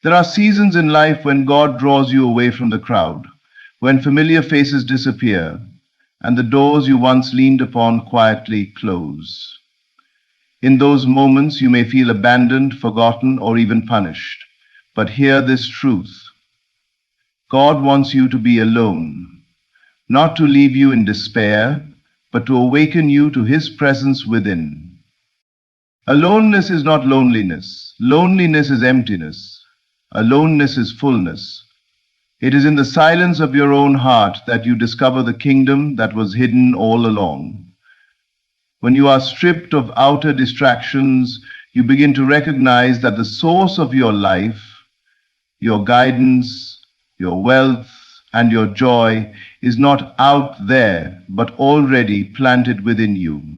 There are seasons in life when God draws you away from the crowd, when familiar faces disappear, and the doors you once leaned upon quietly close. In those moments, you may feel abandoned, forgotten, or even punished. But hear this truth: God wants you to be alone, not to leave you in despair, but to awaken you to His presence within. Aloneness is not loneliness. Loneliness is emptiness. Aloneness is fullness. It is in the silence of your own heart that you discover the kingdom that was hidden all along. When you are stripped of outer distractions, you begin to recognize that the source of your life, your guidance, your wealth, and your joy is not out there, but already planted within you.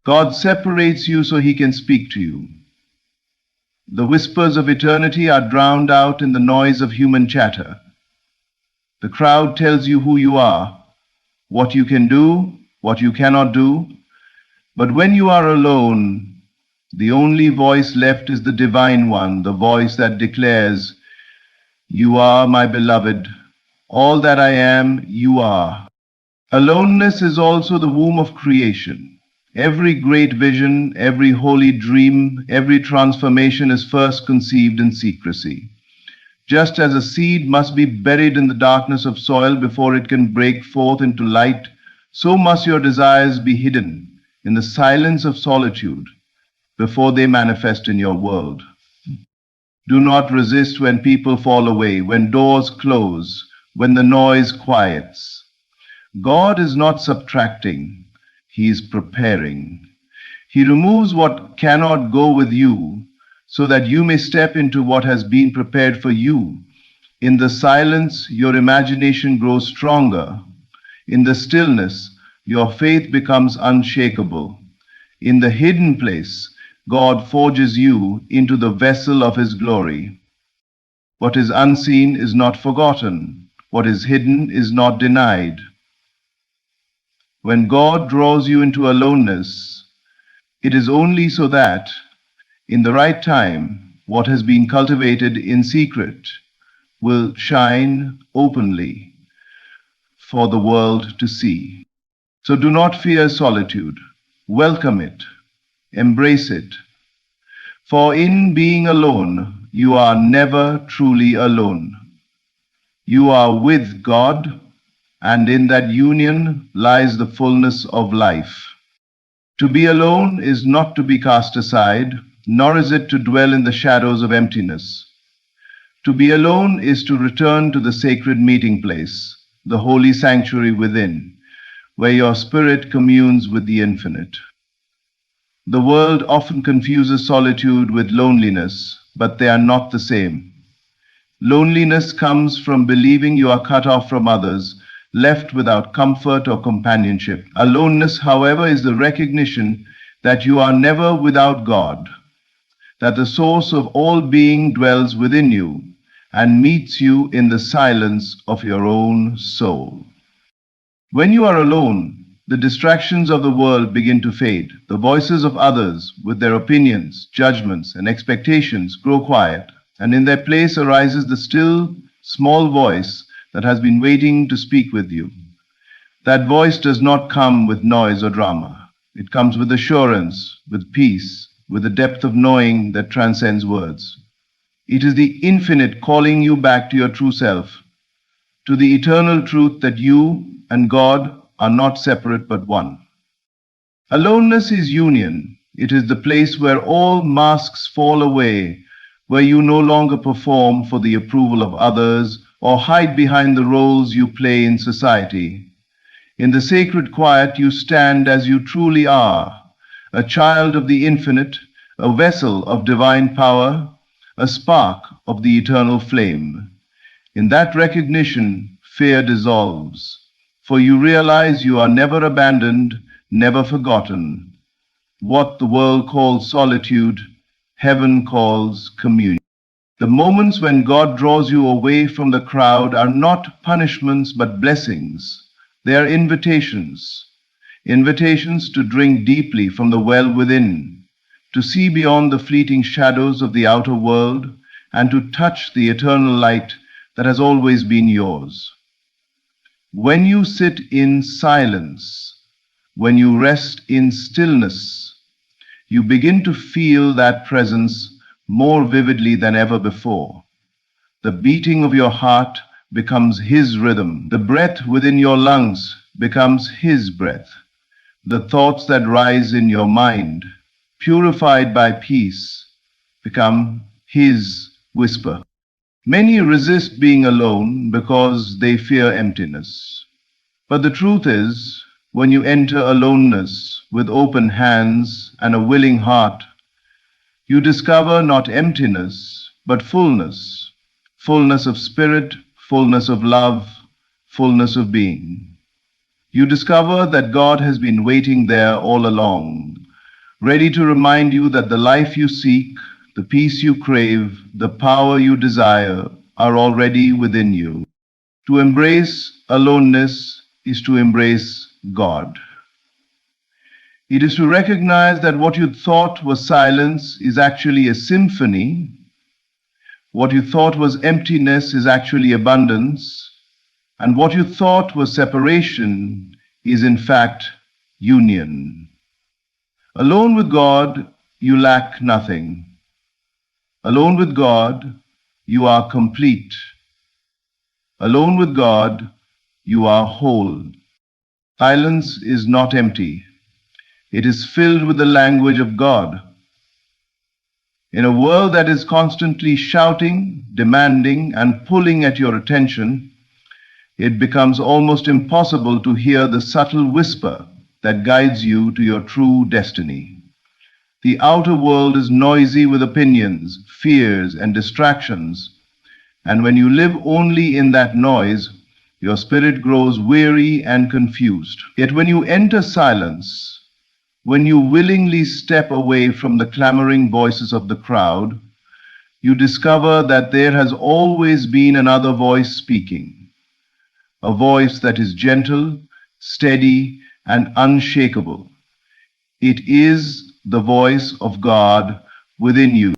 God separates you so He can speak to you. The whispers of eternity are drowned out in the noise of human chatter. The crowd tells you who you are, what you can do, what you cannot do. But when you are alone, the only voice left is the divine one, the voice that declares, "You are my beloved. All that I am, you are." Aloneness is also the womb of creation. Every great vision, every holy dream, every transformation is first conceived in secrecy. Just as a seed must be buried in the darkness of soil before it can break forth into light, so must your desires be hidden in the silence of solitude before they manifest in your world. Do not resist when people fall away, when doors close, when the noise quiets. God is not subtracting, He is preparing. He removes what cannot go with you so that you may step into what has been prepared for you. In the silence, your imagination grows stronger. In the stillness, your faith becomes unshakable. In the hidden place, God forges you into the vessel of His glory. What is unseen is not forgotten. What is hidden is not denied. When God draws you into aloneness, it is only so that, in the right time, what has been cultivated in secret will shine openly for the world to see. So do not fear solitude. Welcome it. Embrace it. For in being alone, you are never truly alone. You are with God, and in that union lies the fullness of life. To be alone is not to be cast aside, nor is it to dwell in the shadows of emptiness. To be alone is to return to the sacred meeting place, the holy sanctuary within, where your spirit communes with the infinite. The world often confuses solitude with loneliness, but they are not the same. Loneliness comes from believing you are cut off from others, left without comfort or companionship. Aloneness, however, is the recognition that you are never without God, that the source of all being dwells within you and meets you in the silence of your own soul. When you are alone, the distractions of the world begin to fade. The voices of others, with their opinions, judgments, and expectations, grow quiet, and in their place arises the still, small voice that has been waiting to speak with you. That voice does not come with noise or drama. It comes with assurance, with peace, with a depth of knowing that transcends words. It is the infinite calling you back to your true self, to the eternal truth that you and God are not separate but one. Aloneness is union. It is the place where all masks fall away, where you no longer perform for the approval of others or hide behind the roles you play in society. In the sacred quiet, you stand as you truly are, a child of the infinite, a vessel of divine power, a spark of the eternal flame. In that recognition, fear dissolves, for you realize you are never abandoned, never forgotten. What the world calls solitude, heaven calls communion. The moments when God draws you away from the crowd are not punishments but blessings. They are invitations, invitations to drink deeply from the well within, to see beyond the fleeting shadows of the outer world, and to touch the eternal light that has always been yours. When you sit in silence, when you rest in stillness, you begin to feel that presence more vividly than ever before. The beating of your heart becomes His rhythm. The breath within your lungs becomes His breath. The thoughts that rise in your mind, purified by peace, become His whisper. Many resist being alone because they fear emptiness. But the truth is, when you enter aloneness with open hands and a willing heart, you discover not emptiness, but fullness, fullness of spirit, fullness of love, fullness of being. You discover that God has been waiting there all along, ready to remind you that the life you seek, the peace you crave, the power you desire are already within you. To embrace aloneness is to embrace God. It is to recognize that what you thought was silence is actually a symphony. What you thought was emptiness is actually abundance. And what you thought was separation is in fact union. Alone with God, you lack nothing. Alone with God, you are complete. Alone with God, you are whole. Silence is not empty. It is filled with the language of God. In a world that is constantly shouting, demanding, and pulling at your attention, it becomes almost impossible to hear the subtle whisper that guides you to your true destiny. The outer world is noisy with opinions, fears, and distractions, and when you live only in that noise, your spirit grows weary and confused. Yet when you enter silence, when you willingly step away from the clamoring voices of the crowd, you discover that there has always been another voice speaking, a voice that is gentle, steady, and unshakable. It is the voice of God within you.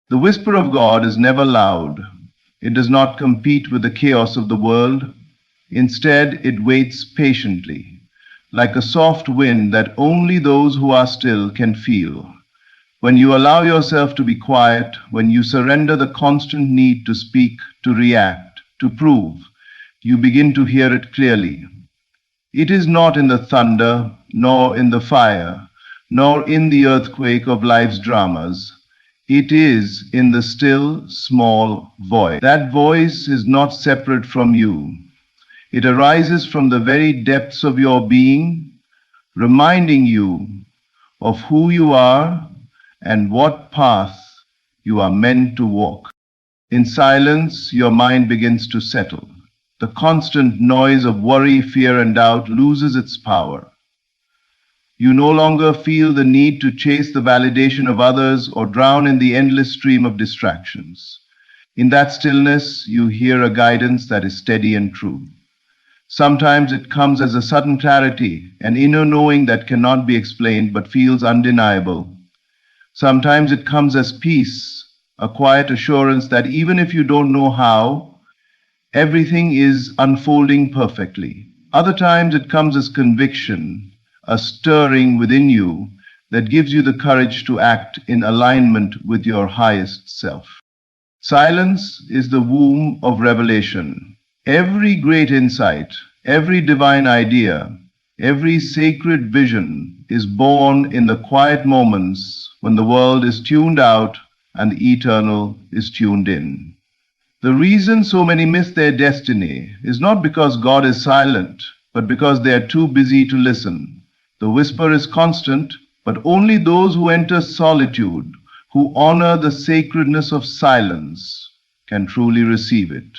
The whisper of God is never loud. It does not compete with the chaos of the world. Instead, it waits patiently, like a soft wind that only those who are still can feel. When you allow yourself to be quiet, when you surrender the constant need to speak, to react, to prove, you begin to hear it clearly. It is not in the thunder, nor in the fire, nor in the earthquake of life's dramas. It is in the still, small voice. That voice is not separate from you. It arises from the very depths of your being, reminding you of who you are and what path you are meant to walk. In silence, your mind begins to settle. The constant noise of worry, fear, and doubt loses its power. You no longer feel the need to chase the validation of others or drown in the endless stream of distractions. In that stillness, you hear a guidance that is steady and true. Sometimes it comes as a sudden clarity, an inner knowing that cannot be explained but feels undeniable. Sometimes it comes as peace, a quiet assurance that even if you don't know how, everything is unfolding perfectly. Other times it comes as conviction, a stirring within you that gives you the courage to act in alignment with your highest self. Silence is the womb of revelation. Every great insight, every divine idea, every sacred vision is born in the quiet moments when the world is tuned out and the eternal is tuned in. The reason so many miss their destiny is not because God is silent, but because they are too busy to listen. The whisper is constant, but only those who enter solitude, who honor the sacredness of silence, can truly receive it.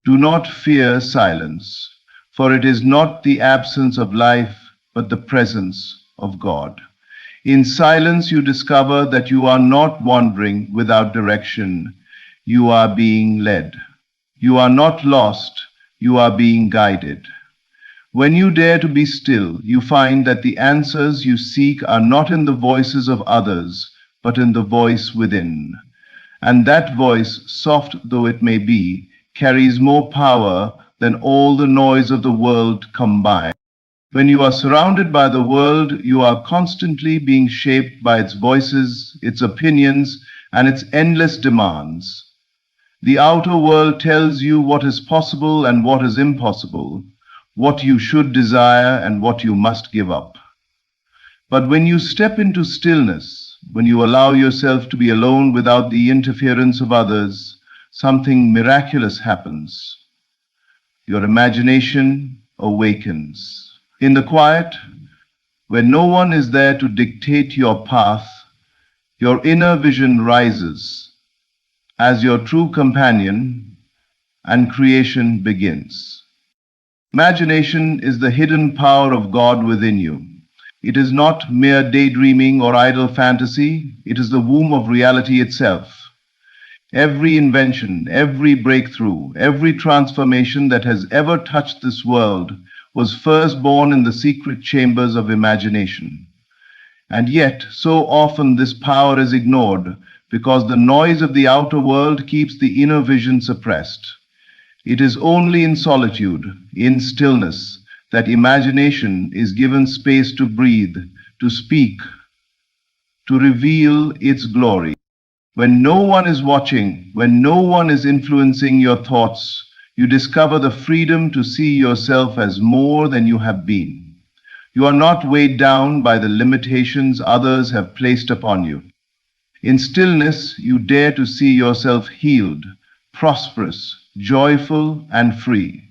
Do not fear silence, for it is not the absence of life, but the presence of God. In silence, you discover that you are not wandering without direction. You are being led. You are not lost. You are being guided. When you dare to be still, you find that the answers you seek are not in the voices of others, but in the voice within. And that voice, soft though it may be, carries more power than all the noise of the world combined. When you are surrounded by the world, you are constantly being shaped by its voices, its opinions, and its endless demands. The outer world tells you what is possible and what is impossible, what you should desire and what you must give up. But when you step into stillness, when you allow yourself to be alone without the interference of others, something miraculous happens. Your imagination awakens. In the quiet, where no one is there to dictate your path, your inner vision rises as your true companion, and creation begins. Imagination is the hidden power of God within you. It is not mere daydreaming or idle fantasy, it is the womb of reality itself. Every invention, every breakthrough, every transformation that has ever touched this world was first born in the secret chambers of imagination. And yet, so often this power is ignored because the noise of the outer world keeps the inner vision suppressed. It is only in solitude, in stillness, that imagination is given space to breathe, to speak, to reveal its glory. When no one is watching, when no one is influencing your thoughts, you discover the freedom to see yourself as more than you have been. You are not weighed down by the limitations others have placed upon you. In stillness, you dare to see yourself healed, prosperous, joyful, and free.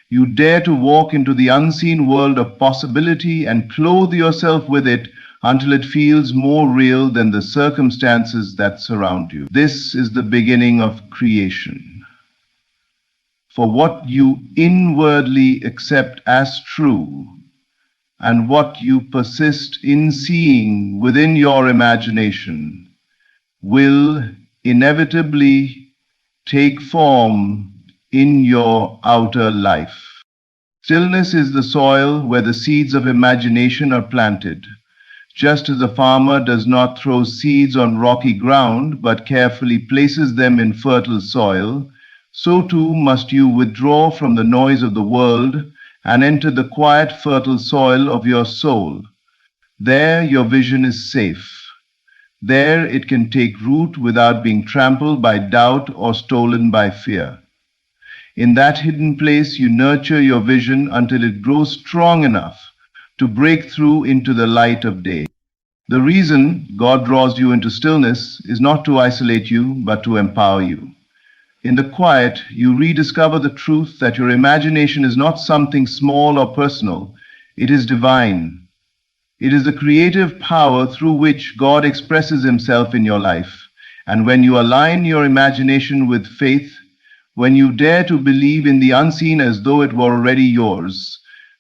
You dare to walk into the unseen world of possibility and clothe yourself with it until it feels more real than the circumstances that surround you. This is the beginning of creation. For what you inwardly accept as true and what you persist in seeing within your imagination will inevitably take form in your outer life. Stillness is the soil where the seeds of imagination are planted. Just as a farmer does not throw seeds on rocky ground but carefully places them in fertile soil, so too must you withdraw from the noise of the world and enter the quiet, fertile soil of your soul. There your vision is safe. There it can take root without being trampled by doubt or stolen by fear. In that hidden place, you nurture your vision until it grows strong enough to break through into the light of day. The reason God draws you into stillness is not to isolate you, but to empower you. In the quiet, you rediscover the truth that your imagination is not something small or personal. It is divine. It is the creative power through which God expresses himself in your life. And when you align your imagination with faith, when you dare to believe in the unseen as though it were already yours,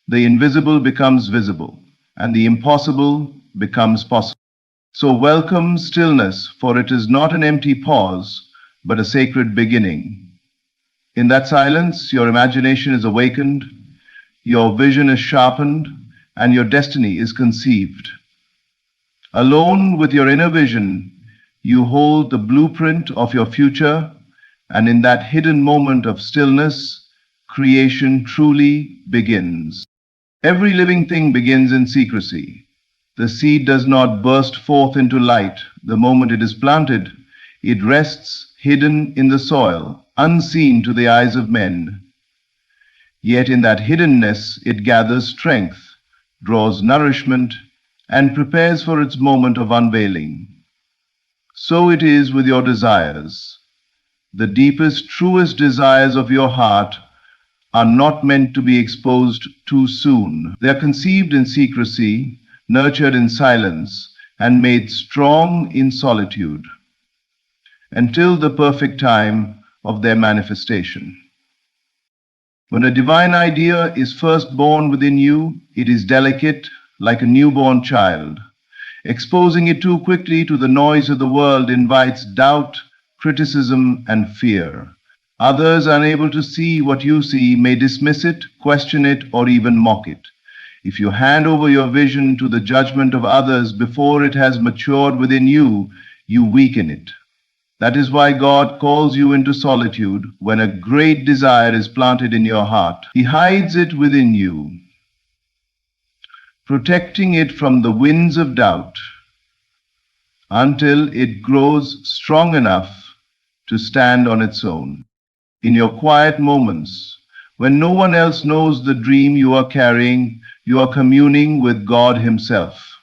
the invisible becomes visible, and the impossible becomes possible. So welcome stillness, for it is not an empty pause, but a sacred beginning. In that silence, your imagination is awakened, your vision is sharpened, and your destiny is conceived. Alone with your inner vision, you hold the blueprint of your future, and in that hidden moment of stillness, creation truly begins. Every living thing begins in secrecy. The seed does not burst forth into light the moment it is planted. It rests hidden in the soil, unseen to the eyes of men. Yet in that hiddenness it gathers strength, draws nourishment, and prepares for its moment of unveiling. So it is with your desires. The deepest, truest desires of your heart are not meant to be exposed too soon. They are conceived in secrecy, nurtured in silence, and made strong in solitude, until the perfect time of their manifestation. When a divine idea is first born within you, it is delicate, like a newborn child. Exposing it too quickly to the noise of the world invites doubt, criticism, and fear. Others, unable to see what you see, may dismiss it, question it, or even mock it. If you hand over your vision to the judgment of others before it has matured within you, you weaken it. That is why God calls you into solitude when a great desire is planted in your heart. He hides it within you, protecting it from the winds of doubt until it grows strong enough to stand on its own. In your quiet moments, when no one else knows the dream you are carrying, you are communing with God Himself.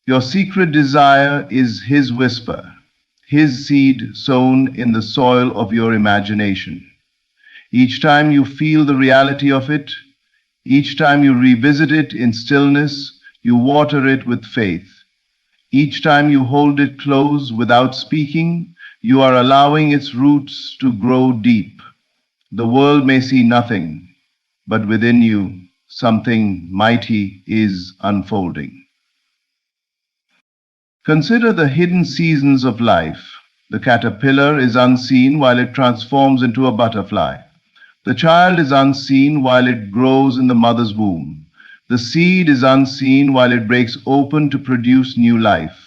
Your secret desire is His whisper, His seed sown in the soil of your imagination. Each time you feel the reality of it, each time you revisit it in stillness, you water it with faith. Each time you hold it close without speaking, you are allowing its roots to grow deep. The world may see nothing, but within you, something mighty is unfolding. Consider the hidden seasons of life. The caterpillar is unseen while it transforms into a butterfly. The child is unseen while it grows in the mother's womb. The seed is unseen while it breaks open to produce new life.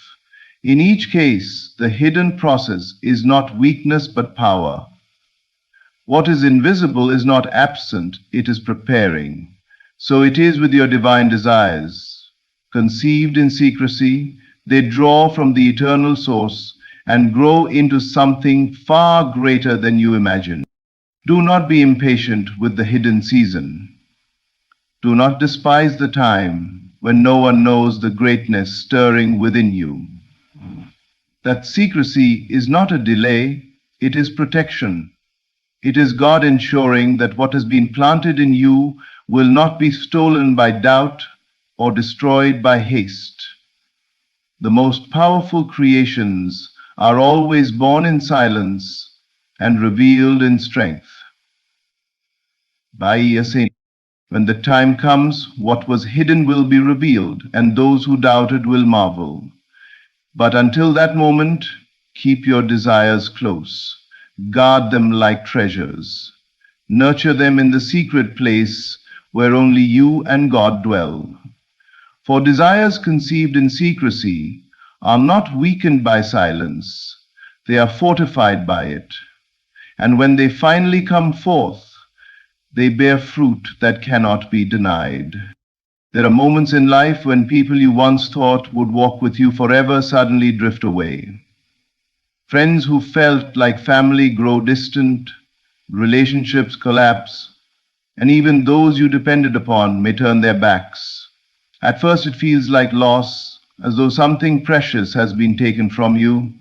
In each case, the hidden process is not weakness but power. What is invisible is not absent, it is preparing. So it is with your divine desires. Conceived in secrecy, they draw from the eternal source and grow into something far greater than you imagine. Do not be impatient with the hidden season. Do not despise the time when no one knows the greatness stirring within you. That secrecy is not a delay, it is protection. It is God ensuring that what has been planted in you will not be stolen by doubt or destroyed by haste. The most powerful creations are always born in silence and revealed in strength. By Yasin, when the time comes, what was hidden will be revealed, and those who doubted will marvel. But until that moment, keep your desires close. Guard them like treasures. Nurture them in the secret place where only you and God dwell. For desires conceived in secrecy are not weakened by silence, they are fortified by it. And when they finally come forth, they bear fruit that cannot be denied. There are moments in life when people you once thought would walk with you forever suddenly drift away. Friends who felt like family grow distant, relationships collapse, and even those you depended upon may turn their backs. At first it feels like loss, as though something precious has been taken from you.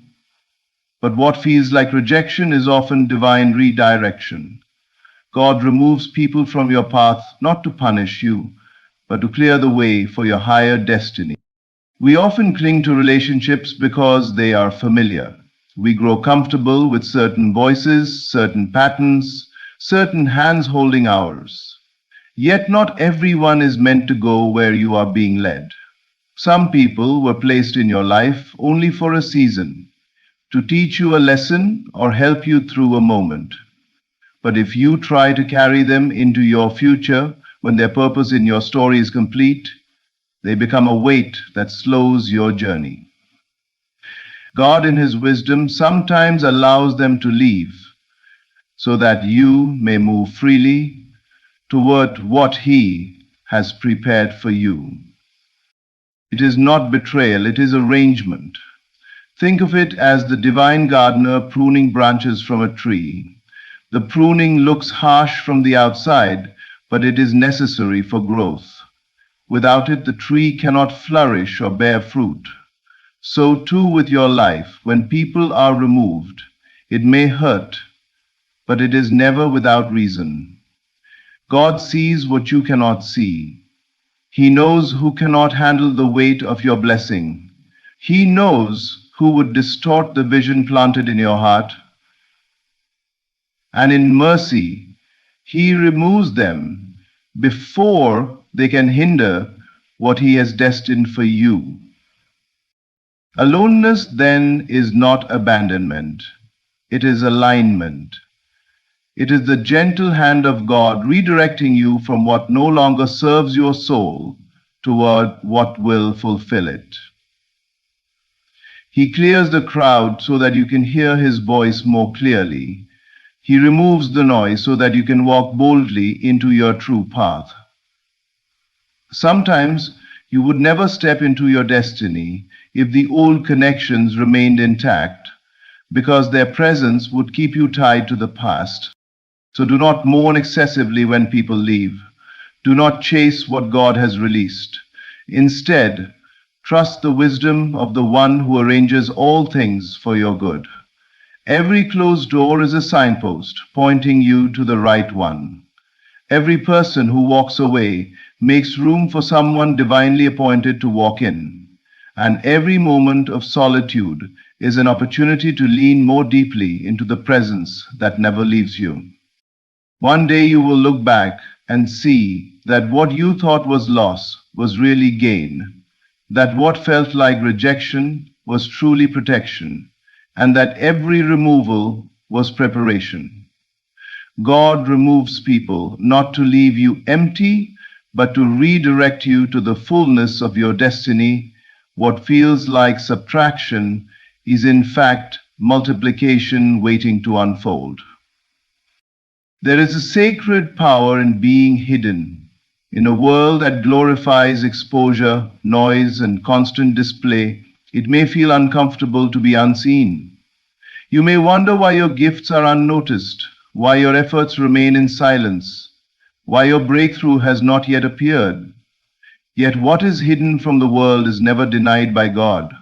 But what feels like rejection is often divine redirection. God removes people from your path not to punish you, but to clear the way for your higher destiny. We often cling to relationships because they are familiar. We grow comfortable with certain voices, certain patterns, certain hands holding ours. Yet not everyone is meant to go where you are being led. Some people were placed in your life only for a season, to teach you a lesson or help you through a moment. But if you try to carry them into your future when their purpose in your story is complete, they become a weight that slows your journey. God, in His wisdom, sometimes allows them to leave so that you may move freely toward what He has prepared for you. It is not betrayal, it is arrangement. Think of it as the divine gardener pruning branches from a tree. The pruning looks harsh from the outside, but it is necessary for growth. Without it, the tree cannot flourish or bear fruit. So too with your life, when people are removed, it may hurt, but it is never without reason. God sees what you cannot see. He knows who cannot handle the weight of your blessing. He knows who would distort the vision planted in your heart. And in mercy, He removes them before they can hinder what He has destined for you. Aloneness then is not abandonment, it is alignment. It is the gentle hand of God redirecting you from what no longer serves your soul toward what will fulfill it. He clears the crowd so that you can hear his voice more clearly. He removes the noise so that you can walk boldly into your true path. Sometimes you would never step into your destiny if the old connections remained intact, because their presence would keep you tied to the past. So do not mourn excessively when people leave. Do not chase what God has released. Instead, trust the wisdom of the one who arranges all things for your good. Every closed door is a signpost pointing you to the right one. Every person who walks away makes room for someone divinely appointed to walk in. And every moment of solitude is an opportunity to lean more deeply into the presence that never leaves you. One day you will look back and see that what you thought was loss was really gain, that what felt like rejection was truly protection, and that every removal was preparation. God removes people not to leave you empty, but to redirect you to the fullness of your destiny. What feels like subtraction is in fact multiplication waiting to unfold. There is a sacred power in being hidden. In a world that glorifies exposure, noise, and constant display, it may feel uncomfortable to be unseen. You may wonder why your gifts are unnoticed, why your efforts remain in silence, why your breakthrough has not yet appeared. Yet what is hidden from the world is never denied by God.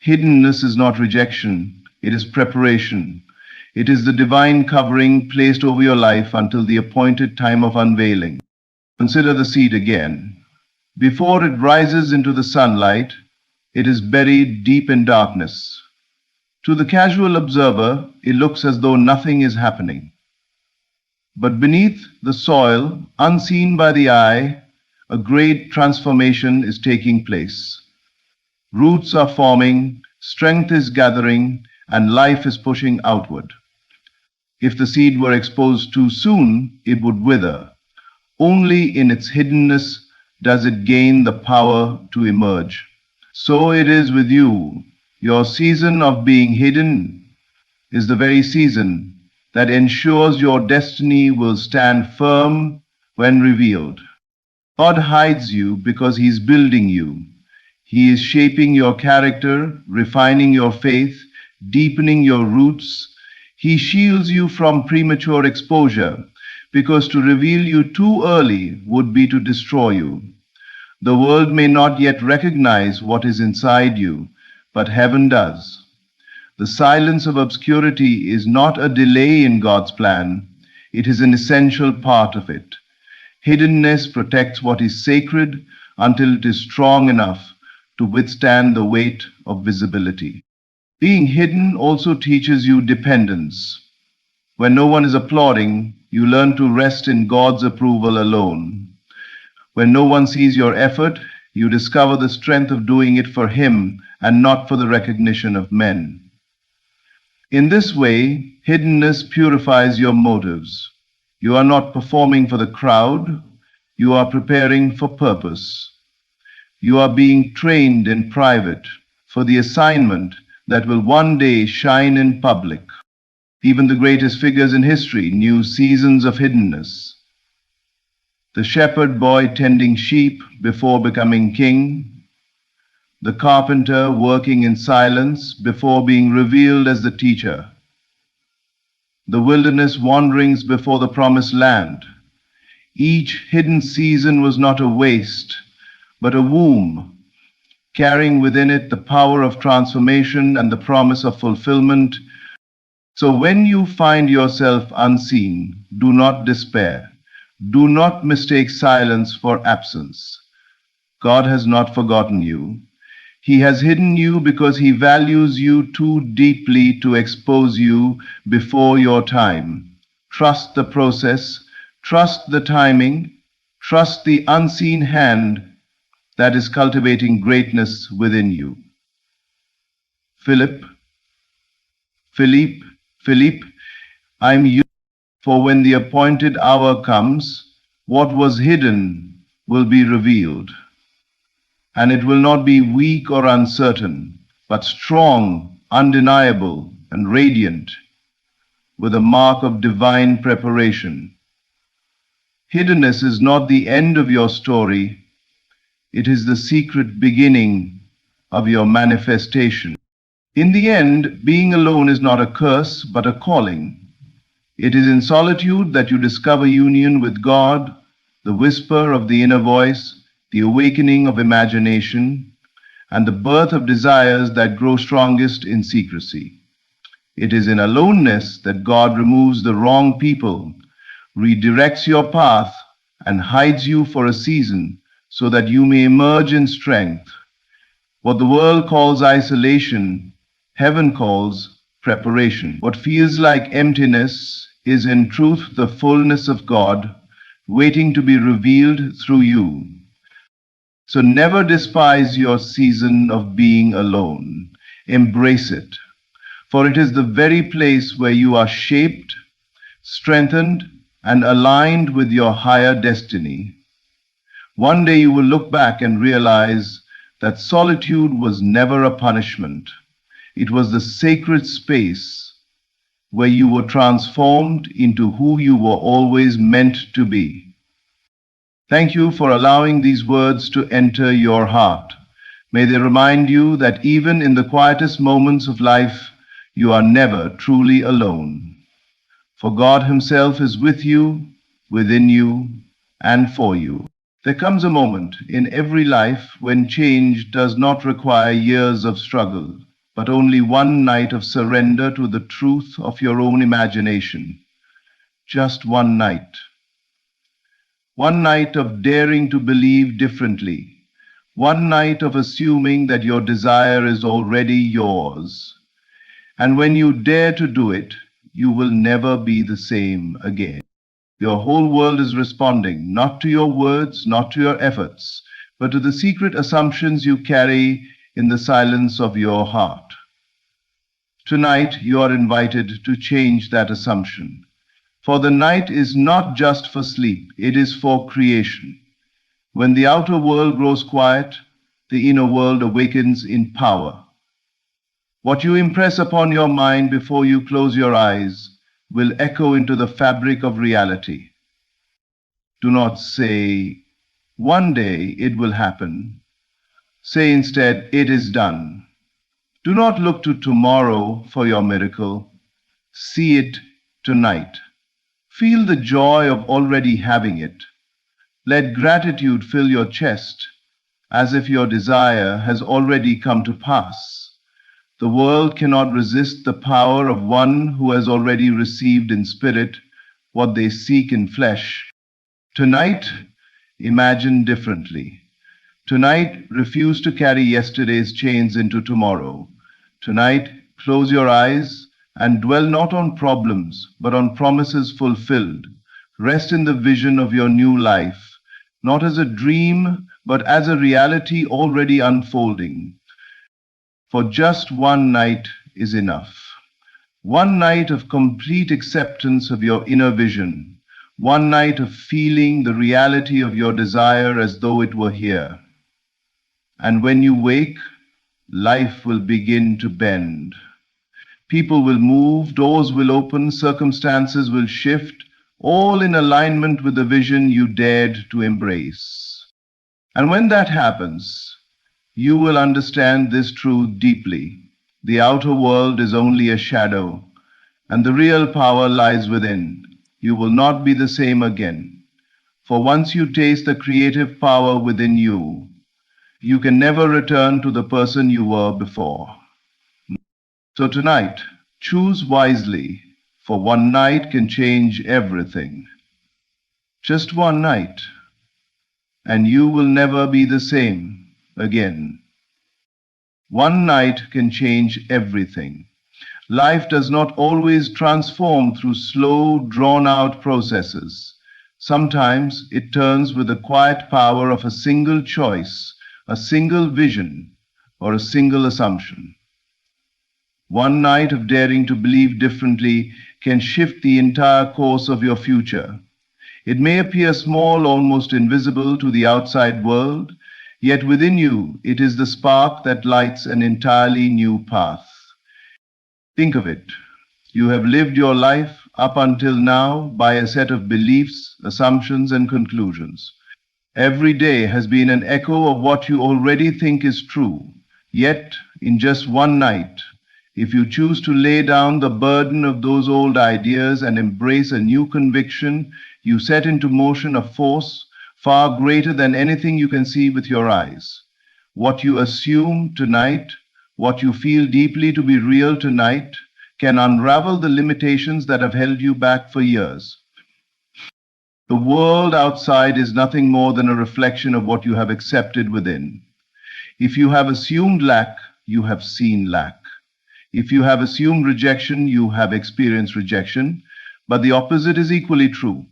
Hiddenness is not rejection, it is preparation. It is the divine covering placed over your life until the appointed time of unveiling. Consider the seed again. Before it rises into the sunlight, it is buried deep in darkness. To the casual observer, it looks as though nothing is happening. But beneath the soil, unseen by the eye, a great transformation is taking place. Roots are forming, strength is gathering, and life is pushing outward. If the seed were exposed too soon, it would wither. Only in its hiddenness does it gain the power to emerge. So it is with you. Your season of being hidden is the very season that ensures your destiny will stand firm when revealed. God hides you because He is building you. He is shaping your character, refining your faith, deepening your roots. He shields you from premature exposure because to reveal you too early would be to destroy you. The world may not yet recognize what is inside you, but heaven does. The silence of obscurity is not a delay in God's plan, it is an essential part of it. Hiddenness protects what is sacred until it is strong enough to withstand the weight of visibility. Being hidden also teaches you dependence. When no one is applauding, you learn to rest in God's approval alone. When no one sees your effort, you discover the strength of doing it for Him and not for the recognition of men. In this way, hiddenness purifies your motives. You are not performing for the crowd, you are preparing for purpose. You are being trained in private for the assignment that will one day shine in public. Even the greatest figures in history knew seasons of hiddenness. The shepherd boy tending sheep before becoming king, the carpenter working in silence before being revealed as the teacher, the wilderness wanderings before the promised land. Each hidden season was not a waste, but a womb, carrying within it the power of transformation and the promise of fulfillment. So when you find yourself unseen, do not despair. Do not mistake silence for absence. God has not forgotten you. He has hidden you because He values you too deeply to expose you before your time. Trust the process, trust the timing, trust the unseen hand that is cultivating greatness within you. Philip, I'm you, for when the appointed hour comes, what was hidden will be revealed. And it will not be weak or uncertain, but strong, undeniable, and radiant, with a mark of divine preparation. Hiddenness is not the end of your story, it is the secret beginning of your manifestation. In the end, being alone is not a curse, but a calling. It is in solitude that you discover union with God, the whisper of the inner voice, the awakening of imagination, and the birth of desires that grow strongest in secrecy. It is in aloneness that God removes the wrong people, redirects your path, and hides you for a season so that you may emerge in strength. What the world calls isolation, heaven calls preparation. What feels like emptiness is in truth the fullness of God waiting to be revealed through you. So never despise your season of being alone. Embrace it, for it is the very place where you are shaped, strengthened, and aligned with your higher destiny. One day you will look back and realize that solitude was never a punishment. It was the sacred space where you were transformed into who you were always meant to be. Thank you for allowing these words to enter your heart. May they remind you that even in the quietest moments of life, you are never truly alone. For God Himself is with you, within you, and for you. There comes a moment in every life when change does not require years of struggle, but only one night of surrender to the truth of your own imagination. Just one night. One night of daring to believe differently. One night of assuming that your desire is already yours. And when you dare to do it, you will never be the same again. Your whole world is responding, not to your words, not to your efforts, but to the secret assumptions you carry in the silence of your heart. Tonight, you are invited to change that assumption. For the night is not just for sleep, it is for creation. When the outer world grows quiet, the inner world awakens in power. What you impress upon your mind before you close your eyes will echo into the fabric of reality. Do not say, "One day it will happen." Say instead, "It is done." Do not look to tomorrow for your miracle. See it tonight. Feel the joy of already having it. Let gratitude fill your chest, as if your desire has already come to pass. The world cannot resist the power of one who has already received in spirit what they seek in flesh. Tonight, imagine differently. Tonight, refuse to carry yesterday's chains into tomorrow. Tonight, close your eyes and dwell not on problems, but on promises fulfilled. Rest in the vision of your new life, not as a dream, but as a reality already unfolding. For just one night is enough. One night of complete acceptance of your inner vision. One night of feeling the reality of your desire as though it were here. And when you wake, life will begin to bend. People will move, doors will open, circumstances will shift, all in alignment with the vision you dared to embrace. And when that happens, you will understand this truth deeply. The outer world is only a shadow, and the real power lies within. You will not be the same again. For once you taste the creative power within you, you can never return to the person you were before. So tonight, choose wisely, for one night can change everything. Just one night, and you will never be the same again. One night can change everything. Life does not always transform through slow, drawn-out processes. Sometimes it turns with the quiet power of a single choice, a single vision, or a single assumption. One night of daring to believe differently can shift the entire course of your future. It may appear small, almost invisible to the outside world, Yet within you, it is the spark that lights an entirely new path. Think of it. You have lived your life up until now by a set of beliefs, assumptions, and conclusions. Every day has been an echo of what you already think is true. Yet, in just one night, if you choose to lay down the burden of those old ideas and embrace a new conviction, you set into motion a force far greater than anything you can see with your eyes. What you assume tonight, what you feel deeply to be real tonight, can unravel the limitations that have held you back for years. The world outside is nothing more than a reflection of what you have accepted within. If you have assumed lack, you have seen lack. If you have assumed rejection, you have experienced rejection. But the opposite is equally true.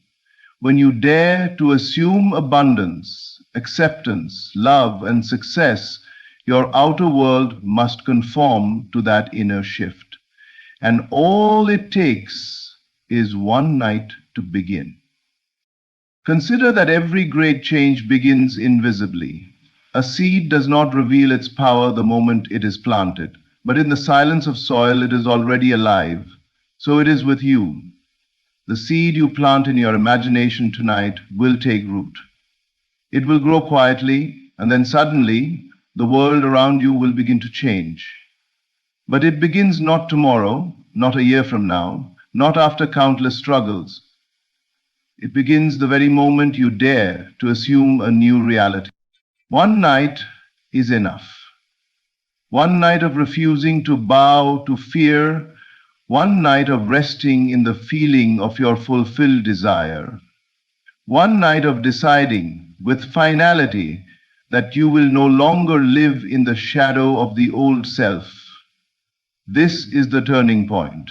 When you dare to assume abundance, acceptance, love, and success, your outer world must conform to that inner shift. And all it takes is one night to begin. Consider that every great change begins invisibly. A seed does not reveal its power the moment it is planted, but in the silence of soil it is already alive. So it is with you. The seed you plant in your imagination tonight will take root. It will grow quietly, and then suddenly the world around you will begin to change. But it begins not tomorrow, not a year from now, not after countless struggles. It begins the very moment you dare to assume a new reality. One night is enough. One night of refusing to bow to fear, one night of resting in the feeling of your fulfilled desire, one night of deciding with finality that you will no longer live in the shadow of the old self. This is the turning point.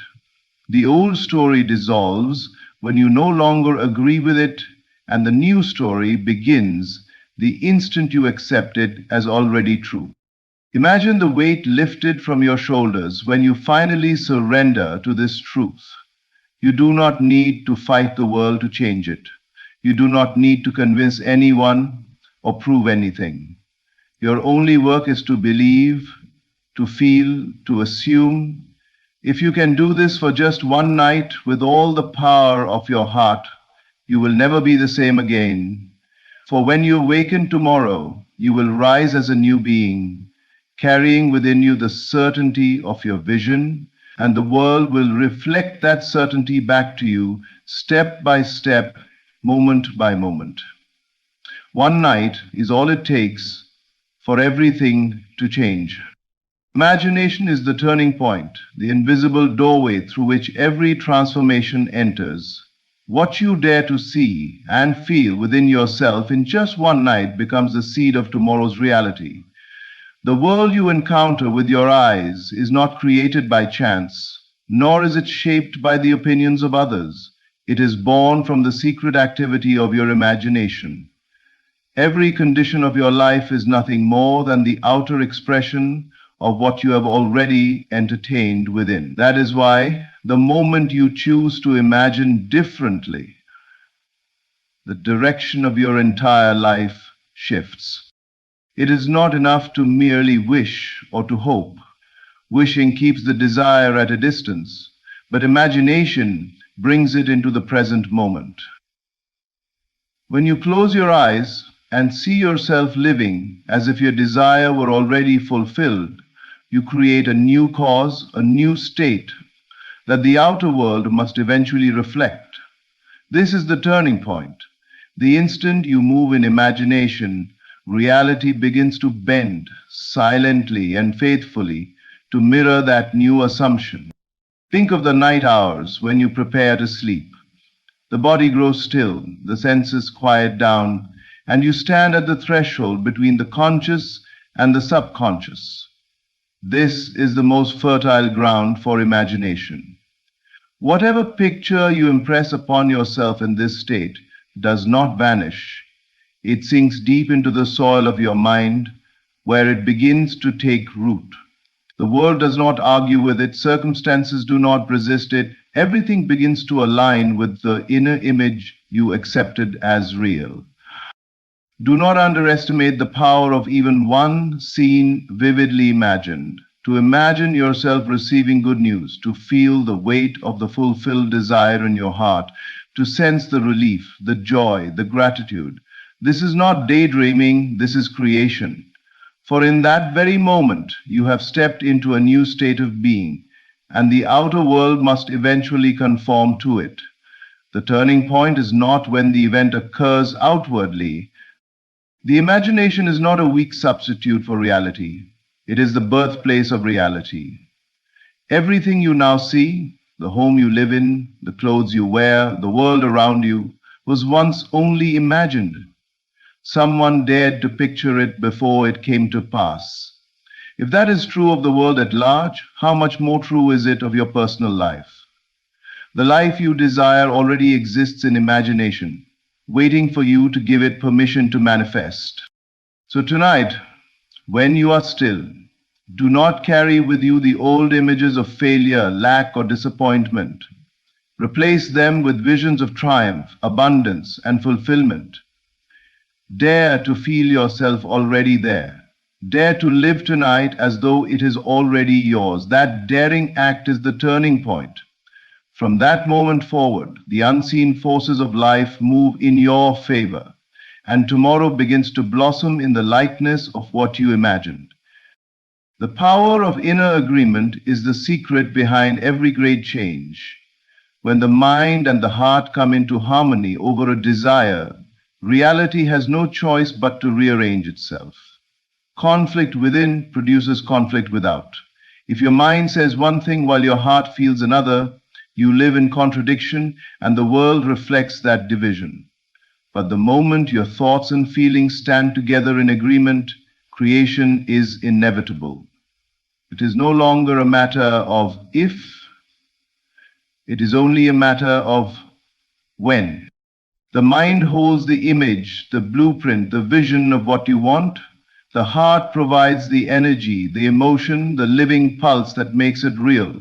The old story dissolves when you no longer agree with it, and the new story begins the instant you accept it as already true. Imagine the weight lifted from your shoulders when you finally surrender to this truth. You do not need to fight the world to change it. You do not need to convince anyone or prove anything. Your only work is to believe, to feel, to assume. If you can do this for just one night with all the power of your heart, you will never be the same again. For when you awaken tomorrow, you will rise as a new being, carrying within you the certainty of your vision, and the world will reflect that certainty back to you step by step, moment by moment. One night is all it takes for everything to change. Imagination is the turning point, the invisible doorway through which every transformation enters. What you dare to see and feel within yourself in just one night becomes the seed of tomorrow's reality. The world you encounter with your eyes is not created by chance, nor is it shaped by the opinions of others. It is born from the secret activity of your imagination. Every condition of your life is nothing more than the outer expression of what you have already entertained within. That is why the moment you choose to imagine differently, the direction of your entire life shifts. It is not enough to merely wish or to hope. Wishing keeps the desire at a distance, but imagination brings it into the present moment. When you close your eyes and see yourself living as if your desire were already fulfilled, you create a new cause, a new state that the outer world must eventually reflect. This is the turning point. The instant you move in imagination, reality begins to bend silently and faithfully to mirror that new assumption. Think of the night hours when you prepare to sleep. The body grows still, the senses quiet down, and you stand at the threshold between the conscious and the subconscious. This is the most fertile ground for imagination. Whatever picture you impress upon yourself in this state does not vanish. It sinks deep into the soil of your mind, where it begins to take root. The world does not argue with it, circumstances do not resist it. Everything begins to align with the inner image you accepted as real. Do not underestimate the power of even one scene vividly imagined. To imagine yourself receiving good news, to feel the weight of the fulfilled desire in your heart, to sense the relief, the joy, the gratitude. This is not daydreaming, this is creation. For in that very moment, you have stepped into a new state of being, and the outer world must eventually conform to it. The turning point is not when the event occurs outwardly. The imagination is not a weak substitute for reality. It is the birthplace of reality. Everything you now see, the home you live in, the clothes you wear, the world around you, was once only imagined. Someone dared to picture it before it came to pass. If that is true of the world at large, how much more true is it of your personal life? The life you desire already exists in imagination, waiting for you to give it permission to manifest. So tonight, when you are still, do not carry with you the old images of failure, lack, or disappointment. Replace them with visions of triumph, abundance, and fulfillment. Dare to feel yourself already there. Dare to live tonight as though it is already yours. That daring act is the turning point. From that moment forward, the unseen forces of life move in your favor, and tomorrow begins to blossom in the likeness of what you imagined. The power of inner agreement is the secret behind every great change. When the mind and the heart come into harmony over a desire, reality has no choice but to rearrange itself. Conflict within produces conflict without. If your mind says one thing while your heart feels another, you live in contradiction, and the world reflects that division. But the moment your thoughts and feelings stand together in agreement, creation is inevitable. It is no longer a matter of if, it is only a matter of when. The mind holds the image, the blueprint, the vision of what you want. The heart provides the energy, the emotion, the living pulse that makes it real.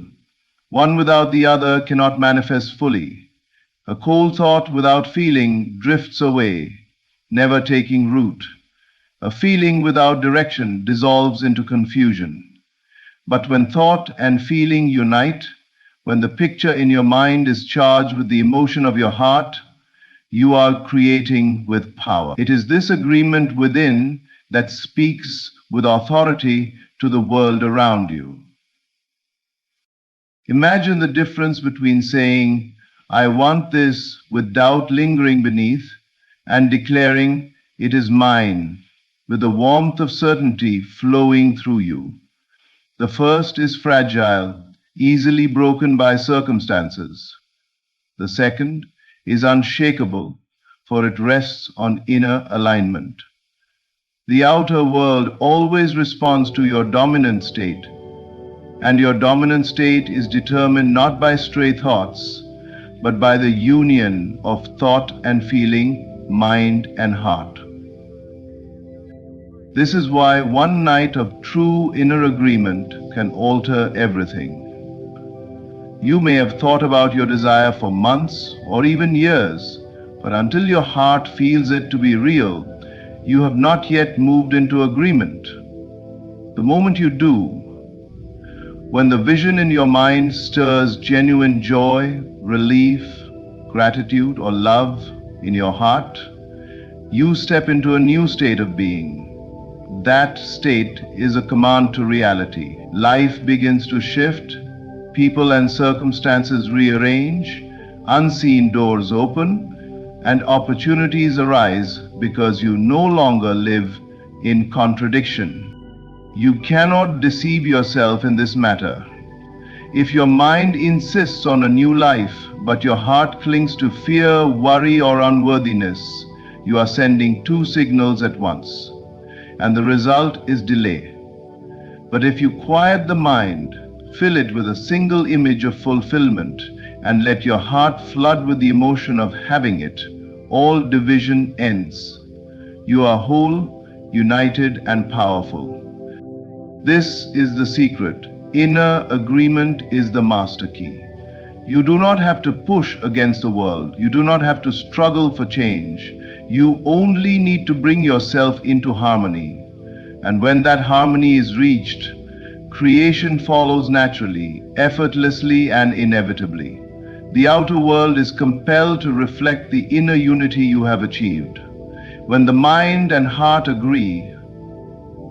One without the other cannot manifest fully. A cold thought without feeling drifts away, never taking root. A feeling without direction dissolves into confusion. But when thought and feeling unite, when the picture in your mind is charged with the emotion of your heart, you are creating with power. It is this agreement within that speaks with authority to the world around you. Imagine the difference between saying, I want this with doubt lingering beneath, and declaring, it is mine, with the warmth of certainty flowing through you. The first is fragile, easily broken by circumstances. The second is unshakable, for it rests on inner alignment. The outer world always responds to your dominant state, and your dominant state is determined not by stray thoughts, but by the union of thought and feeling, mind and heart. This is why one night of true inner agreement can alter everything. You may have thought about your desire for months or even years, but until your heart feels it to be real, you have not yet moved into agreement. The moment you do, when the vision in your mind stirs genuine joy, relief, gratitude, or love in your heart, you step into a new state of being. That state is a command to reality. Life begins to shift. People and circumstances rearrange, unseen doors open, and opportunities arise because you no longer live in contradiction. You cannot deceive yourself in this matter. If your mind insists on a new life, but your heart clings to fear, worry, or unworthiness, you are sending two signals at once, and the result is delay. But if you quiet the mind, fill it with a single image of fulfillment, and let your heart flood with the emotion of having it, all division ends. You are whole, united, and powerful. This is the secret. Inner agreement is the master key. You do not have to push against the world. You do not have to struggle for change. You only need to bring yourself into harmony. And when that harmony is reached, creation follows naturally, effortlessly, and inevitably. The outer world is compelled to reflect the inner unity you have achieved. When the mind and heart agree,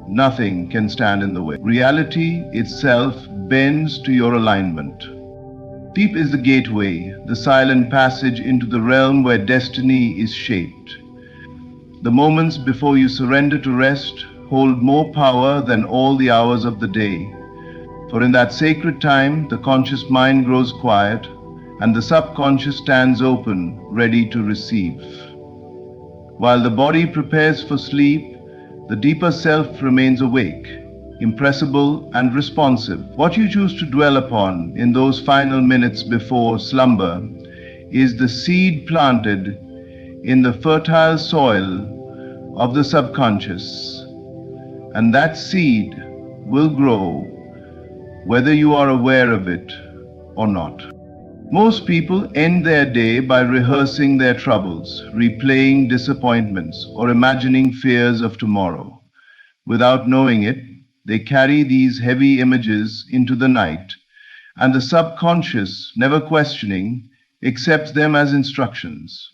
nothing can stand in the way. Reality itself bends to your alignment. Sleep is the gateway, the silent passage into the realm where destiny is shaped. The moments before you surrender to rest hold more power than all the hours of the day. For in that sacred time, the conscious mind grows quiet and the subconscious stands open, ready to receive. While the body prepares for sleep, the deeper self remains awake, impressible and responsive. What you choose to dwell upon in those final minutes before slumber is the seed planted in the fertile soil of the subconscious. And that seed will grow whether you are aware of it or not. Most people end their day by rehearsing their troubles, replaying disappointments, or imagining fears of tomorrow. Without knowing it, they carry these heavy images into the night, and the subconscious, never questioning, accepts them as instructions.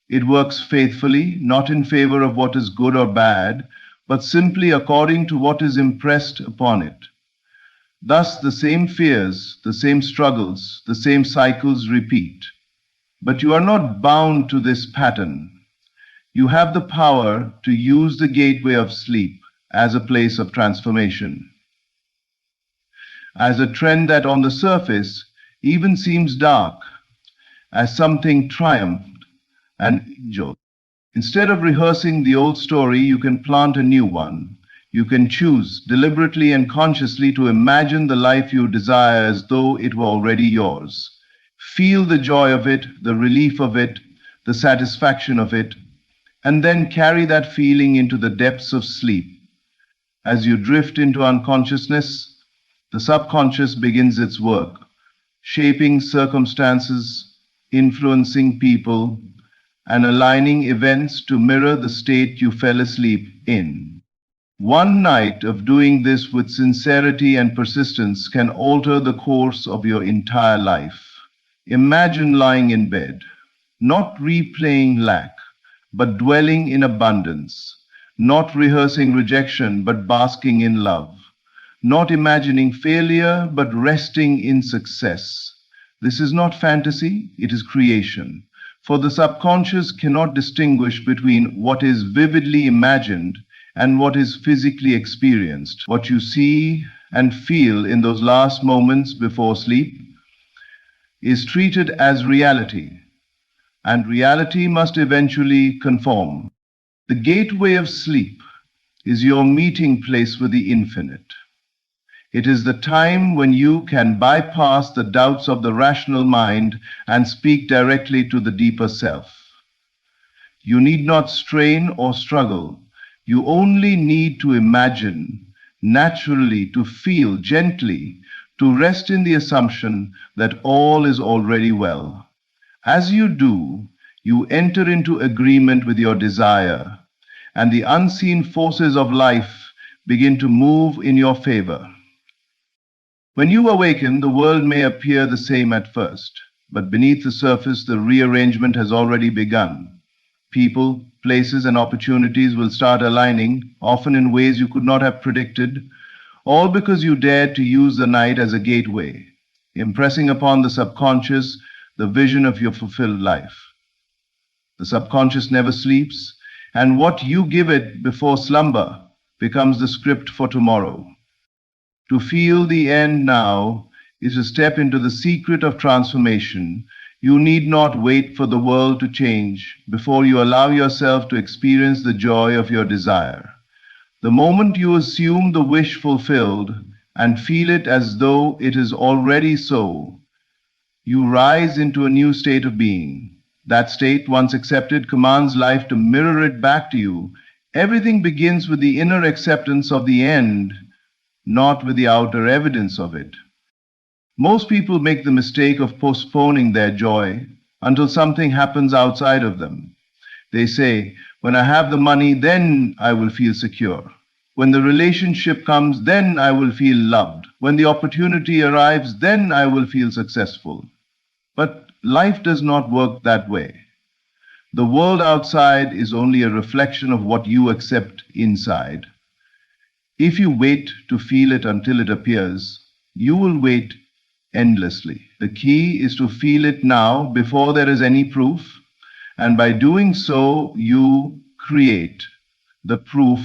It works faithfully, not in favor of what is good or bad, but simply according to what is impressed upon it. Thus, the same fears, the same struggles, the same cycles repeat. But you are not bound to this pattern. You have the power to use the gateway of sleep as a place of transformation. As a trend that on the surface even seems dark, as something triumphed and enjoyed. Instead of rehearsing the old story, you can plant a new one. You can choose deliberately and consciously to imagine the life you desire as though it were already yours. Feel the joy of it, the relief of it, the satisfaction of it, and then carry that feeling into the depths of sleep. As you drift into unconsciousness, the subconscious begins its work, shaping circumstances, influencing people, and aligning events to mirror the state you fell asleep in. One night of doing this with sincerity and persistence can alter the course of your entire life. Imagine lying in bed, not replaying lack, but dwelling in abundance, not rehearsing rejection, but basking in love, not imagining failure, but resting in success. This is not fantasy, it is creation. For the subconscious cannot distinguish between what is vividly imagined and what is physically experienced. What you see and feel in those last moments before sleep is treated as reality, and reality must eventually conform. The gateway of sleep is your meeting place with the infinite. It is the time when you can bypass the doubts of the rational mind and speak directly to the deeper self. You need not strain or struggle. You only need to imagine, naturally, to feel gently, to rest in the assumption that all is already well. As you do, you enter into agreement with your desire, and the unseen forces of life begin to move in your favor. When you awaken, the world may appear the same at first, but beneath the surface, the rearrangement has already begun. People, places, and opportunities will start aligning, often in ways you could not have predicted, all because you dared to use the night as a gateway, impressing upon the subconscious the vision of your fulfilled life. The subconscious never sleeps, and what you give it before slumber becomes the script for tomorrow. To feel the end now is to step into the secret of transformation. You need not wait for the world to change before you allow yourself to experience the joy of your desire. The moment you assume the wish fulfilled and feel it as though it is already so, you rise into a new state of being. That state, once accepted, commands life to mirror it back to you. Everything begins with the inner acceptance of the end, not with the outer evidence of it. Most people make the mistake of postponing their joy until something happens outside of them. They say, when I have the money, then I will feel secure. When the relationship comes, then I will feel loved. When the opportunity arrives, then I will feel successful. But life does not work that way. The world outside is only a reflection of what you accept inside. If you wait to feel it until it appears, you will wait endlessly. The key is to feel it now before there is any proof, and by doing so, you create the proof.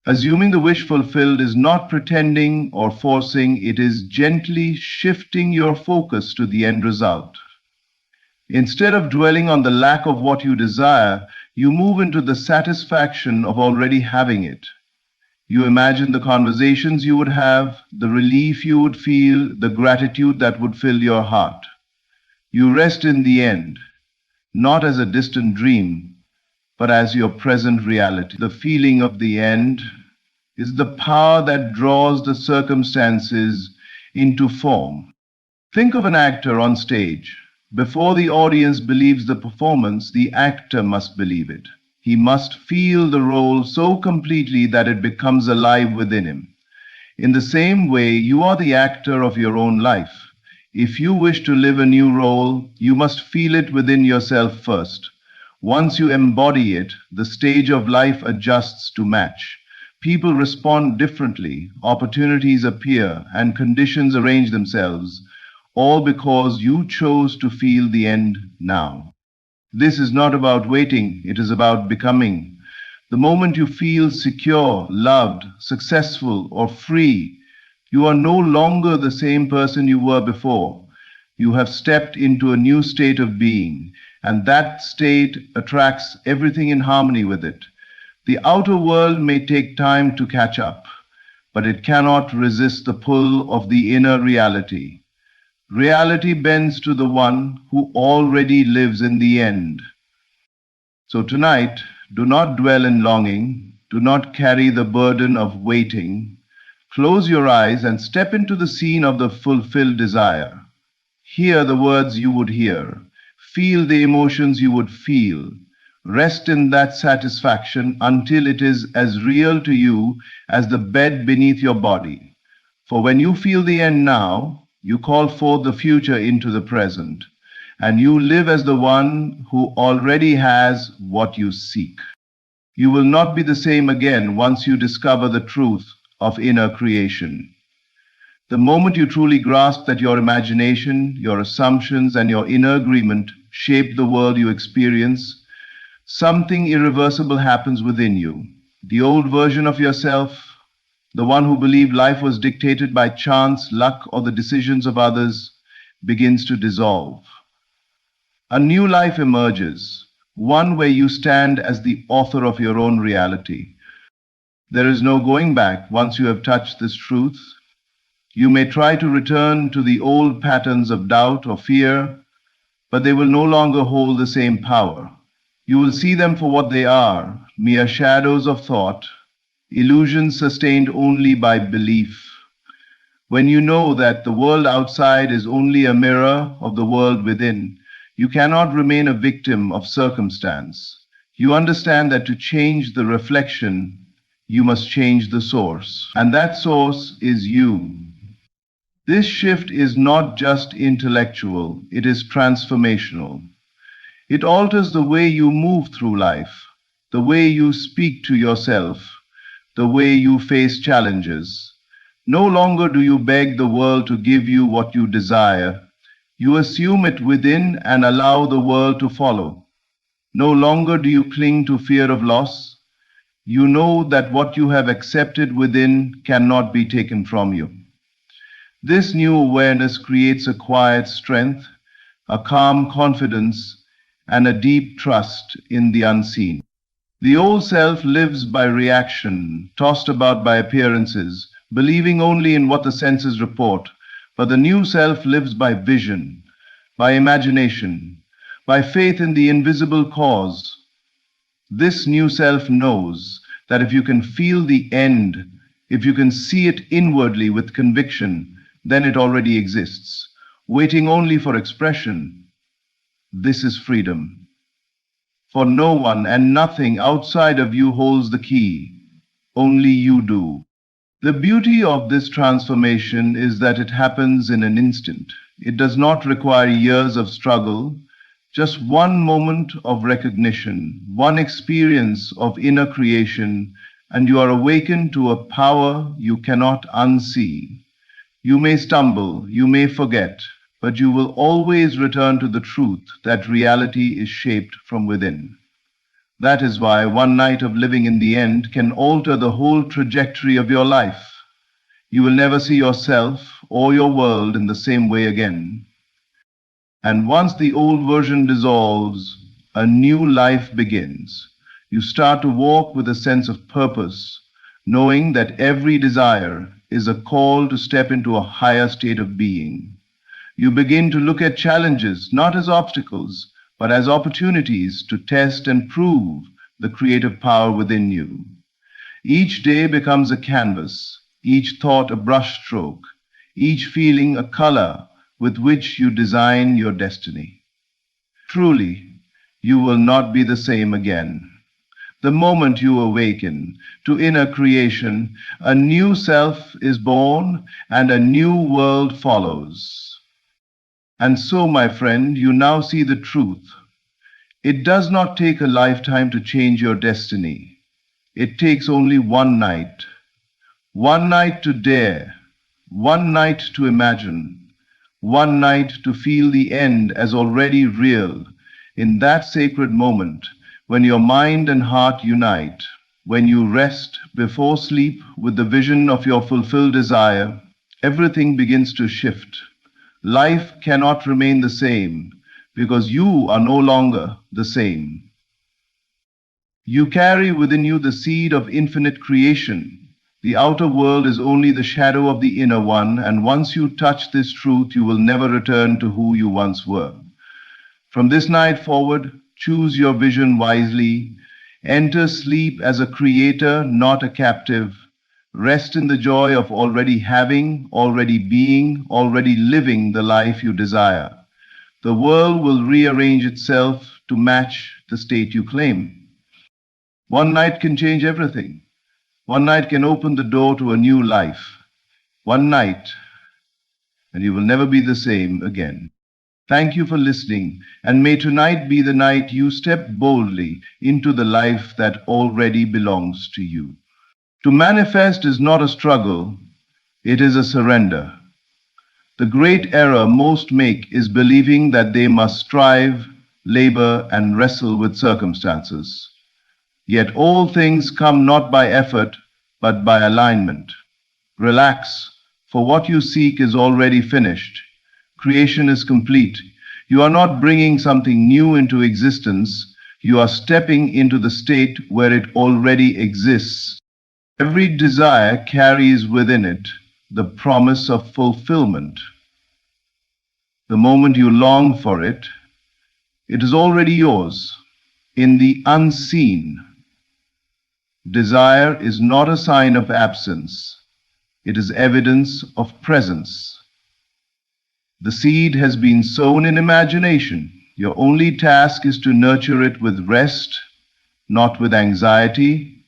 Assuming the wish fulfilled is not pretending or forcing, it is gently shifting your focus to the end result. Instead of dwelling on the lack of what you desire, you move into the satisfaction of already having it. You imagine the conversations you would have, the relief you would feel, the gratitude that would fill your heart. You rest in the end, not as a distant dream, but as your present reality. The feeling of the end is the power that draws the circumstances into form. Think of an actor on stage. Before the audience believes the performance, the actor must believe it. He must feel the role so completely that it becomes alive within him. In the same way, you are the actor of your own life. If you wish to live a new role, you must feel it within yourself first. Once you embody it, the stage of life adjusts to match. People respond differently, opportunities appear, and conditions arrange themselves, all because you chose to feel the end now. This is not about waiting, it is about becoming. The moment you feel secure, loved, successful, or free, you are no longer the same person you were before. You have stepped into a new state of being, and that state attracts everything in harmony with it. The outer world may take time to catch up, but it cannot resist the pull of the inner reality. Reality bends to the one who already lives in the end. So tonight, do not dwell in longing, do not carry the burden of waiting. Close your eyes and step into the scene of the fulfilled desire. Hear the words you would hear, feel the emotions you would feel. Rest in that satisfaction until it is as real to you as the bed beneath your body. For when you feel the end now, you call forth the future into the present, and you live as the one who already has what you seek. You will not be the same again once you discover the truth of inner creation. The moment you truly grasp that your imagination, your assumptions, and your inner agreement shape the world you experience, something irreversible happens within you. The old version of yourself, the one who believed life was dictated by chance, luck, or the decisions of others, begins to dissolve. A new life emerges, one where you stand as the author of your own reality. There is no going back once you have touched this truth. You may try to return to the old patterns of doubt or fear, but they will no longer hold the same power. You will see them for what they are, mere shadows of thought, illusions sustained only by belief. When you know that the world outside is only a mirror of the world within, you cannot remain a victim of circumstance. You understand that to change the reflection, you must change the source, and that source is you. This shift is not just intellectual, it is transformational. It alters the way you move through life, the way you speak to yourself, the way you face challenges. No longer do you beg the world to give you what you desire. You assume it within and allow the world to follow. No longer do you cling to fear of loss. You know that what you have accepted within cannot be taken from you. This new awareness creates a quiet strength, a calm confidence, and a deep trust in the unseen. The old self lives by reaction, tossed about by appearances, believing only in what the senses report. But the new self lives by vision, by imagination, by faith in the invisible cause. This new self knows that if you can feel the end, if you can see it inwardly with conviction, then it already exists, waiting only for expression. This is freedom. for no one and nothing outside of you holds the key. Only you do. The beauty of this transformation is that it happens in an instant. It does not require years of struggle, just one moment of recognition, one experience of inner creation, and you are awakened to a power you cannot unsee. You may stumble, you may forget, but you will always return to the truth that reality is shaped from within. That is why one night of living in the end can alter the whole trajectory of your life. You will never see yourself or your world in the same way again. And once the old version dissolves, a new life begins. You start to walk with a sense of purpose, knowing that every desire is a call to step into a higher state of being. You begin to look at challenges not as obstacles, but as opportunities to test and prove the creative power within you. Each day becomes a canvas, each thought a brushstroke, each feeling a color with which you design your destiny. Truly, you will not be the same again. The moment you awaken to inner creation, a new self is born and a new world follows. And so, my friend, you now see the truth. It does not take a lifetime to change your destiny. It takes only one night to dare, one night to imagine, one night to feel the end as already real. In that sacred moment, when your mind and heart unite, when you rest before sleep with the vision of your fulfilled desire, everything begins to shift. Life cannot remain the same because you are no longer the same. You carry within you the seed of infinite creation. The outer world is only the shadow of the inner one, and once you touch this truth, you will never return to who you once were. From this night forward, choose your vision wisely. Enter sleep as a creator, not a captive. Rest in the joy of already having, already being, already living the life you desire. The world will rearrange itself to match the state you claim. One night can change everything. One night can open the door to a new life. One night, and you will never be the same again. Thank you for listening, and may tonight be the night you step boldly into the life that already belongs to you. To manifest is not a struggle, it is a surrender. The great error most make is believing that they must strive, labor, and wrestle with circumstances. Yet all things come not by effort, but by alignment. Relax, for what you seek is already finished. Creation is complete. You are not bringing something new into existence. You are stepping into the state where it already exists. Every desire carries within it the promise of fulfillment. The moment you long for it, it is already yours in the unseen. Desire is not a sign of absence. It is evidence of presence. The seed has been sown in imagination. Your only task is to nurture it with rest, not with anxiety.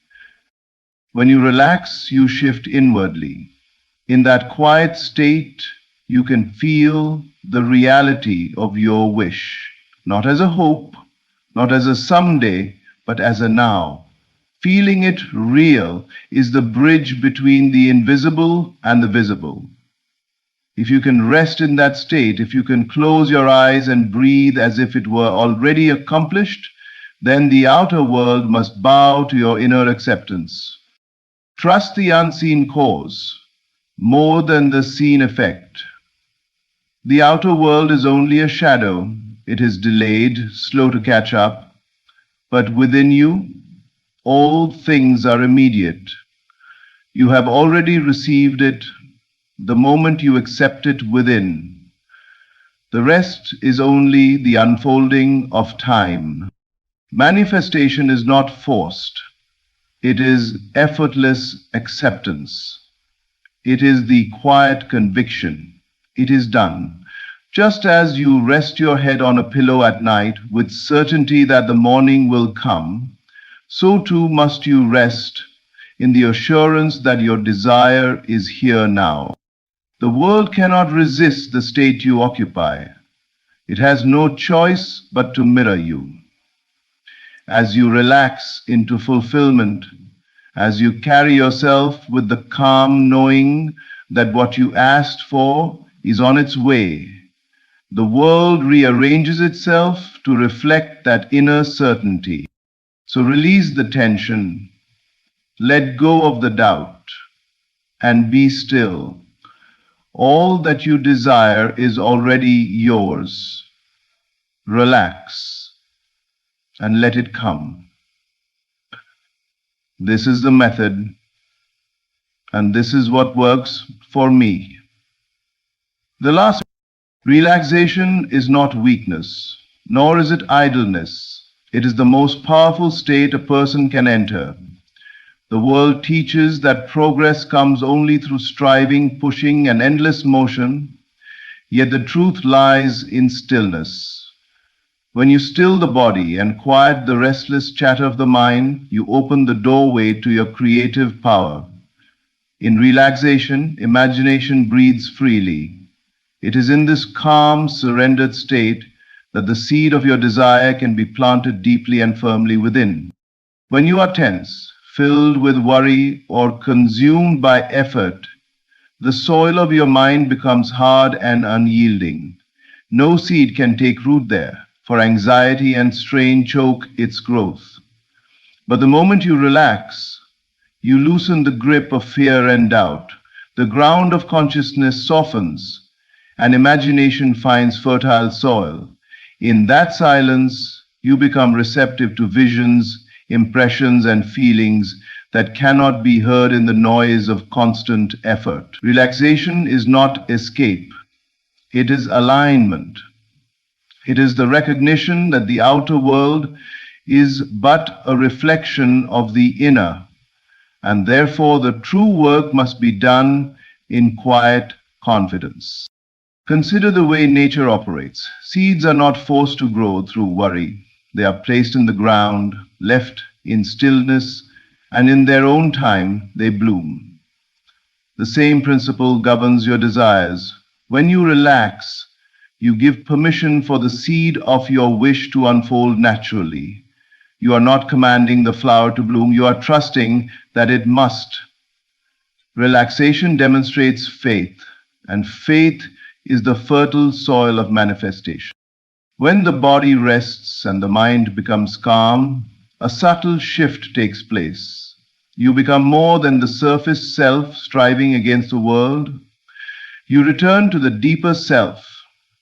When you relax, you shift inwardly. In that quiet state, you can feel the reality of your wish, not as a hope, not as a someday, but as a now. Feeling it real is the bridge between the invisible and the visible. If you can rest in that state, if you can close your eyes and breathe as if it were already accomplished, then the outer world must bow to your inner acceptance. Trust the unseen cause more than the seen effect. The outer world is only a shadow. It is delayed, slow to catch up. But within you, all things are immediate. You have already received it the moment you accept it within. The rest is only the unfolding of time. Manifestation is not forced. It is effortless acceptance. It is the quiet conviction. It is done. Just as you rest your head on a pillow at night with certainty that the morning will come, so too must you rest in the assurance that your desire is here now. The world cannot resist the state you occupy. It has no choice but to mirror you. As you relax into fulfillment, as you carry yourself with the calm knowing that what you asked for is on its way, the world rearranges itself to reflect that inner certainty. So release the tension, let go of the doubt, and be still. All that you desire is already yours. Relax and let it come. This is the method, and this is what works for me. The last relaxation is not weakness, nor is it idleness. It is the most powerful state a person can enter. The world teaches that progress comes only through striving, pushing, and endless motion, yet the truth lies in stillness. When you still the body and quiet the restless chatter of the mind, you open the doorway to your creative power. In relaxation, imagination breathes freely. It is in this calm, surrendered state that the seed of your desire can be planted deeply and firmly within. When you are tense, filled with worry, or consumed by effort, the soil of your mind becomes hard and unyielding. No seed can take root there, for anxiety and strain choke its growth. But the moment you relax, you loosen the grip of fear and doubt. The ground of consciousness softens, and imagination finds fertile soil. In that silence, you become receptive to visions, impressions, and feelings that cannot be heard in the noise of constant effort. Relaxation is not escape, it is alignment. It is the recognition that the outer world is but a reflection of the inner, and therefore the true work must be done in quiet confidence. Consider the way nature operates. Seeds are not forced to grow through worry. They are placed in the ground, left in stillness, and in their own time they bloom. The same principle governs your desires. When you relax, you give permission for the seed of your wish to unfold naturally. You are not commanding the flower to bloom, you are trusting that it must. Relaxation demonstrates faith, and faith is the fertile soil of manifestation. When the body rests and the mind becomes calm, a subtle shift takes place. You become more than the surface self striving against the world. You return to the deeper self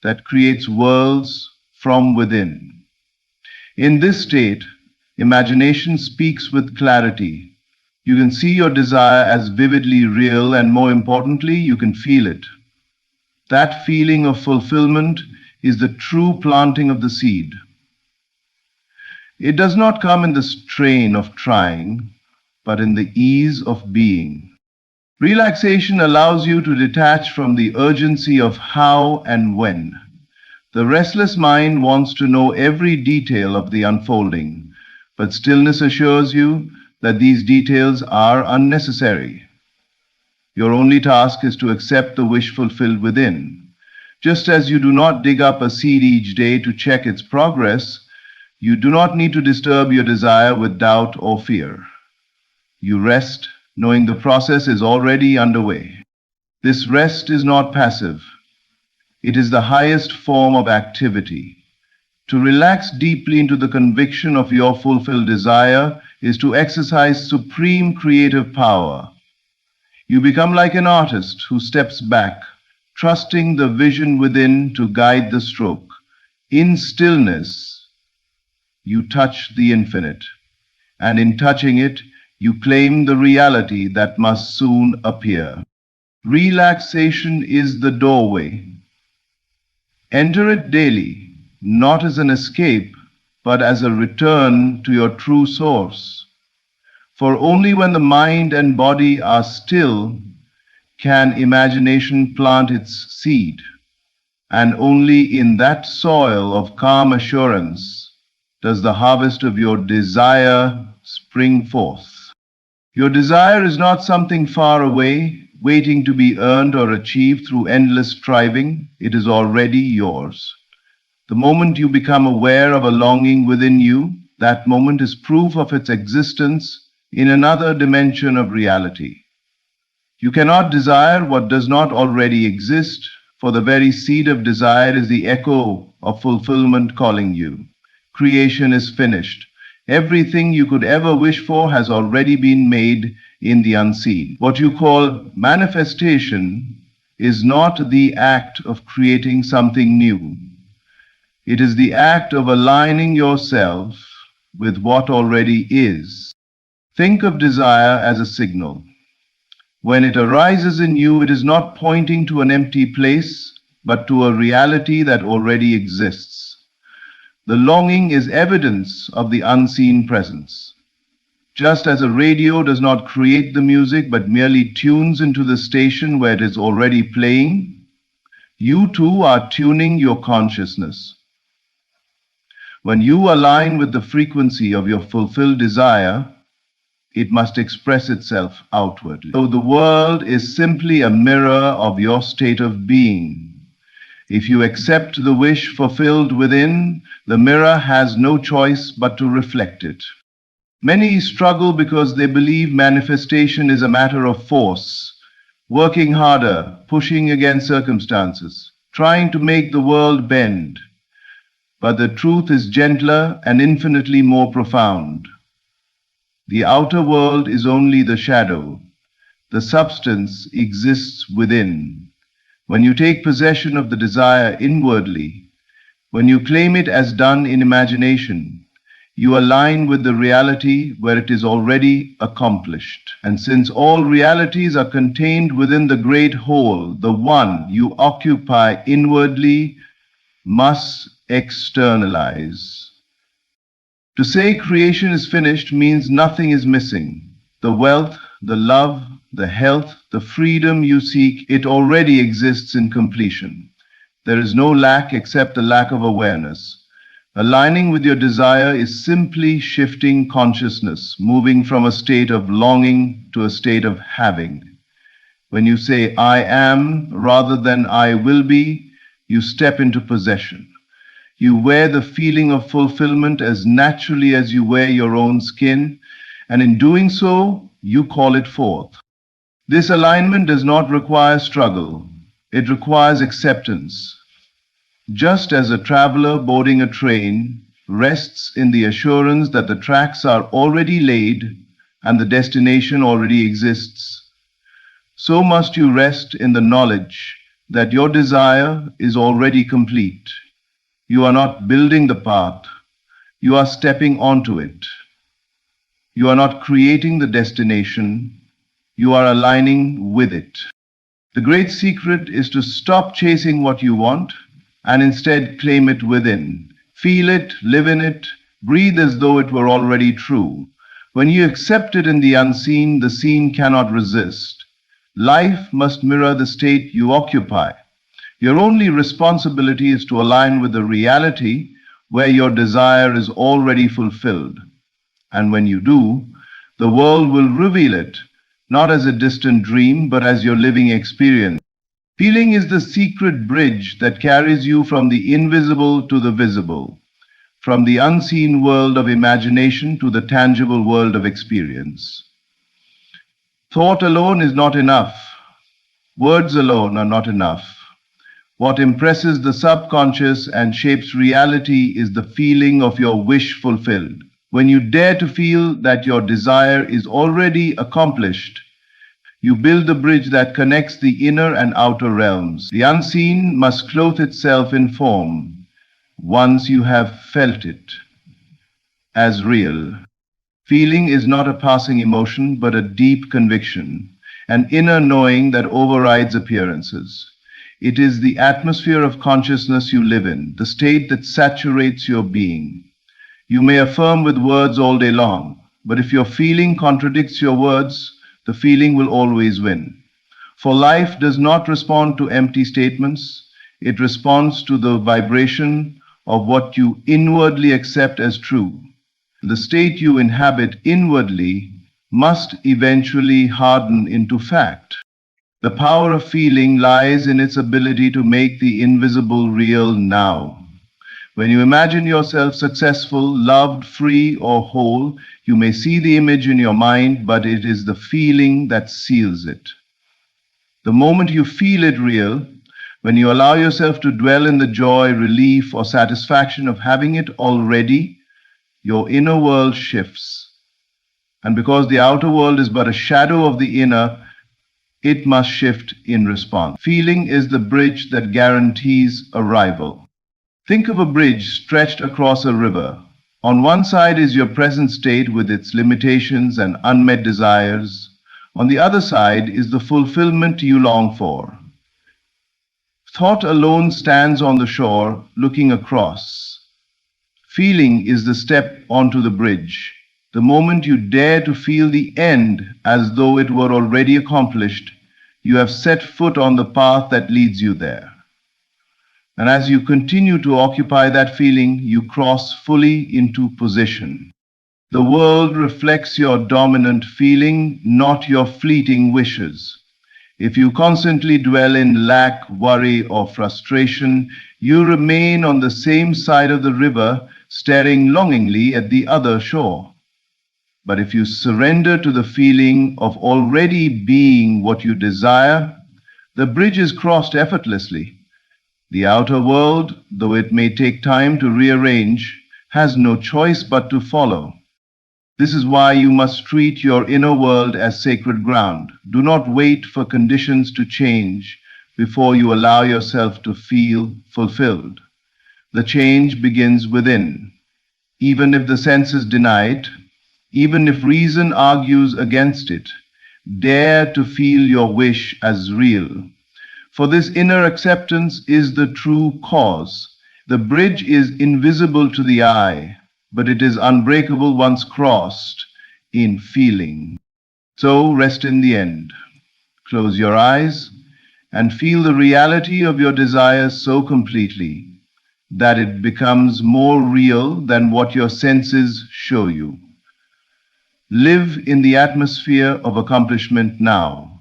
that creates worlds from within. In this state, imagination speaks with clarity. You can see your desire as vividly real, and more importantly, you can feel it. That feeling of fulfillment is the true planting of the seed. It does not come in the strain of trying, but in the ease of being. Relaxation allows you to detach from the urgency of how and when. The restless mind wants to know every detail of the unfolding, but stillness assures you that these details are unnecessary. Your only task is to accept the wish fulfilled within. Just as you do not dig up a seed each day to check its progress, you do not need to disturb your desire with doubt or fear. You rest, knowing the process is already underway. This rest is not passive. It is the highest form of activity. To relax deeply into the conviction of your fulfilled desire is to exercise supreme creative power. You become like an artist who steps back, trusting the vision within to guide the stroke. In stillness, you touch the infinite, and in touching it, you claim the reality that must soon appear. Relaxation is the doorway. Enter it daily, not as an escape, but as a return to your true source. For only when the mind and body are still can imagination plant its seed. And only in that soil of calm assurance does the harvest of your desire spring forth. Your desire is not something far away, waiting to be earned or achieved through endless striving. It is already yours. The moment you become aware of a longing within you, that moment is proof of its existence in another dimension of reality. You cannot desire what does not already exist, for the very seed of desire is the echo of fulfillment calling you. Creation is finished. Everything you could ever wish for has already been made in the unseen. What you call manifestation is not the act of creating something new. It is the act of aligning yourself with what already is. Think of desire as a signal. When it arises in you, it is not pointing to an empty place, but to a reality that already exists. The longing is evidence of the unseen presence. Just as a radio does not create the music, but merely tunes into the station where it is already playing, you too are tuning your consciousness. When you align with the frequency of your fulfilled desire, it must express itself outwardly. So the world is simply a mirror of your state of being. If you accept the wish fulfilled within, the mirror has no choice but to reflect it. Many struggle because they believe manifestation is a matter of force, working harder, pushing against circumstances, trying to make the world bend. But the truth is gentler and infinitely more profound. The outer world is only the shadow. The substance exists within. When you take possession of the desire inwardly, when you claim it as done in imagination, you align with the reality where it is already accomplished. And since all realities are contained within the great whole, the one you occupy inwardly must externalize. To say creation is finished means nothing is missing. The wealth, the love, the health, the freedom you seek, it already exists in completion. There is no lack except the lack of awareness. Aligning with your desire is simply shifting consciousness, moving from a state of longing to a state of having. When you say, I am, rather than I will be, you step into possession. You wear the feeling of fulfillment as naturally as you wear your own skin, and in doing so, you call it forth. This alignment does not require struggle. It requires acceptance. Just as a traveler boarding a train rests in the assurance that the tracks are already laid and the destination already exists, so must you rest in the knowledge that your desire is already complete. You are not building the path, you are stepping onto it. You are not creating the destination, you are aligning with it. The great secret is to stop chasing what you want and instead claim it within. Feel it, live in it, breathe as though it were already true. When you accept it in the unseen, the seen cannot resist. Life must mirror the state you occupy. Your only responsibility is to align with the reality where your desire is already fulfilled. And when you do, the world will reveal it, not as a distant dream, but as your living experience. Feeling is the secret bridge that carries you from the invisible to the visible, from the unseen world of imagination to the tangible world of experience. Thought alone is not enough. Words alone are not enough. What impresses the subconscious and shapes reality is the feeling of your wish fulfilled. When you dare to feel that your desire is already accomplished, you build the bridge that connects the inner and outer realms. The unseen must clothe itself in form once you have felt it as real. Feeling is not a passing emotion, but a deep conviction, an inner knowing that overrides appearances. It is the atmosphere of consciousness you live in, the state that saturates your being. You may affirm with words all day long, but if your feeling contradicts your words, the feeling will always win. For life does not respond to empty statements, It responds to the vibration of what you inwardly accept as true. The state you inhabit inwardly must eventually harden into fact. The power of feeling lies in its ability to make the invisible real now. When you imagine yourself successful, loved, free, or whole, you may see the image in your mind, but it is the feeling that seals it. The moment you feel it real, when you allow yourself to dwell in the joy, relief, or satisfaction of having it already, your inner world shifts. And because the outer world is but a shadow of the inner, it must shift in response. Feeling is the bridge that guarantees arrival. Think of a bridge stretched across a river. On one side is your present state with its limitations and unmet desires. On the other side is the fulfillment you long for. Thought alone stands on the shore, looking across. Feeling is the step onto the bridge. The moment you dare to feel the end as though it were already accomplished, you have set foot on the path that leads you there. And as you continue to occupy that feeling, you cross fully into position. The world reflects your dominant feeling, not your fleeting wishes. If you constantly dwell in lack, worry, or frustration, you remain on the same side of the river, staring longingly at the other shore. But if you surrender to the feeling of already being what you desire, the bridge is crossed effortlessly. The outer world, though it may take time to rearrange, has no choice but to follow. This is why you must treat your inner world as sacred ground. Do not wait for conditions to change before you allow yourself to feel fulfilled. The change begins within. Even if the senses deny it, even if reason argues against it, dare to feel your wish as real. For this inner acceptance is the true cause. The bridge is invisible to the eye, but it is unbreakable once crossed in feeling. So rest in the end. Close your eyes and feel the reality of your desires so completely that it becomes more real than what your senses show you. Live in the atmosphere of accomplishment now.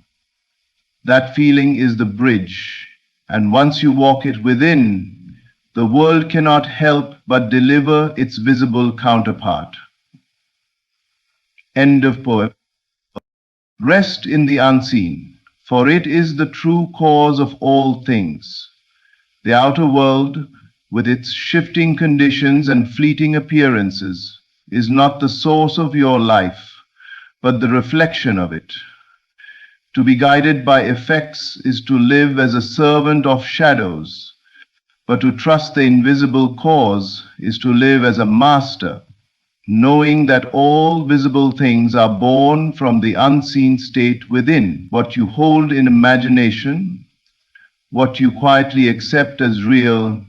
That feeling is the bridge, and once you walk it within, the world cannot help but deliver its visible counterpart. End of poem. Rest in the unseen, for it is the true cause of all things. The outer world, with its shifting conditions and fleeting appearances, is not the source of your life, but the reflection of it. To be guided by effects is to live as a servant of shadows, but to trust the invisible cause is to live as a master, knowing that all visible things are born from the unseen state within. What you hold in imagination, what you quietly accept as real,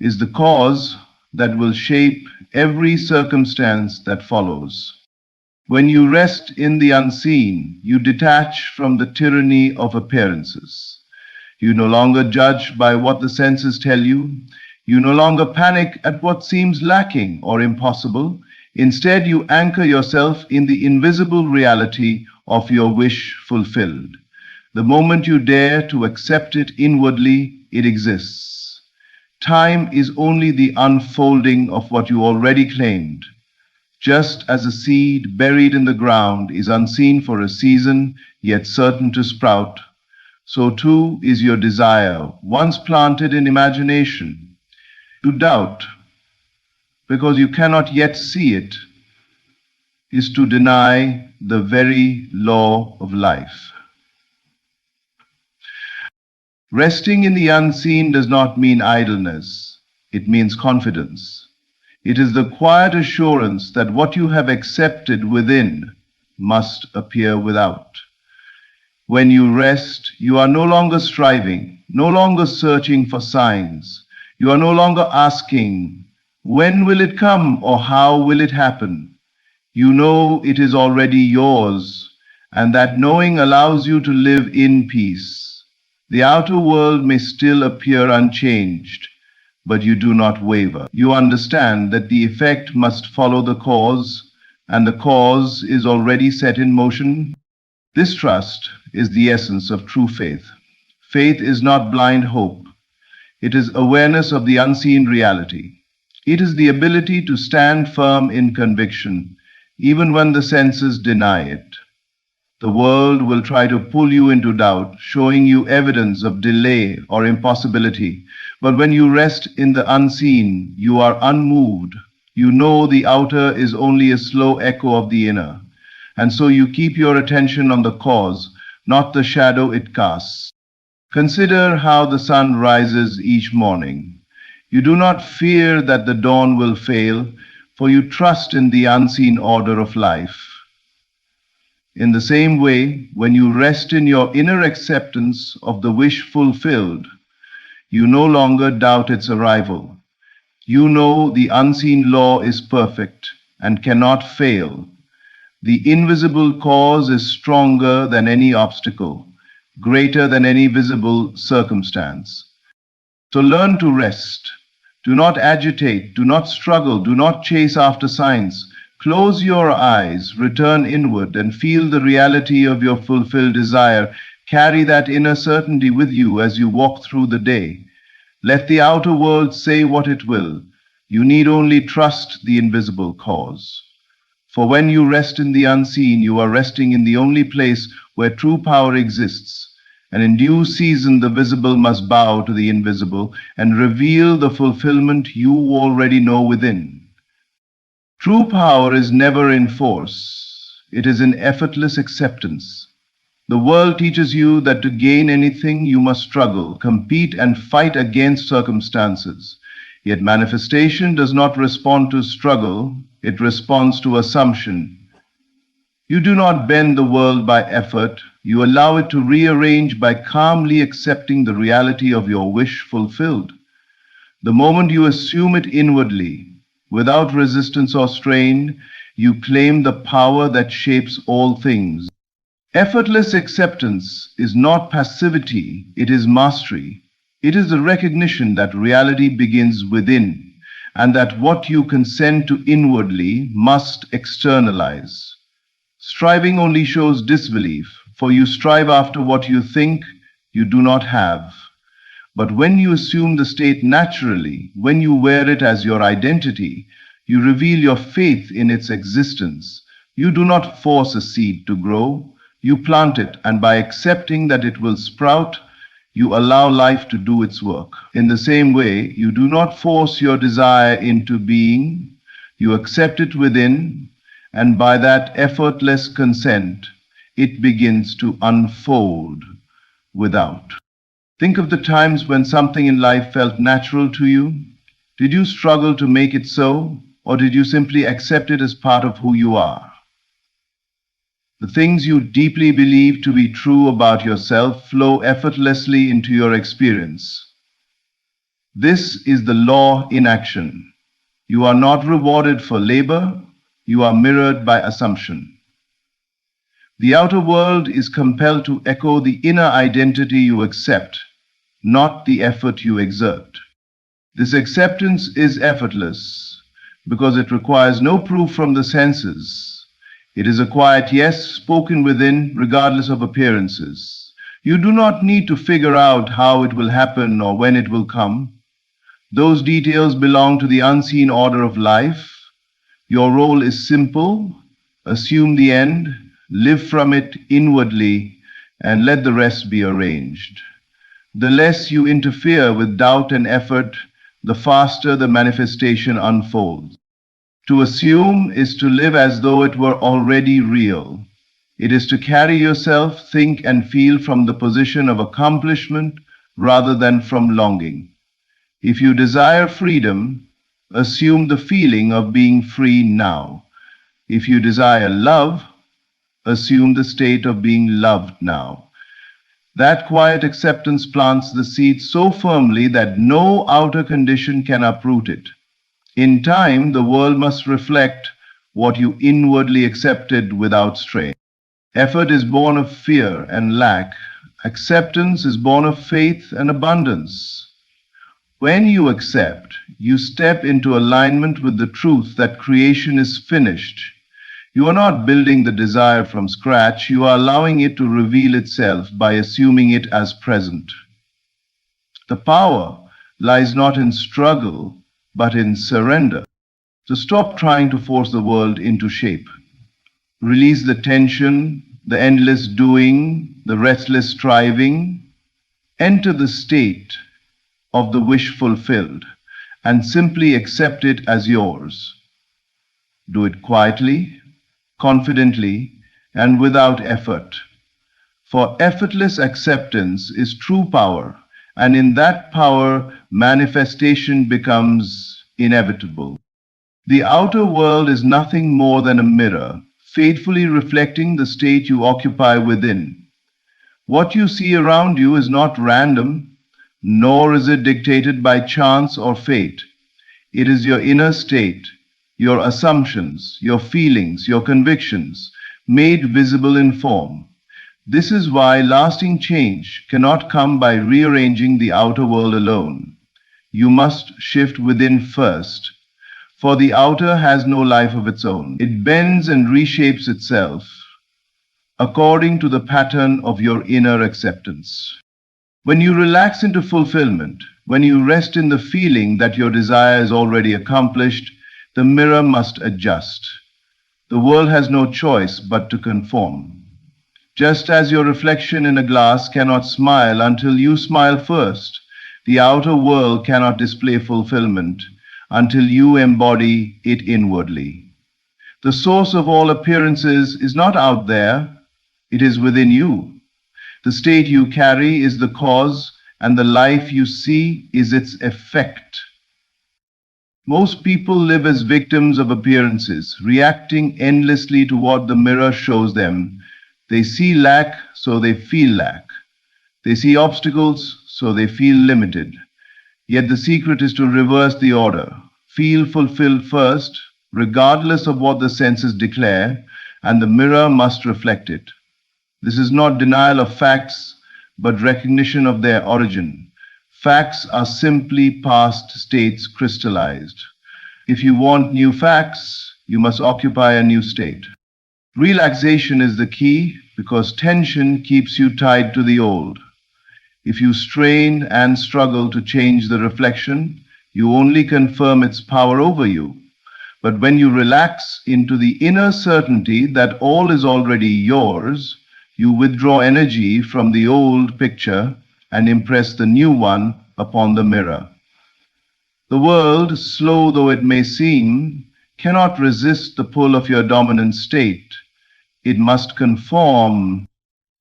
is the cause that will shape every circumstance that follows. When you rest in the unseen, you detach from the tyranny of appearances. You no longer judge by what the senses tell you. You no longer panic at what seems lacking or impossible. Instead, you anchor yourself in the invisible reality of your wish fulfilled. The moment you dare to accept it inwardly, it exists. Time is only the unfolding of what you already claimed. Just as a seed buried in the ground is unseen for a season, yet certain to sprout, so too is your desire, once planted in imagination. To doubt, because you cannot yet see it, is to deny the very law of life. Resting in the unseen does not mean idleness. It means confidence. It is the quiet assurance that what you have accepted within must appear without. When you rest, you are no longer striving, no longer searching for signs. You are no longer asking, when will it come or how will it happen? You know it is already yours, and that knowing allows you to live in peace. The outer world may still appear unchanged, but you do not waver. You understand that the effect must follow the cause, and the cause is already set in motion. This trust is the essence of true faith. Faith is not blind hope. It is awareness of the unseen reality. It is the ability to stand firm in conviction, even when the senses deny it. The world will try to pull you into doubt, showing you evidence of delay or impossibility. But when you rest in the unseen, you are unmoved. You know the outer is only a slow echo of the inner. And so you keep your attention on the cause, not the shadow it casts. Consider how the sun rises each morning. You do not fear that the dawn will fail, for you trust in the unseen order of life. In the same way, when you rest in your inner acceptance of the wish fulfilled, you no longer doubt its arrival. You know the unseen law is perfect and cannot fail. The invisible cause is stronger than any obstacle, greater than any visible circumstance. So learn to rest. Do not agitate, do not struggle, do not chase after signs. Close your eyes, return inward, and feel the reality of your fulfilled desire. Carry that inner certainty with you as you walk through the day. Let the outer world say what it will. You need only trust the invisible cause. For when you rest in the unseen, you are resting in the only place where true power exists. And in due season, the visible must bow to the invisible and reveal the fulfillment you already know within. True power is never in force. It is in effortless acceptance. The world teaches you that to gain anything, you must struggle, compete, and fight against circumstances. Yet manifestation does not respond to struggle, it responds to assumption. You do not bend the world by effort, you allow it to rearrange by calmly accepting the reality of your wish fulfilled. The moment you assume it inwardly, without resistance or strain, you claim the power that shapes all things. Effortless acceptance is not passivity, it is mastery. It is the recognition that reality begins within, and that what you consent to inwardly must externalize. Striving only shows disbelief, for you strive after what you think you do not have. But when you assume the state naturally, when you wear it as your identity, you reveal your faith in its existence. You do not force a seed to grow, you plant it, and by accepting that it will sprout, you allow life to do its work. In the same way, you do not force your desire into being, you accept it within, and by that effortless consent, it begins to unfold without. Think of the times when something in life felt natural to you. Did you struggle to make it so, or did you simply accept it as part of who you are? The things you deeply believe to be true about yourself flow effortlessly into your experience. This is the law in action. You are not rewarded for labor, you are mirrored by assumption. The outer world is compelled to echo the inner identity you accept, not the effort you exert. This acceptance is effortless because it requires no proof from the senses. It is a quiet yes spoken within, regardless of appearances. You do not need to figure out how it will happen or when it will come. Those details belong to the unseen order of life. Your role is simple. Assume the end, live from it inwardly, and let the rest be arranged. The less you interfere with doubt and effort, the faster the manifestation unfolds. To assume is to live as though it were already real. It is to carry yourself, think, and feel from the position of accomplishment rather than from longing. If you desire freedom, assume the feeling of being free now. If you desire love, assume the state of being loved now. That quiet acceptance plants the seed so firmly that no outer condition can uproot it. In time, the world must reflect what you inwardly accepted without strain. Effort is born of fear and lack, Acceptance is born of faith and abundance. When you accept, you step into alignment with the truth that creation is finished. You are not building the desire from scratch, you are allowing it to reveal itself by assuming it as present. The power lies not in struggle, but in surrender. So stop trying to force the world into shape. Release the tension, the endless doing, the restless striving. Enter the state of the wish fulfilled and simply accept it as yours. Do it quietly, confidently, and without effort. For effortless acceptance is true power, and in that power, manifestation becomes inevitable. The outer world is nothing more than a mirror, faithfully reflecting the state you occupy within. What you see around you is not random, nor is it dictated by chance or fate. It is your inner state, your assumptions, your feelings, your convictions, made visible in form. This is why lasting change cannot come by rearranging the outer world alone. You must shift within first, for the outer has no life of its own. It bends and reshapes itself according to the pattern of your inner acceptance. When you relax into fulfillment, when you rest in the feeling that your desire is already accomplished, the mirror must adjust. The world has no choice but to conform. Just as your reflection in a glass cannot smile until you smile first, the outer world cannot display fulfillment until you embody it inwardly. The source of all appearances is not out there, it is within you. The state you carry is the cause, and the life you see is its effect. Most people live as victims of appearances, reacting endlessly to what the mirror shows them. They see lack, so they feel lack. They see obstacles, so they feel limited. Yet the secret is to reverse the order. Feel fulfilled first, regardless of what the senses declare, and the mirror must reflect it. This is not denial of facts, but recognition of their origin. Facts are simply past states crystallized. If you want new facts, you must occupy a new state. Relaxation is the key because tension keeps you tied to the old. If you strain and struggle to change the reflection, you only confirm its power over you. But when you relax into the inner certainty that all is already yours, you withdraw energy from the old picture and impress the new one upon the mirror. The world, slow though it may seem, cannot resist the pull of your dominant state. It must conform.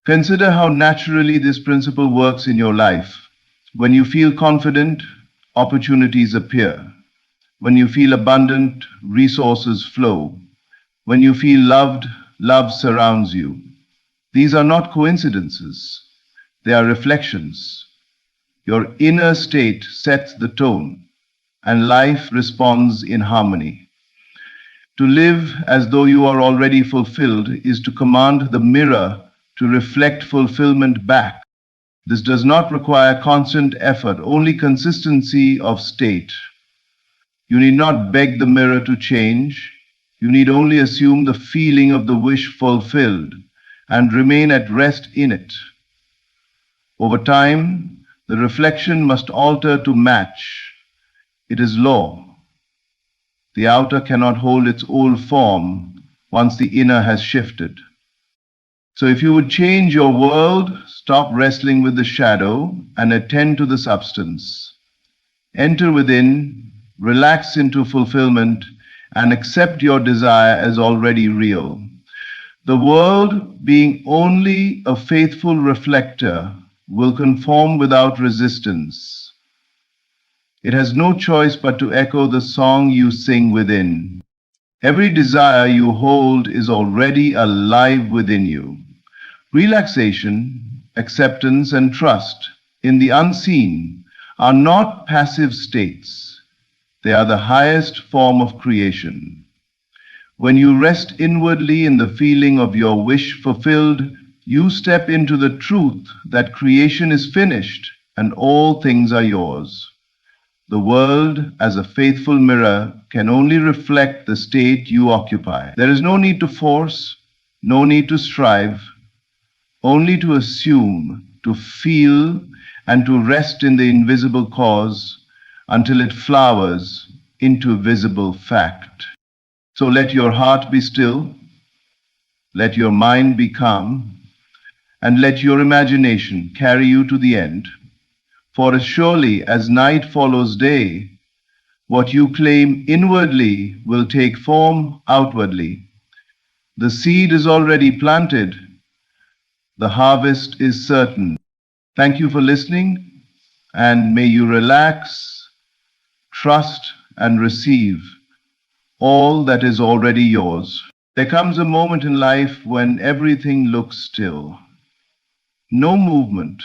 Consider how naturally this principle works in your life. When you feel confident, opportunities appear. When you feel abundant, resources flow. When you feel loved, love surrounds you. These are not coincidences. They are reflections. Your inner state sets the tone, and life responds in harmony. To live as though you are already fulfilled is to command the mirror to reflect fulfillment back. This does not require constant effort, only consistency of state. You need not beg the mirror to change. You need only assume the feeling of the wish fulfilled and remain at rest in it. Over time, the reflection must alter to match. It is law. The outer cannot hold its old form once the inner has shifted. So if you would change your world, stop wrestling with the shadow and attend to the substance. Enter within, relax into fulfillment, and accept your desire as already real. The world, being only a faithful reflector, will conform without resistance. It has no choice but to echo the song you sing within. Every desire you hold is already alive within you. Relaxation, acceptance, and trust in the unseen are not passive states. They are the highest form of creation. When you rest inwardly in the feeling of your wish fulfilled, You step into the truth that creation is finished and all things are yours. The world, as a faithful mirror, can only reflect the state you occupy. There is no need to force, no need to strive, only to assume, to feel, and to rest in the invisible cause until it flowers into visible fact. So let your heart be still, let your mind be calm, and let your imagination carry you to the end. For as surely as night follows day, what you claim inwardly will take form outwardly. The seed is already planted. The harvest is certain. Thank you for listening, and may you relax, trust, and receive all that is already yours. There comes a moment in life when everything looks still. No movement,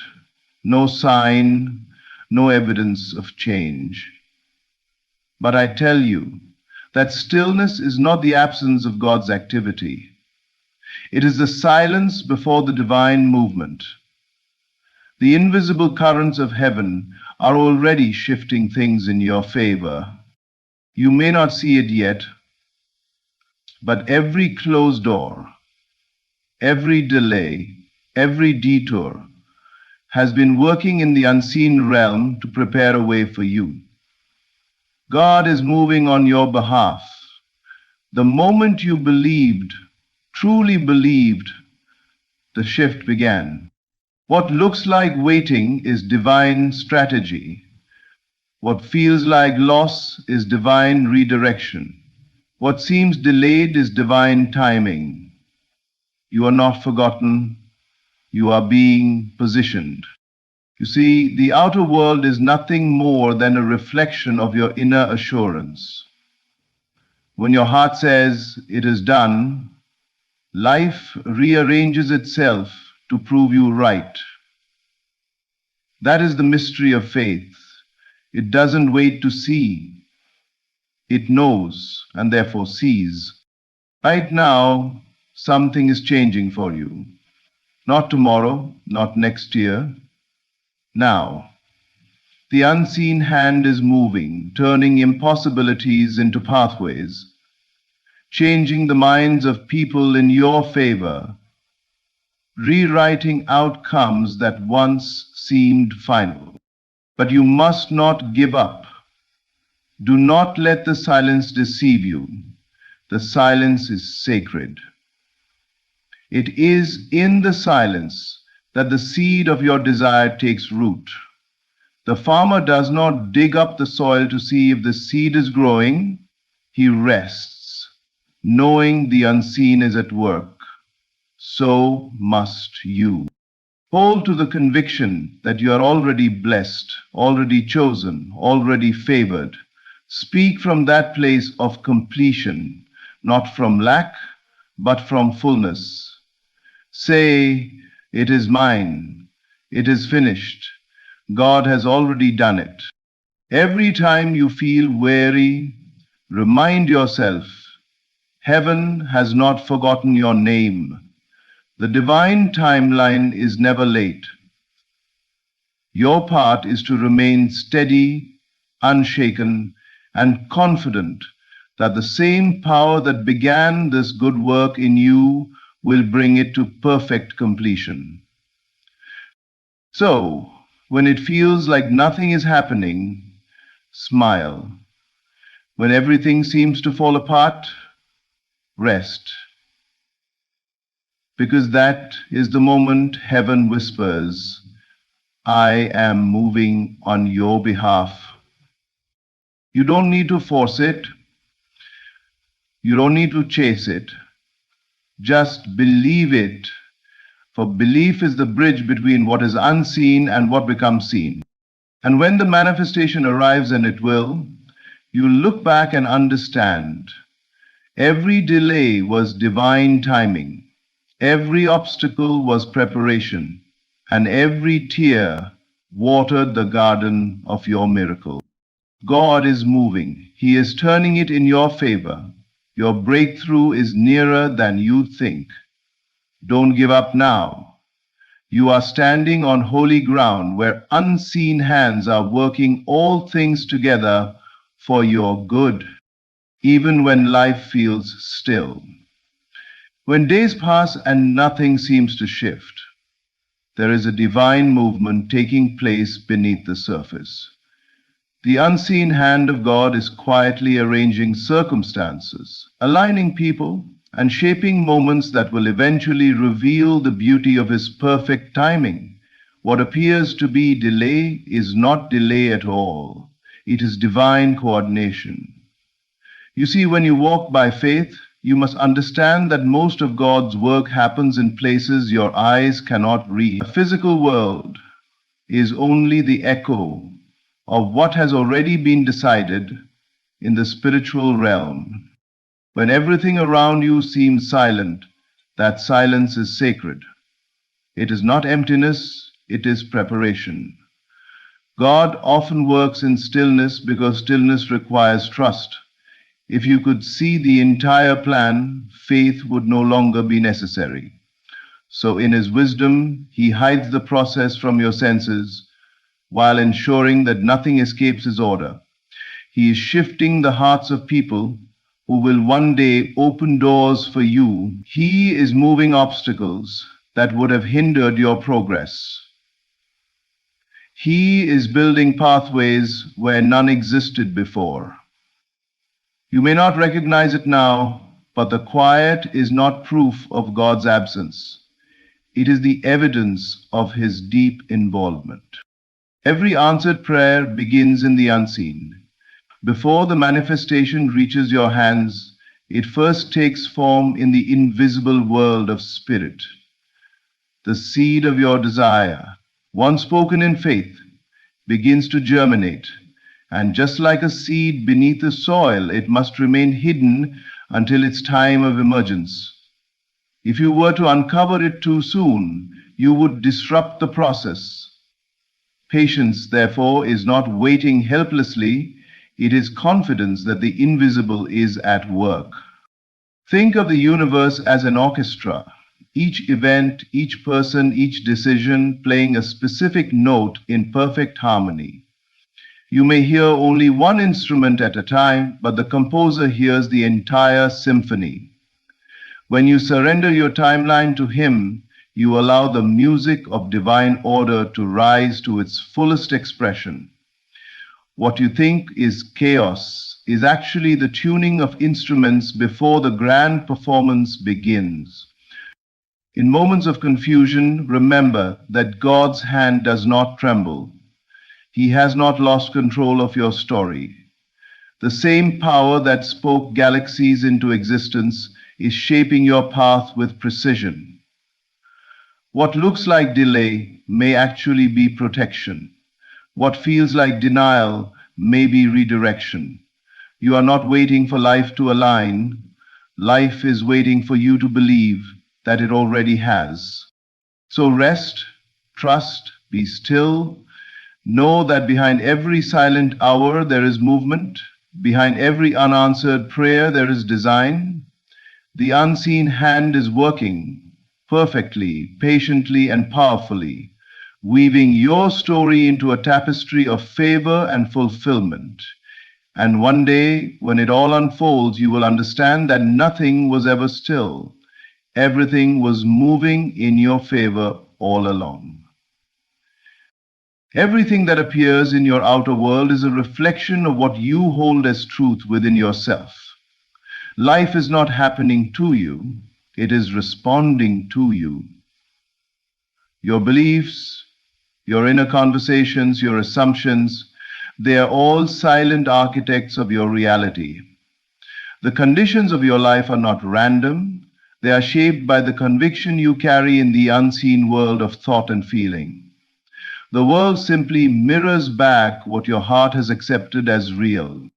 no sign, no evidence of change. But I tell you that stillness is not the absence of God's activity. It is the silence before the divine movement. The invisible currents of heaven are already shifting things in your favor. You may not see it yet, but every closed door, every delay, every detour has been working in the unseen realm to prepare a way for you. God is moving on your behalf. The moment you believed, truly believed, the shift began. What looks like waiting is divine strategy. What feels like loss is divine redirection. What seems delayed is divine timing. You are not forgotten. You are being positioned. You see, the outer world is nothing more than a reflection of your inner assurance. When your heart says it is done, life rearranges itself to prove you right. That is the mystery of faith. It doesn't wait to see. It knows and therefore sees. Right now, something is changing for you. Not tomorrow, not next year. Now, the unseen hand is moving, turning impossibilities into pathways, changing the minds of people in your favor, rewriting outcomes that once seemed final. But you must not give up. Do not let the silence deceive you. The silence is sacred. It is in the silence that the seed of your desire takes root. The farmer does not dig up the soil to see if the seed is growing. He rests, knowing the unseen is at work. So must you. Hold to the conviction that you are already blessed, already chosen, already favored. Speak from that place of completion, not from lack, but from fullness. Say, "It is mine. It is finished. God has already done it." Every time you feel weary, remind yourself, heaven has not forgotten your name. The divine timeline is never late. Your part is to remain steady, unshaken, and confident that the same power that began this good work in you will bring it to perfect completion. So, when it feels like nothing is happening, smile. When everything seems to fall apart, rest. Because that is the moment heaven whispers, "I am moving on your behalf." You don't need to force it. You don't need to chase it. Just believe it, for belief is the bridge between what is unseen and what becomes seen. And when the manifestation arrives, and it will, you look back and understand. Every delay was divine timing. Every obstacle was preparation. And every tear watered the garden of your miracle. God is moving. He is turning it in your favor. Your breakthrough is nearer than you think. Don't give up now. You are standing on holy ground where unseen hands are working all things together for your good, even when life feels still. When days pass and nothing seems to shift, there is a divine movement taking place beneath the surface. The unseen hand of God is quietly arranging circumstances, aligning people, and shaping moments that will eventually reveal the beauty of His perfect timing. What appears to be delay is not delay at all. It is divine coordination. You see, when you walk by faith, you must understand that most of God's work happens in places your eyes cannot reach. The physical world is only the echo of what has already been decided in the spiritual realm. When everything around you seems silent, that silence is sacred. It is not emptiness, it is preparation. God often works in stillness because stillness requires trust. If you could see the entire plan, faith would no longer be necessary. So in His wisdom, He hides the process from your senses while ensuring that nothing escapes His order. He is shifting the hearts of people who will one day open doors for you. He is moving obstacles that would have hindered your progress. He is building pathways where none existed before. You may not recognize it now, but the quiet is not proof of God's absence. It is the evidence of His deep involvement. Every answered prayer begins in the unseen. Before the manifestation reaches your hands, it first takes form in the invisible world of spirit. The seed of your desire, once spoken in faith, begins to germinate. And just like a seed beneath the soil, it must remain hidden until its time of emergence. If you were to uncover it too soon, you would disrupt the process. Patience, therefore, is not waiting helplessly, it is confidence that the invisible is at work. Think of the universe as an orchestra, each event, each person, each decision playing a specific note in perfect harmony. You may hear only one instrument at a time, but the composer hears the entire symphony. When you surrender your timeline to Him, you allow the music of divine order to rise to its fullest expression. What you think is chaos is actually the tuning of instruments before the grand performance begins. In moments of confusion, remember that God's hand does not tremble. He has not lost control of your story. The same power that spoke galaxies into existence is shaping your path with precision. What looks like delay may actually be protection. What feels like denial may be redirection. You are not waiting for life to align. Life is waiting for you to believe that it already has. So rest, trust, be still. Know that behind every silent hour there is movement. Behind every unanswered prayer there is design. The unseen hand is working perfectly, patiently, and powerfully, weaving your story into a tapestry of favor and fulfillment. And one day, when it all unfolds, you will understand that nothing was ever still. Everything was moving in your favor all along. Everything that appears in your outer world is a reflection of what you hold as truth within yourself. Life is not happening to you, it is responding to you. Your beliefs, your inner conversations, your assumptions, they are all silent architects of your reality. The conditions of your life are not random, they are shaped by the conviction you carry in the unseen world of thought and feeling. The world simply mirrors back what your heart has accepted as real.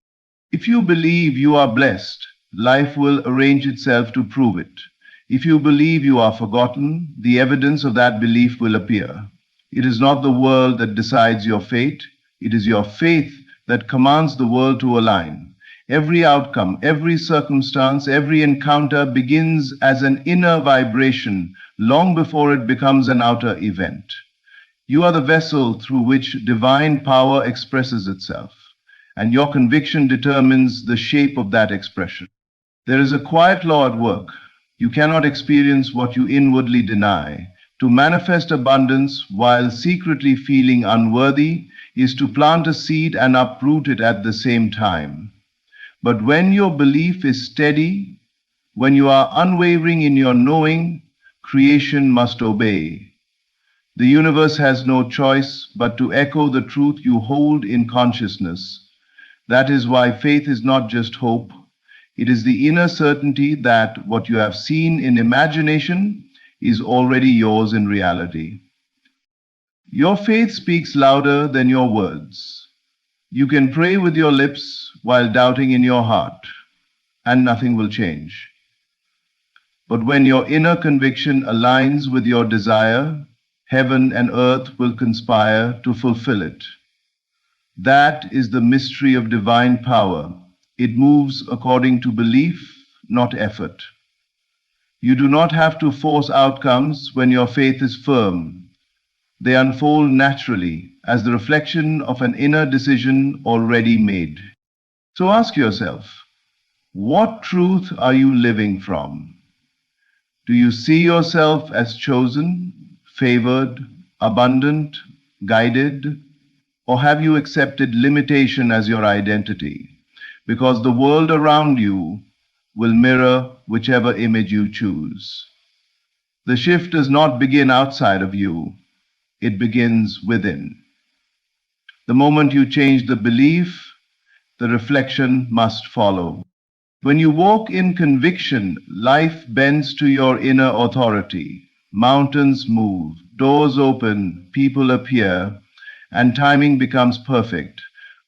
If you believe you are blessed, life will arrange itself to prove it. If you believe you are forgotten, the evidence of that belief will appear. It is not the world that decides your fate, it is your faith that commands the world to align. Every outcome, every circumstance, every encounter begins as an inner vibration long before it becomes an outer event. You are the vessel through which divine power expresses itself, and your conviction determines the shape of that expression. There is a quiet law at work. You cannot experience what you inwardly deny. To manifest abundance while secretly feeling unworthy is to plant a seed and uproot it at the same time. But when your belief is steady, when you are unwavering in your knowing, creation must obey. The universe has no choice but to echo the truth you hold in consciousness. That is why faith is not just hope. It is the inner certainty that what you have seen in imagination is already yours in reality. Your faith speaks louder than your words. You can pray with your lips while doubting in your heart, and nothing will change. But when your inner conviction aligns with your desire, heaven and earth will conspire to fulfill it. That is the mystery of divine power. It moves according to belief, not effort. You do not have to force outcomes when your faith is firm. They unfold naturally as the reflection of an inner decision already made. So ask yourself, what truth are you living from? Do you see yourself as chosen, favored, abundant, guided, or have you accepted limitation as your identity? Because the world around you will mirror whichever image you choose. The shift does not begin outside of you, it begins within. The moment you change the belief, the reflection must follow. When you walk in conviction, life bends to your inner authority. Mountains move, doors open, people appear, and timing becomes perfect,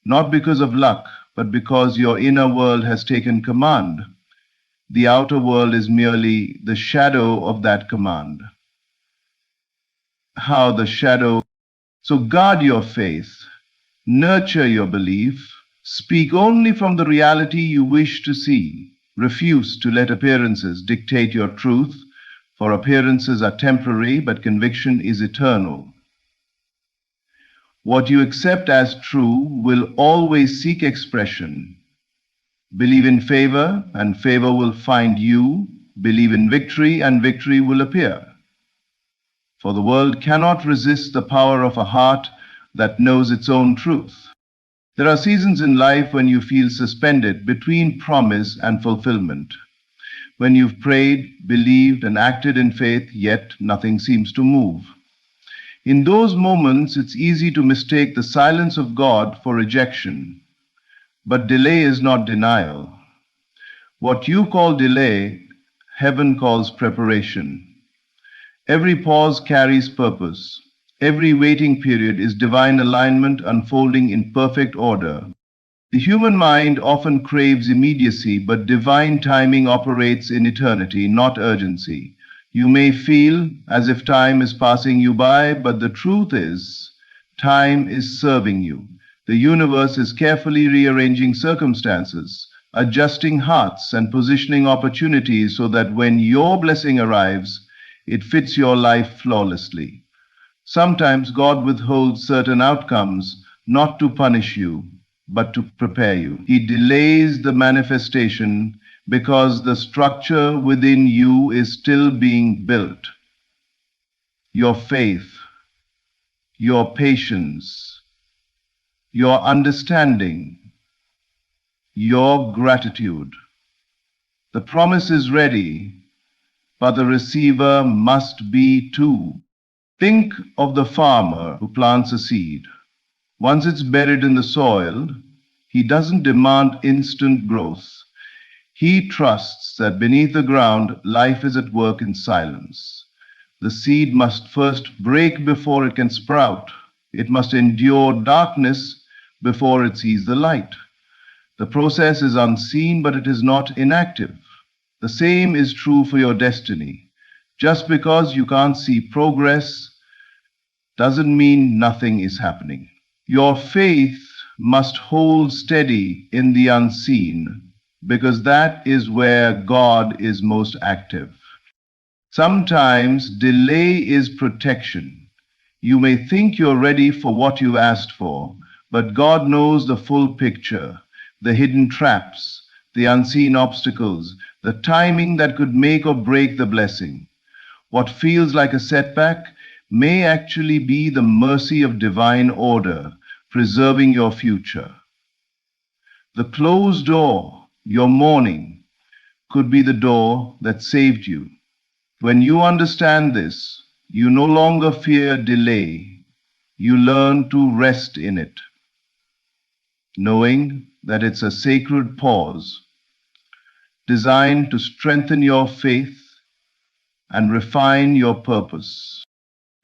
not because of luck, but because your inner world has taken command. The outer world is merely the shadow of that command. How the shadow. So guard your faith, nurture your belief, speak only from the reality you wish to see. Refuse to let appearances dictate your truth, for appearances are temporary, but conviction is eternal. What you accept as true will always seek expression. Believe in favor, and favor will find you. Believe in victory, and victory will appear. For the world cannot resist the power of a heart that knows its own truth. There are seasons in life when you feel suspended between promise and fulfillment. When you've prayed, believed, and acted in faith, yet nothing seems to move. In those moments, it's easy to mistake the silence of God for rejection. But delay is not denial. What you call delay, heaven calls preparation. Every pause carries purpose. Every waiting period is divine alignment unfolding in perfect order. The human mind often craves immediacy, but divine timing operates in eternity, not urgency. You may feel as if time is passing you by, but the truth is, time is serving you. The universe is carefully rearranging circumstances, adjusting hearts, and positioning opportunities so that when your blessing arrives, it fits your life flawlessly. Sometimes God withholds certain outcomes not to punish you, but to prepare you. He delays the manifestation because the structure within you is still being built. Your faith, your patience, your understanding, your gratitude. The promise is ready, but the receiver must be too. Think of the farmer who plants a seed. Once it's buried in the soil, he doesn't demand instant growth. He trusts that beneath the ground, life is at work in silence. The seed must first break before it can sprout. It must endure darkness before it sees the light. The process is unseen, but it is not inactive. The same is true for your destiny. Just because you can't see progress doesn't mean nothing is happening. Your faith must hold steady in the unseen, because that is where God is most active. Sometimes delay is protection. You may think you're ready for what you asked for, but God knows the full picture, the hidden traps, the unseen obstacles, the timing that could make or break the blessing. What feels like a setback may actually be the mercy of divine order, preserving your future. The closed door, your mourning, could be the door that saved you. When you understand this, you no longer fear delay. You learn to rest in it, knowing that it's a sacred pause designed to strengthen your faith and refine your purpose.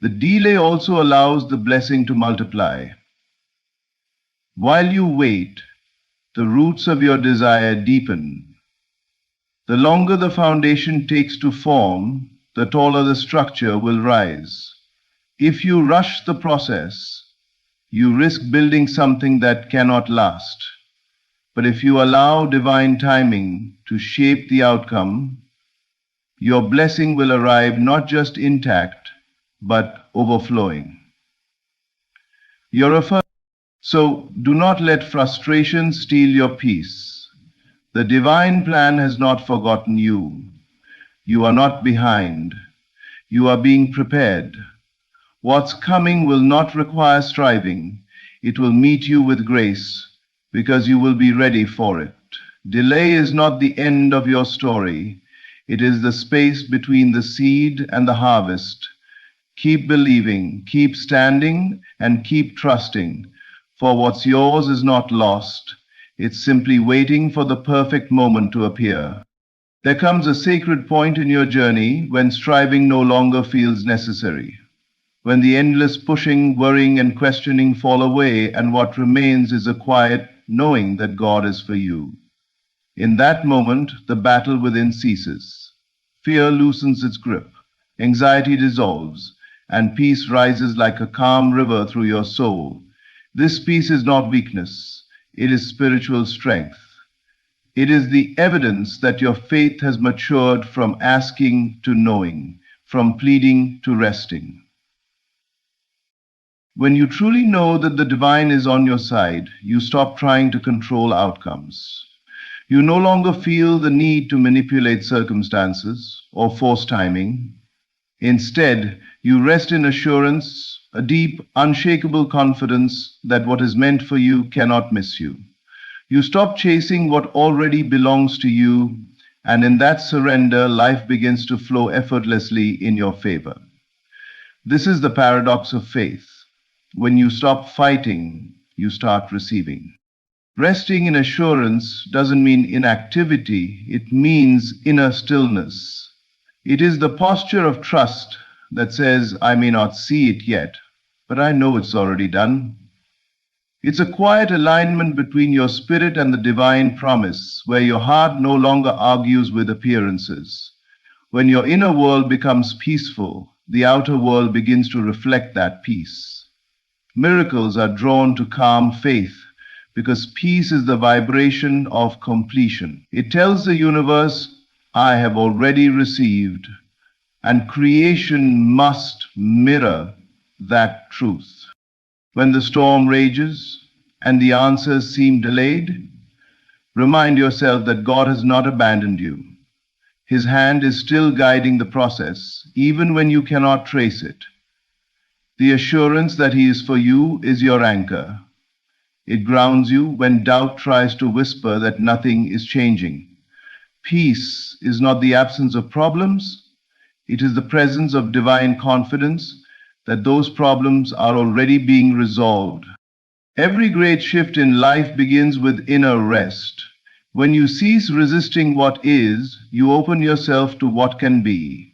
The delay also allows the blessing to multiply. While you wait, the roots of your desire deepen. The longer the foundation takes to form, the taller the structure will rise. If you rush the process, you risk building something that cannot last. But if you allow divine timing to shape the outcome, your blessing will arrive not just intact, but overflowing. You're affirming. So do not let frustration steal your peace. The divine plan has not forgotten you. You are not behind. You are being prepared. What's coming will not require striving. It will meet you with grace because you will be ready for it. Delay is not the end of your story. It is the space between the seed and the harvest. Keep believing, keep standing, and keep trusting. For what's yours is not lost. It's simply waiting for the perfect moment to appear. There comes a sacred point in your journey when striving no longer feels necessary. When the endless pushing, worrying, and questioning fall away, and what remains is a quiet knowing that God is for you. In that moment, the battle within ceases. Fear loosens its grip, anxiety dissolves, and peace rises like a calm river through your soul. This peace is not weakness, it is spiritual strength. It is the evidence that your faith has matured from asking to knowing, from pleading to resting. When you truly know that the divine is on your side, you stop trying to control outcomes. You no longer feel the need to manipulate circumstances or force timing. Instead, you rest in assurance, a deep, unshakable confidence that what is meant for you cannot miss you. You stop chasing what already belongs to you, and in that surrender, life begins to flow effortlessly in your favor. This is the paradox of faith. When you stop fighting, you start receiving. Resting in assurance doesn't mean inactivity, it means inner stillness. It is the posture of trust that says, I may not see it yet, but I know it's already done. It's a quiet alignment between your spirit and the divine promise, where your heart no longer argues with appearances. When your inner world becomes peaceful, the outer world begins to reflect that peace. Miracles are drawn to calm faith because peace is the vibration of completion. It tells the universe, I have already received, and creation must mirror that truth. When the storm rages and the answers seem delayed, remind yourself that God has not abandoned you. His hand is still guiding the process, even when you cannot trace it. The assurance that He is for you is your anchor. It grounds you when doubt tries to whisper that nothing is changing. Peace is not the absence of problems, it is the presence of divine confidence that those problems are already being resolved. Every great shift in life begins with inner rest. When you cease resisting what is, you open yourself to what can be.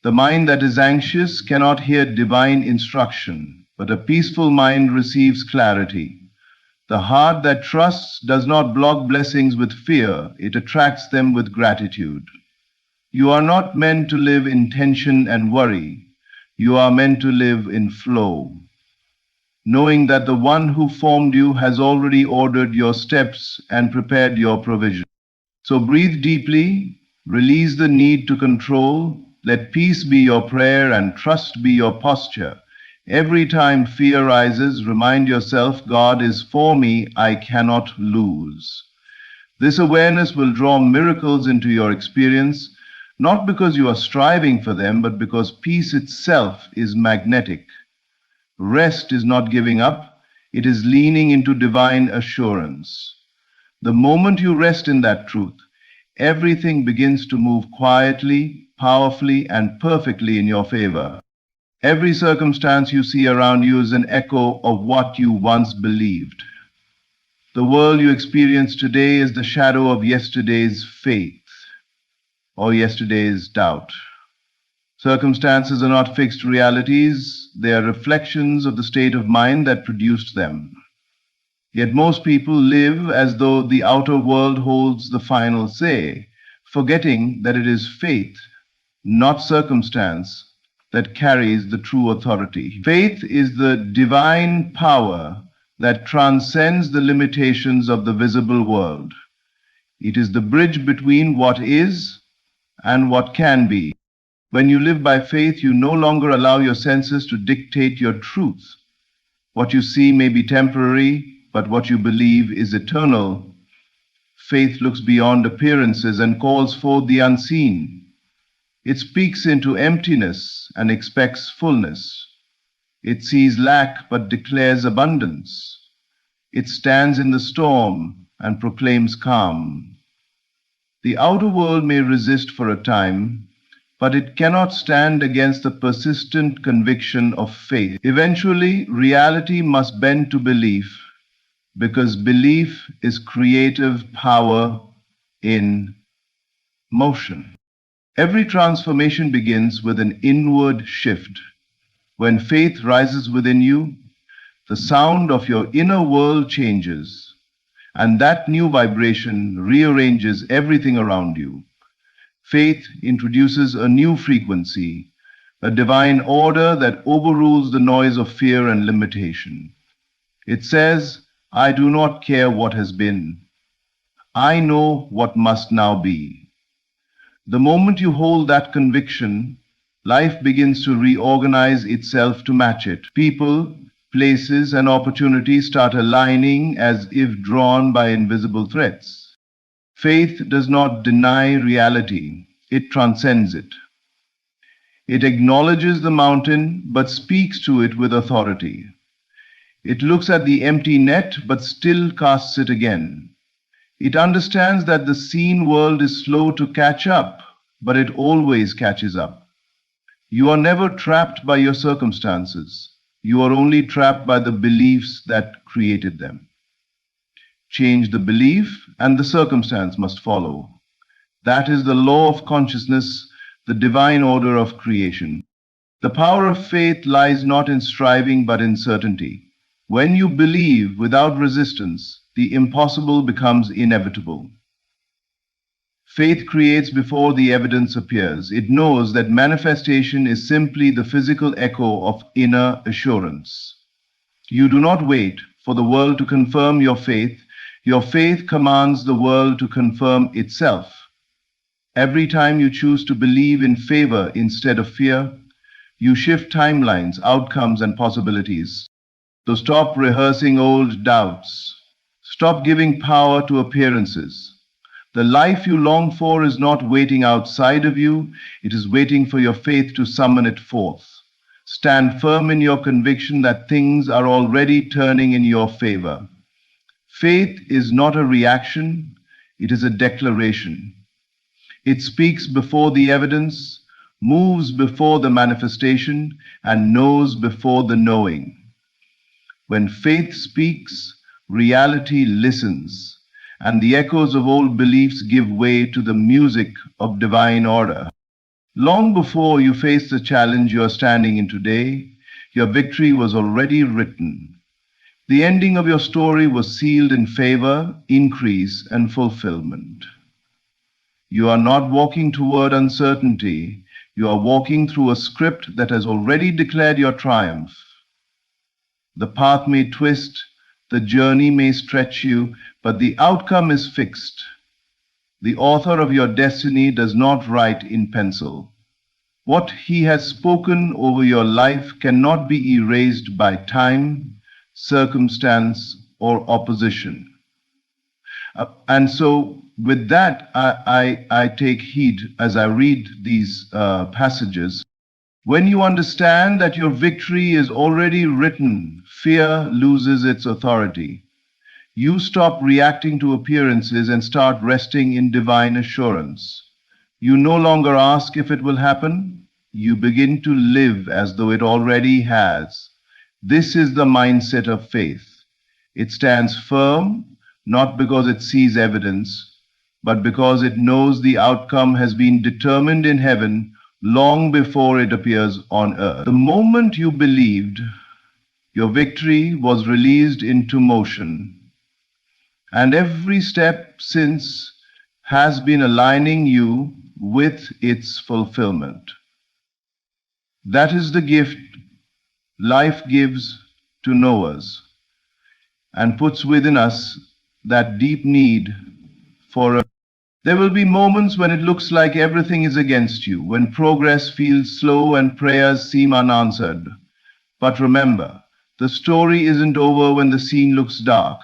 The mind that is anxious cannot hear divine instruction, but a peaceful mind receives clarity. The heart that trusts does not block blessings with fear, it attracts them with gratitude. You are not meant to live in tension and worry. You are meant to live in flow. knowing that the one who formed you has already ordered your steps and prepared your provision. So breathe deeply, release the need to control, let peace be your prayer and trust be your posture. Every time fear rises, remind yourself, God is for me, I cannot lose. This awareness will draw miracles into your experience, not because you are striving for them, but because peace itself is magnetic. Rest is not giving up, it is leaning into divine assurance. The moment you rest in that truth, everything begins to move quietly, powerfully, and perfectly in your favor. Every circumstance you see around you is an echo of what you once believed. The world you experience today is the shadow of yesterday's faith or yesterday's doubt. Circumstances are not fixed realities, they are reflections of the state of mind that produced them. Yet most people live as though the outer world holds the final say, forgetting that it is faith, not circumstance, that carries the true authority. Faith is the divine power that transcends the limitations of the visible world. It is the bridge between what is and what can be. When you live by faith, you no longer allow your senses to dictate your truth. What you see may be temporary, but what you believe is eternal. Faith looks beyond appearances and calls forth the unseen. It speaks into emptiness and expects fullness. It sees lack but declares abundance. It stands in the storm and proclaims calm. The outer world may resist for a time, but it cannot stand against the persistent conviction of faith. Eventually, reality must bend to belief, because belief is creative power in motion. Every transformation begins with an inward shift. When faith rises within you, the sound of your inner world changes, and that new vibration rearranges everything around you. Faith introduces a new frequency, a divine order that overrules the noise of fear and limitation. It says, I do not care what has been. I know what must now be. The moment you hold that conviction, life begins to reorganize itself to match it. People, places, and opportunities start aligning as if drawn by invisible threads. Faith does not deny reality, it transcends it. It acknowledges the mountain but speaks to it with authority. It looks at the empty net but still casts it again. It understands that the seen world is slow to catch up, but it always catches up. You are never trapped by your circumstances. You are only trapped by the beliefs that created them. Change the belief, and the circumstance must follow. That is the law of consciousness, the divine order of creation. The power of faith lies not in striving, but in certainty. When you believe without resistance, the impossible becomes inevitable. Faith creates before the evidence appears. It knows that manifestation is simply the physical echo of inner assurance. You do not wait for the world to confirm your faith. Your faith commands the world to confirm itself. Every time you choose to believe in favor instead of fear, you shift timelines, outcomes, and possibilities. So stop rehearsing old doubts. Stop giving power to appearances. The life you long for is not waiting outside of you, it is waiting for your faith to summon it forth. Stand firm in your conviction that things are already turning in your favor. Faith is not a reaction, it is a declaration. It speaks before the evidence, moves before the manifestation, and knows before the knowing. When faith speaks, reality listens, and the echoes of old beliefs give way to the music of divine order. Long before you face the challenge you are standing in today, your victory was already written. The ending of your story was sealed in favor, increase, and fulfillment. You are not walking toward uncertainty. You are walking through a script that has already declared your triumph. The path may twist, the journey may stretch you, but the outcome is fixed. The author of your destiny does not write in pencil. What he has spoken over your life cannot be erased by time, circumstance, or opposition. And so, with that, I take heed as I read these passages. When you understand that your victory is already written, fear loses its authority. You stop reacting to appearances and start resting in divine assurance. You no longer ask if it will happen. You begin to live as though it already has. This is the mindset of faith. It stands firm, not because it sees evidence, but because it knows the outcome has been determined in heaven long before it appears on earth. The moment you believed, your victory was released into motion. And every step since has been aligning you with its fulfillment. That is the gift life gives to knowers and puts within us that deep need for a. There will be moments when it looks like everything is against you, when progress feels slow and prayers seem unanswered. But remember, the story isn't over when the scene looks dark.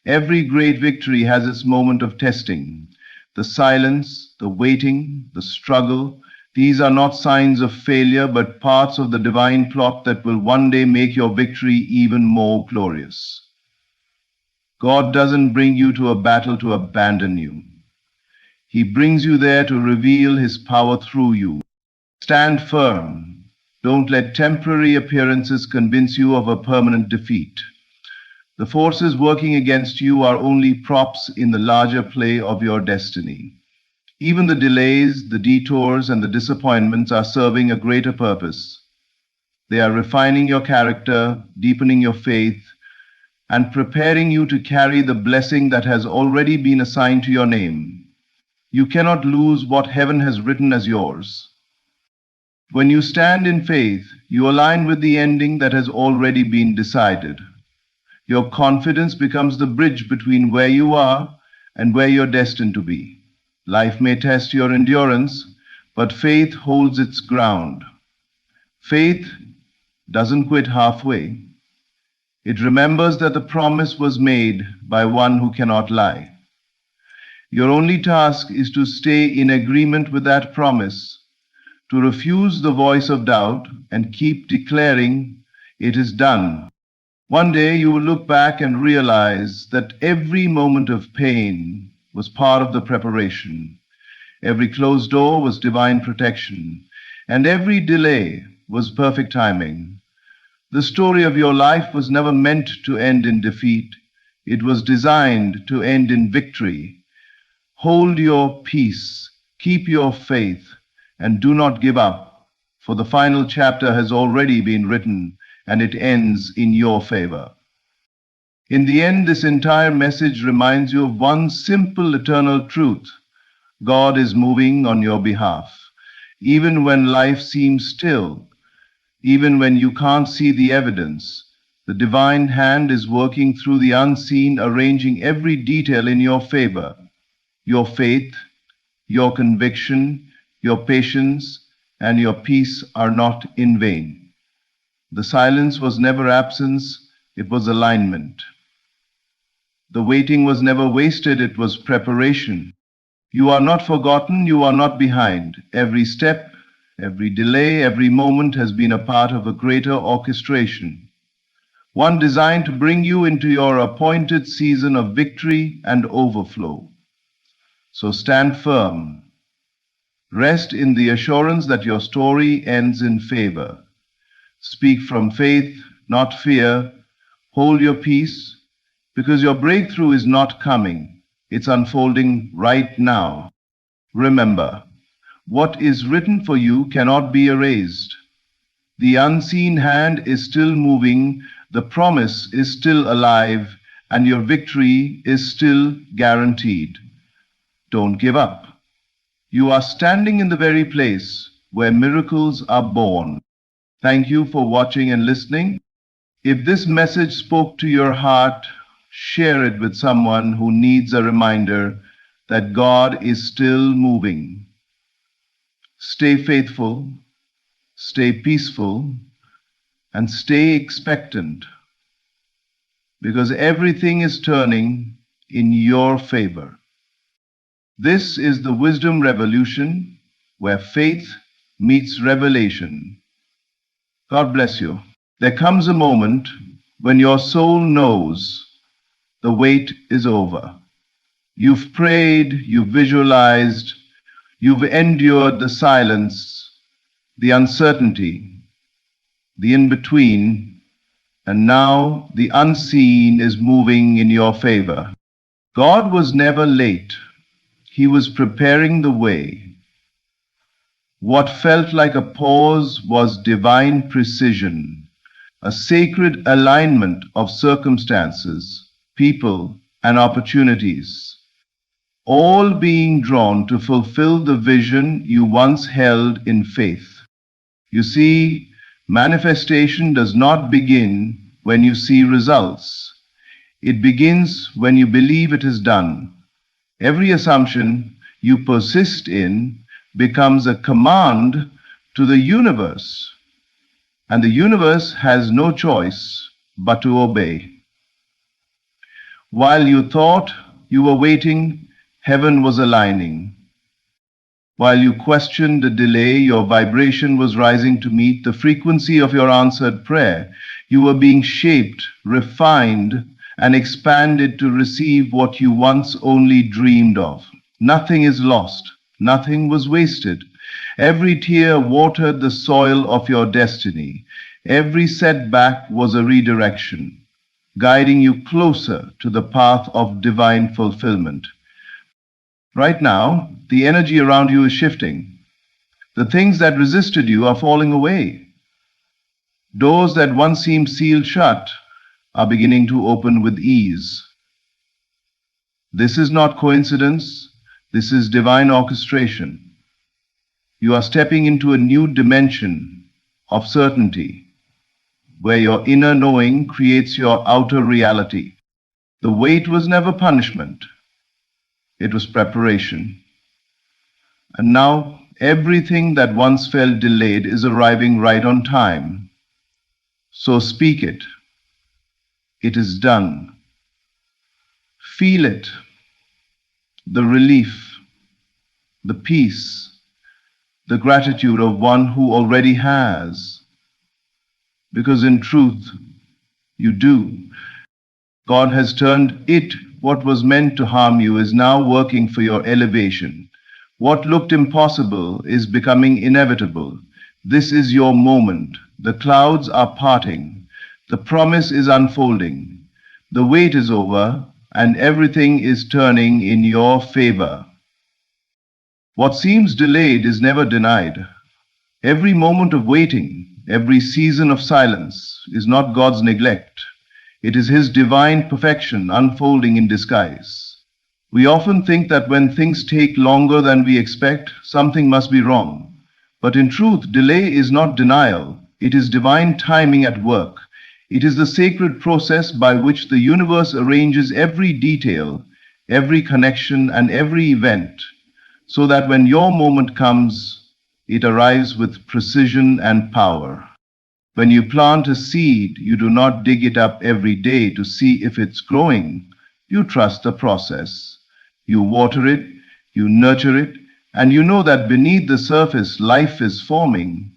Every great victory has its moment of testing. The silence, the waiting, the struggle, these are not signs of failure, but parts of the divine plot that will one day make your victory even more glorious. God doesn't bring you to a battle to abandon you. He brings you there to reveal His power through you. Stand firm. Don't let temporary appearances convince you of a permanent defeat. The forces working against you are only props in the larger play of your destiny. Even the delays, the detours, and the disappointments are serving a greater purpose. They are refining your character, deepening your faith, and preparing you to carry the blessing that has already been assigned to your name. You cannot lose what heaven has written as yours. When you stand in faith, you align with the ending that has already been decided. Your confidence becomes the bridge between where you are and where you're destined to be. Life may test your endurance, but faith holds its ground. Faith doesn't quit halfway. It remembers that the promise was made by one who cannot lie. Your only task is to stay in agreement with that promise, to refuse the voice of doubt and keep declaring, "It is done." One day you will look back and realize that every moment of pain was part of the preparation. Every closed door was divine protection, and every delay was perfect timing. The story of your life was never meant to end in defeat. It was designed to end in victory. Hold your peace, keep your faith, and do not give up, for the final chapter has already been written, and it ends in your favor. In the end, this entire message reminds you of one simple eternal truth. God is moving on your behalf. Even when life seems still, even when you can't see the evidence, the divine hand is working through the unseen, arranging every detail in your favor. Your faith, your conviction, your patience, and your peace are not in vain. The silence was never absence, it was alignment. The waiting was never wasted, it was preparation. You are not forgotten, you are not behind. Every step, every delay, every moment has been a part of a greater orchestration, one designed to bring you into your appointed season of victory and overflow. So stand firm. Rest in the assurance that your story ends in favor. Speak from faith, not fear. Hold your peace, because your breakthrough is not coming. It's unfolding right now. Remember, what is written for you cannot be erased. The unseen hand is still moving, the promise is still alive, and your victory is still guaranteed. Don't give up. You are standing in the very place where miracles are born. Thank you for watching and listening. If this message spoke to your heart, share it with someone who needs a reminder that God is still moving. Stay faithful, stay peaceful, and stay expectant, because everything is turning in your favor. This is the Wisdom Revolution, where faith meets revelation. God bless you. There comes a moment when your soul knows the wait is over. You've prayed, you've visualized, you've endured the silence, the uncertainty, the in-between, and now the unseen is moving in your favor. God was never late. He was preparing the way. What felt like a pause was divine precision, a sacred alignment of circumstances, people, and opportunities, all being drawn to fulfill the vision you once held in faith. You see, manifestation does not begin when you see results. It begins when you believe it is done. Every assumption you persist in becomes a command to the universe, and the universe has no choice but to obey. While you thought you were waiting, heaven was aligning. While you questioned the delay, your vibration was rising to meet the frequency of your answered prayer. You were being shaped, refined, and expanded to receive what you once only dreamed of. Nothing is lost. Nothing was wasted. Every tear watered the soil of your destiny. Every setback was a redirection, guiding you closer to the path of divine fulfillment. Right now, the energy around you is shifting. The things that resisted you are falling away. Doors that once seemed sealed shut are beginning to open with ease. This is not coincidence. This is divine orchestration. You are stepping into a new dimension of certainty, where your inner knowing creates your outer reality. The wait was never punishment. It was preparation. And now everything that once felt delayed is arriving right on time. So speak it. It is done. Feel it. The relief, the peace, the gratitude of one who already has. Because in truth, you do. God has turned it. What was meant to harm you is now working for your elevation. What looked impossible is becoming inevitable. This is your moment. The clouds are parting. The promise is unfolding. The wait is over, and everything is turning in your favor. What seems delayed is never denied. Every moment of waiting, every season of silence is not God's neglect. It is His divine perfection unfolding in disguise. We often think that when things take longer than we expect, something must be wrong. But in truth, delay is not denial. It is divine timing at work. It is the sacred process by which the universe arranges every detail, every connection, and every event, so that when your moment comes, it arrives with precision and power. When you plant a seed, you do not dig it up every day to see if it's growing. You trust the process. You water it, you nurture it, and you know that beneath the surface life is forming.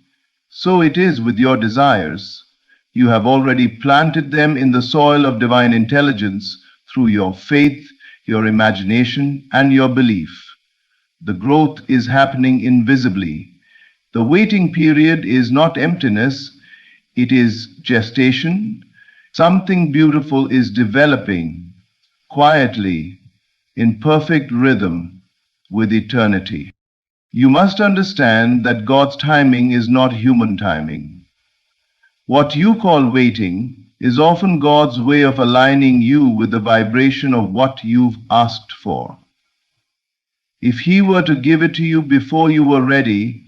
So it is with your desires. You have already planted them in the soil of divine intelligence through your faith, your imagination, and your belief. The growth is happening invisibly. The waiting period is not emptiness. It is gestation. Something beautiful is developing quietly in perfect rhythm with eternity. You must understand that God's timing is not human timing. What you call waiting is often God's way of aligning you with the vibration of what you've asked for. If He were to give it to you before you were ready,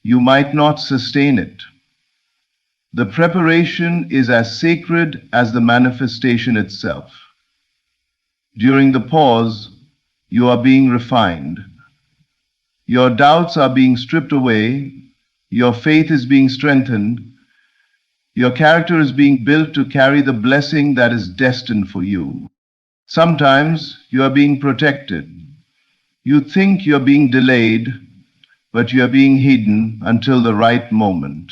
you might not sustain it. The preparation is as sacred as the manifestation itself. During the pause, you are being refined. Your doubts are being stripped away. Your faith is being strengthened. Your character is being built to carry the blessing that is destined for you. Sometimes you are being protected. You think you are being delayed, but you are being hidden until the right moment.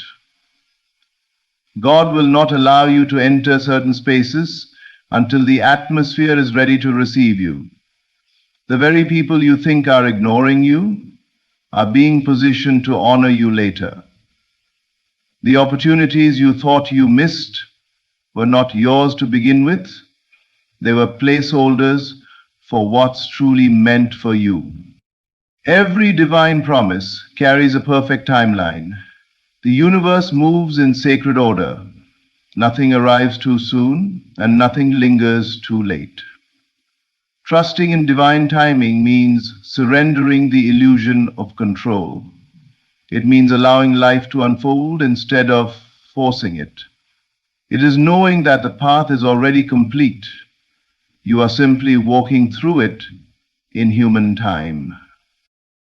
God will not allow you to enter certain spaces until the atmosphere is ready to receive you. The very people you think are ignoring you are being positioned to honor you later. The opportunities you thought you missed were not yours to begin with. They were placeholders for what's truly meant for you. Every divine promise carries a perfect timeline. The universe moves in sacred order. Nothing arrives too soon, and nothing lingers too late. Trusting in divine timing means surrendering the illusion of control. It means allowing life to unfold instead of forcing it. It is knowing that the path is already complete. You are simply walking through it in human time.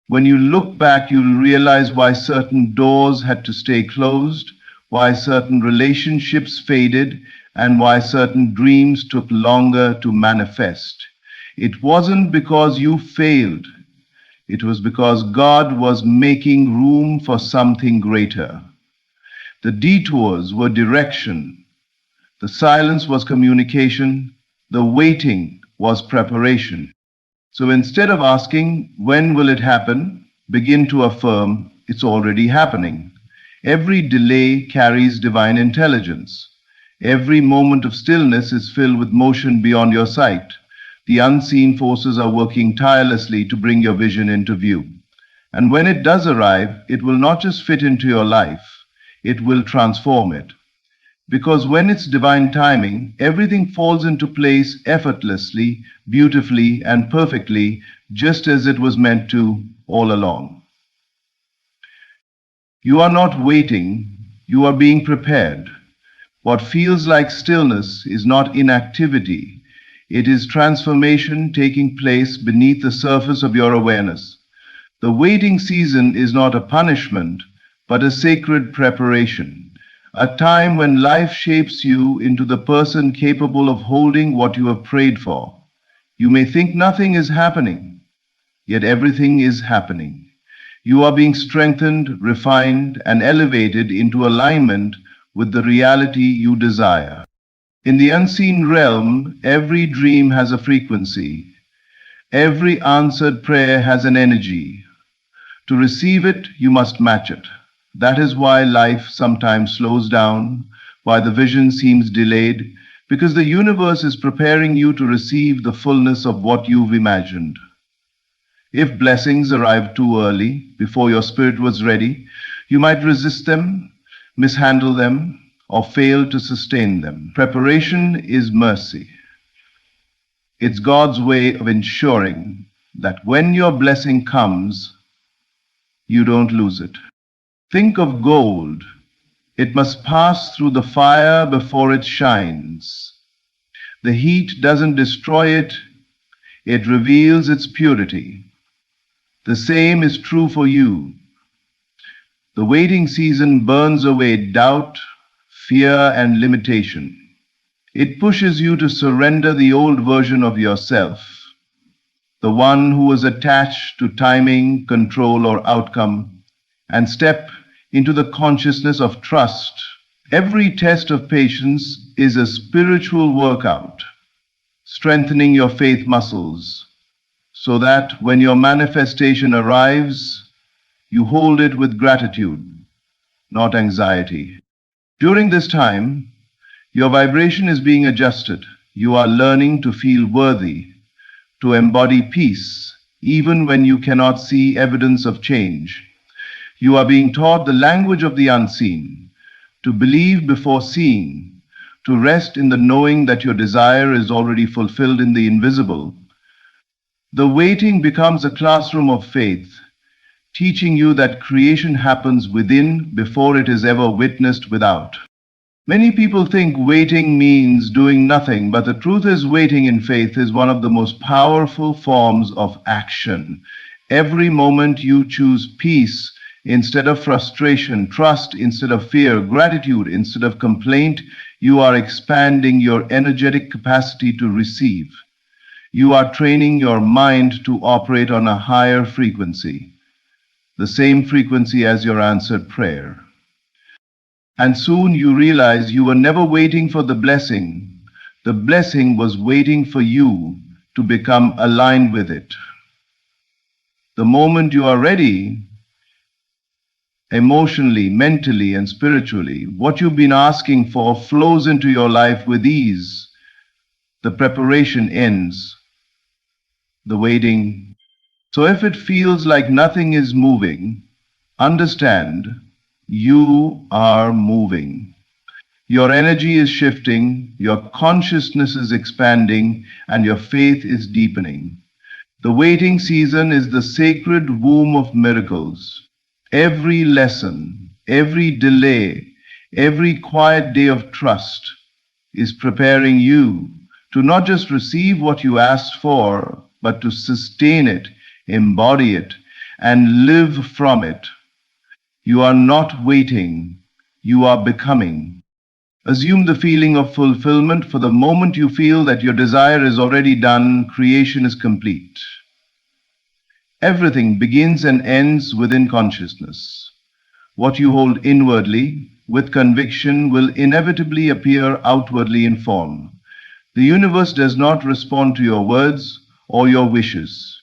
When you look back, you'll realize why certain doors had to stay closed, why certain relationships faded, and why certain dreams took longer to manifest. It wasn't because you failed. It was because God was making room for something greater. The detours were direction. The silence was communication. The waiting was preparation. So instead of asking, when will it happen, begin to affirm, it's already happening. Every delay carries divine intelligence. Every moment of stillness is filled with motion beyond your sight. The unseen forces are working tirelessly to bring your vision into view. And when it does arrive, it will not just fit into your life, it will transform it. Because when it's divine timing, everything falls into place effortlessly, beautifully, and perfectly, just as it was meant to all along. You are not waiting, you are being prepared. What feels like stillness is not inactivity. It is transformation taking place beneath the surface of your awareness. The waiting season is not a punishment, but a sacred preparation. A time when life shapes you into the person capable of holding what you have prayed for. You may think nothing is happening, yet everything is happening. You are being strengthened, refined, and elevated into alignment with the reality you desire. In the unseen realm, every dream has a frequency. Every answered prayer has an energy. To receive it, you must match it. That is why life sometimes slows down, why the vision seems delayed, because the universe is preparing you to receive the fullness of what you've imagined. If blessings arrived too early, before your spirit was ready, you might resist them, mishandle them, or fail to sustain them. Preparation is mercy. It's God's way of ensuring that when your blessing comes, you don't lose it. Think of gold. It must pass through the fire before it shines. The heat doesn't destroy it, it reveals its purity. The same is true for you. The waiting season burns away doubt, fear, and limitation. It pushes you to surrender the old version of yourself, the one who was attached to timing, control, or outcome, and step into the consciousness of trust. Every test of patience is a spiritual workout, strengthening your faith muscles, so that when your manifestation arrives, you hold it with gratitude, not anxiety. During this time, your vibration is being adjusted. You are learning to feel worthy, to embody peace, even when you cannot see evidence of change. You are being taught the language of the unseen, to believe before seeing, to rest in the knowing that your desire is already fulfilled in the invisible. The waiting becomes a classroom of faith, teaching you that creation happens within before it is ever witnessed without. Many people think waiting means doing nothing, but the truth is, waiting in faith is one of the most powerful forms of action. Every moment you choose peace instead of frustration, trust instead of fear, gratitude instead of complaint, you are expanding your energetic capacity to receive. You are training your mind to operate on a higher frequency, the same frequency as your answered prayer. And soon you realize you were never waiting for the blessing. The blessing was waiting for you to become aligned with it. The moment you are ready, emotionally, mentally, and spiritually, what you've been asking for flows into your life with ease. The preparation ends, the waiting. So if it feels like nothing is moving, understand you are moving. Your energy is shifting, your consciousness is expanding, and your faith is deepening. The waiting season is the sacred womb of miracles. Every lesson, every delay, every quiet day of trust is preparing you to not just receive what you asked for, but to sustain it, embody it, and live from it. You are not waiting, you are becoming. Assume the feeling of fulfillment for the moment you feel that your desire is already done, creation is complete. Everything begins and ends within consciousness. What you hold inwardly, with conviction, will inevitably appear outwardly in form. The universe does not respond to your words or your wishes.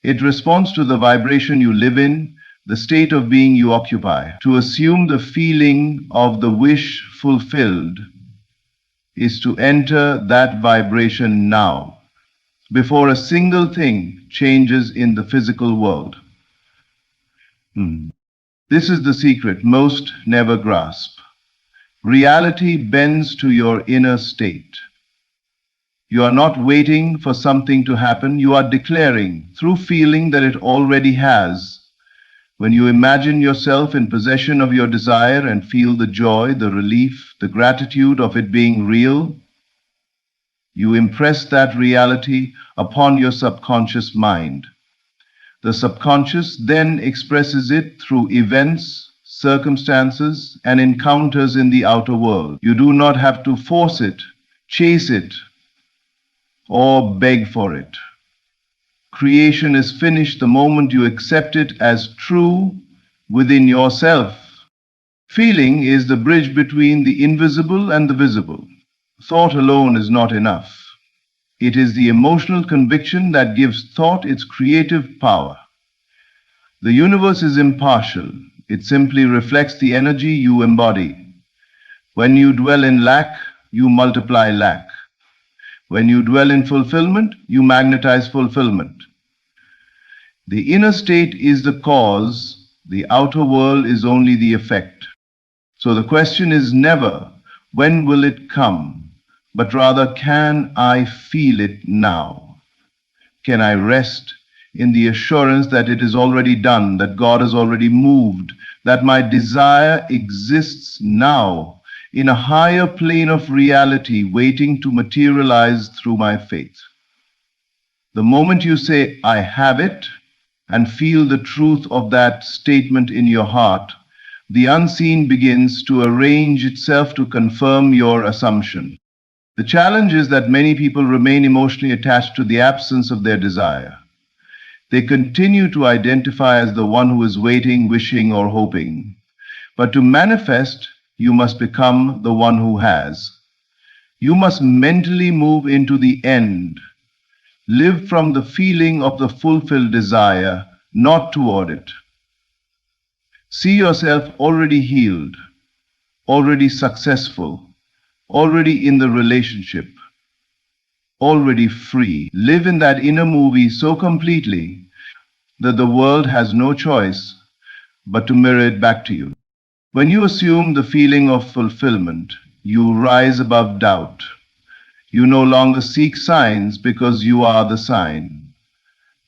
It responds to the vibration you live in, the state of being you occupy. To assume the feeling of the wish fulfilled is to enter that vibration now, before a single thing changes in the physical world. This is the secret most never grasp. Reality bends to your inner state. You are not waiting for something to happen, you are declaring through feeling that it already has. When you imagine yourself in possession of your desire and feel the joy, the relief, the gratitude of it being real, you impress that reality upon your subconscious mind. The subconscious then expresses it through events, circumstances, and encounters in the outer world. You do not have to force it, chase it, or beg for it. Creation is finished the moment you accept it as true within yourself. Feeling is the bridge between the invisible and the visible. Thought alone is not enough. It is the emotional conviction that gives thought its creative power. The universe is impartial. It simply reflects the energy you embody. When you dwell in lack, you multiply lack. When you dwell in fulfillment, you magnetize fulfillment. The inner state is the cause, the outer world is only the effect. So the question is never, when will it come? But rather, can I feel it now? Can I rest in the assurance that it is already done, that God has already moved, that my desire exists now in a higher plane of reality waiting to materialize through my faith? The moment you say, I have it, and feel the truth of that statement in your heart, the unseen begins to arrange itself to confirm your assumption. The challenge is that many people remain emotionally attached to the absence of their desire. They continue to identify as the one who is waiting, wishing, or hoping. But to manifest, you must become the one who has. You must mentally move into the end. Live from the feeling of the fulfilled desire, not toward it. See yourself already healed, already successful, already in the relationship, already free. Live in that inner movie so completely that the world has no choice but to mirror it back to you. When you assume the feeling of fulfillment, you rise above doubt. You no longer seek signs because you are the sign.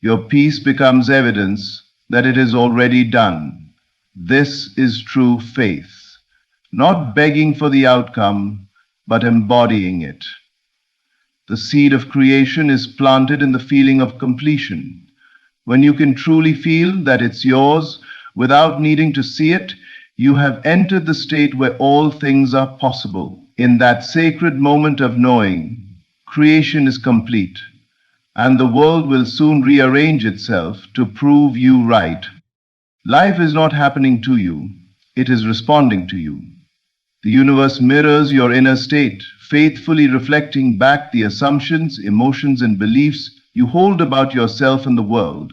Your peace becomes evidence that it is already done. This is true faith. not begging for the outcome, but embodying it. The seed of creation is planted in the feeling of completion. When you can truly feel that it's yours without needing to see it, you have entered the state where all things are possible. In that sacred moment of knowing, creation is complete, and the world will soon rearrange itself to prove you right. Life is not happening to you, it is responding to you. The universe mirrors your inner state, faithfully reflecting back the assumptions, emotions, and beliefs you hold about yourself and the world.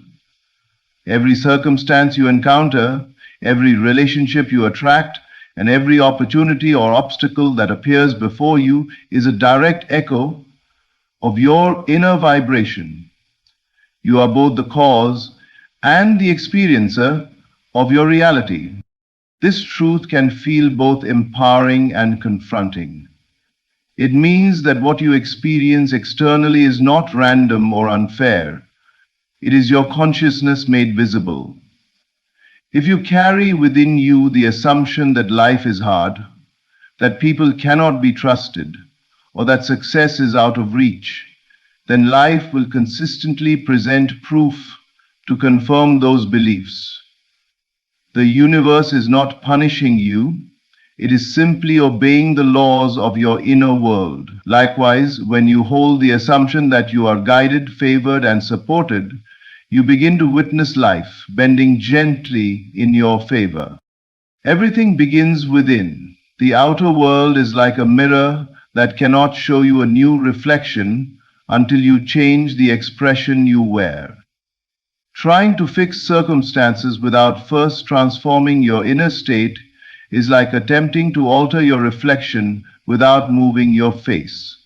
Every circumstance you encounter, every relationship you attract, and every opportunity or obstacle that appears before you is a direct echo of your inner vibration. You are both the cause and the experiencer of your reality. This truth can feel both empowering and confronting. It means that what you experience externally is not random or unfair. It is your consciousness made visible. If you carry within you the assumption that life is hard, that people cannot be trusted, or that success is out of reach, then life will consistently present proof to confirm those beliefs. The universe is not punishing you, it is simply obeying the laws of your inner world. Likewise, when you hold the assumption that you are guided, favored, and supported, you begin to witness life bending gently in your favor. Everything begins within. The outer world is like a mirror that cannot show you a new reflection until you change the expression you wear. Trying to fix circumstances without first transforming your inner state is like attempting to alter your reflection without moving your face,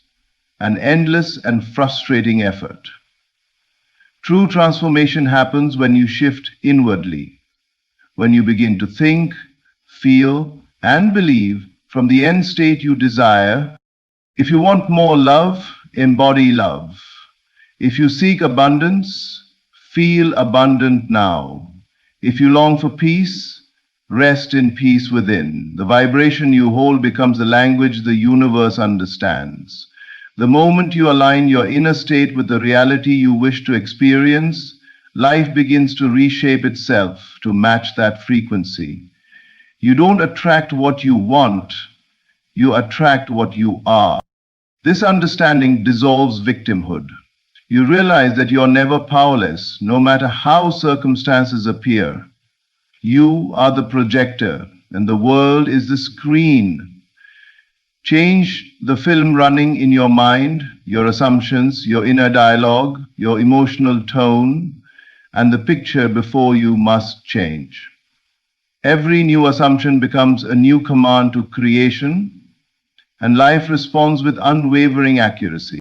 an endless and frustrating effort. True transformation happens when you shift inwardly, when you begin to think, feel, and believe from the end state you desire. If you want more love, embody love. If you seek abundance, feel abundant now. If you long for peace, rest in peace within. The vibration you hold becomes the language the universe understands. The moment you align your inner state with the reality you wish to experience, life begins to reshape itself to match that frequency. You don't attract what you want, you attract what you are. This understanding dissolves victimhood. You realize that you're never powerless, no matter how circumstances appear. You are the projector, and the world is the screen. Change the film running in your mind, your assumptions, your inner dialogue, your emotional tone, and the picture before you must change. Every new assumption becomes a new command to creation, and life responds with unwavering accuracy.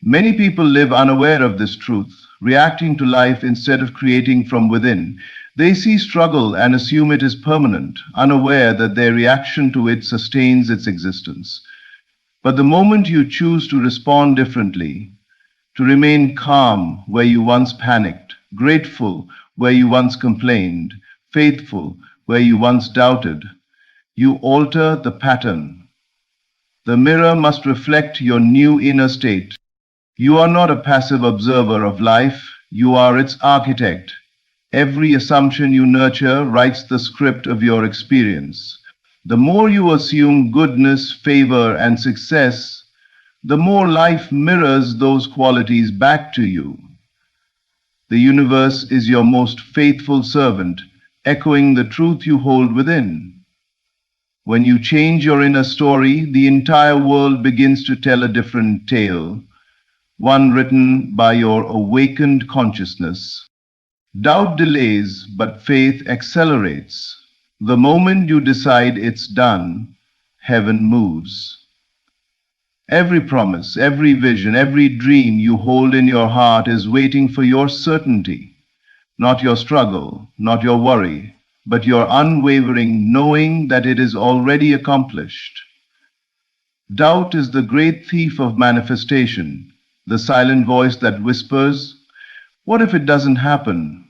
Many people live unaware of this truth, reacting to life instead of creating from within. They see struggle and assume it is permanent, unaware that their reaction to it sustains its existence. But the moment you choose to respond differently, to remain calm where you once panicked, grateful where you once complained, faithful where you once doubted, you alter the pattern. The mirror must reflect your new inner state. You are not a passive observer of life, you are its architect. Every assumption you nurture writes the script of your experience. The more you assume goodness, favor, and success, the more life mirrors those qualities back to you. The universe is your most faithful servant, echoing the truth you hold within. When you change your inner story, the entire world begins to tell a different tale, one written by your awakened consciousness. Doubt delays, but faith accelerates. The moment you decide it's done, heaven moves. Every promise, every vision, every dream you hold in your heart is waiting for your certainty, not your struggle, not your worry, but your unwavering knowing that it is already accomplished. Doubt is the great thief of manifestation, the silent voice that whispers, "What if it doesn't happen?"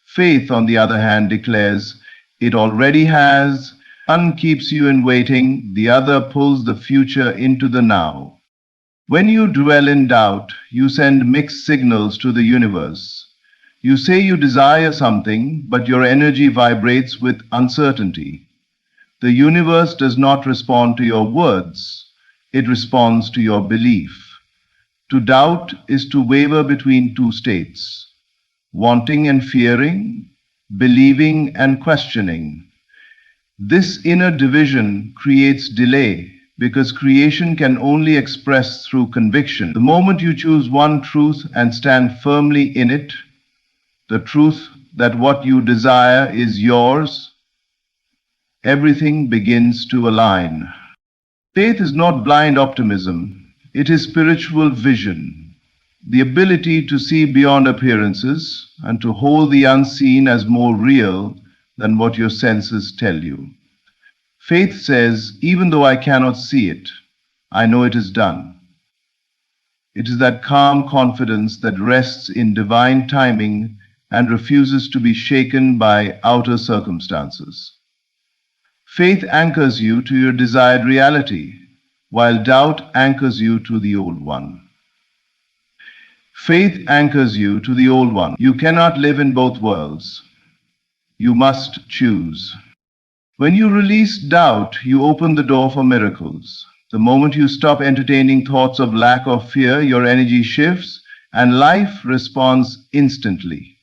Faith, on the other hand, declares, "It already has, One keeps you in waiting, the other pulls the future into the now. When you dwell in doubt, you send mixed signals to the universe. You say you desire something, but your energy vibrates with uncertainty. The universe does not respond to your words, it responds to your belief. To doubt is to waver between two states, wanting and fearing, believing and questioning. This inner division creates delay because creation can only express through conviction. The moment you choose one truth and stand firmly in it, the truth that what you desire is yours, everything begins to align. Faith is not blind optimism, it is spiritual vision, the ability to see beyond appearances and to hold the unseen as more real than what your senses tell you. Faith says, even though I cannot see it, I know it is done. It is that calm confidence that rests in divine timing and refuses to be shaken by outer circumstances. Faith anchors you to your desired reality, while doubt anchors you to the old one. Faith anchors you to the old one. You cannot live in both worlds. You must choose. When you release doubt, you open the door for miracles. The moment you stop entertaining thoughts of lack or fear, your energy shifts and life responds instantly.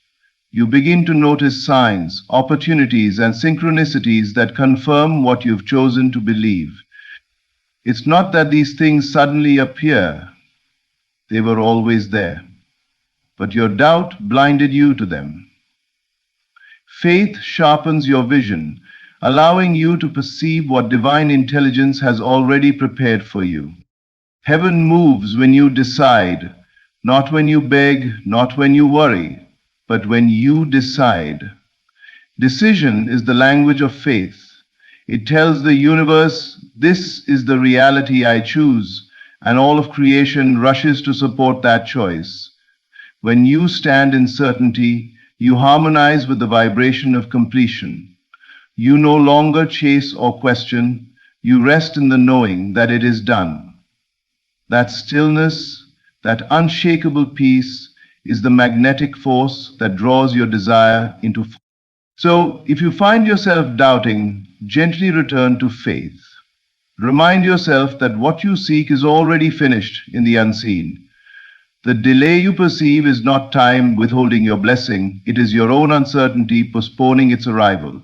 You begin to notice signs, opportunities, and synchronicities that confirm what you've chosen to believe. It's not that these things suddenly appear. They were always there. But your doubt blinded you to them. Faith sharpens your vision, allowing you to perceive what divine intelligence has already prepared for you. Heaven moves when you decide, not when you beg, not when you worry, but when you decide. Decision is the language of faith. It tells the universe, this is the reality I choose, and all of creation rushes to support that choice. When you stand in certainty, you harmonize with the vibration of completion. You no longer chase or question, you rest in the knowing that it is done. That stillness, that unshakable peace, is the magnetic force that draws your desire into form. So, if you find yourself doubting, gently return to faith. Remind yourself that what you seek is already finished in the unseen. The delay you perceive is not time withholding your blessing, it is your own uncertainty postponing its arrival.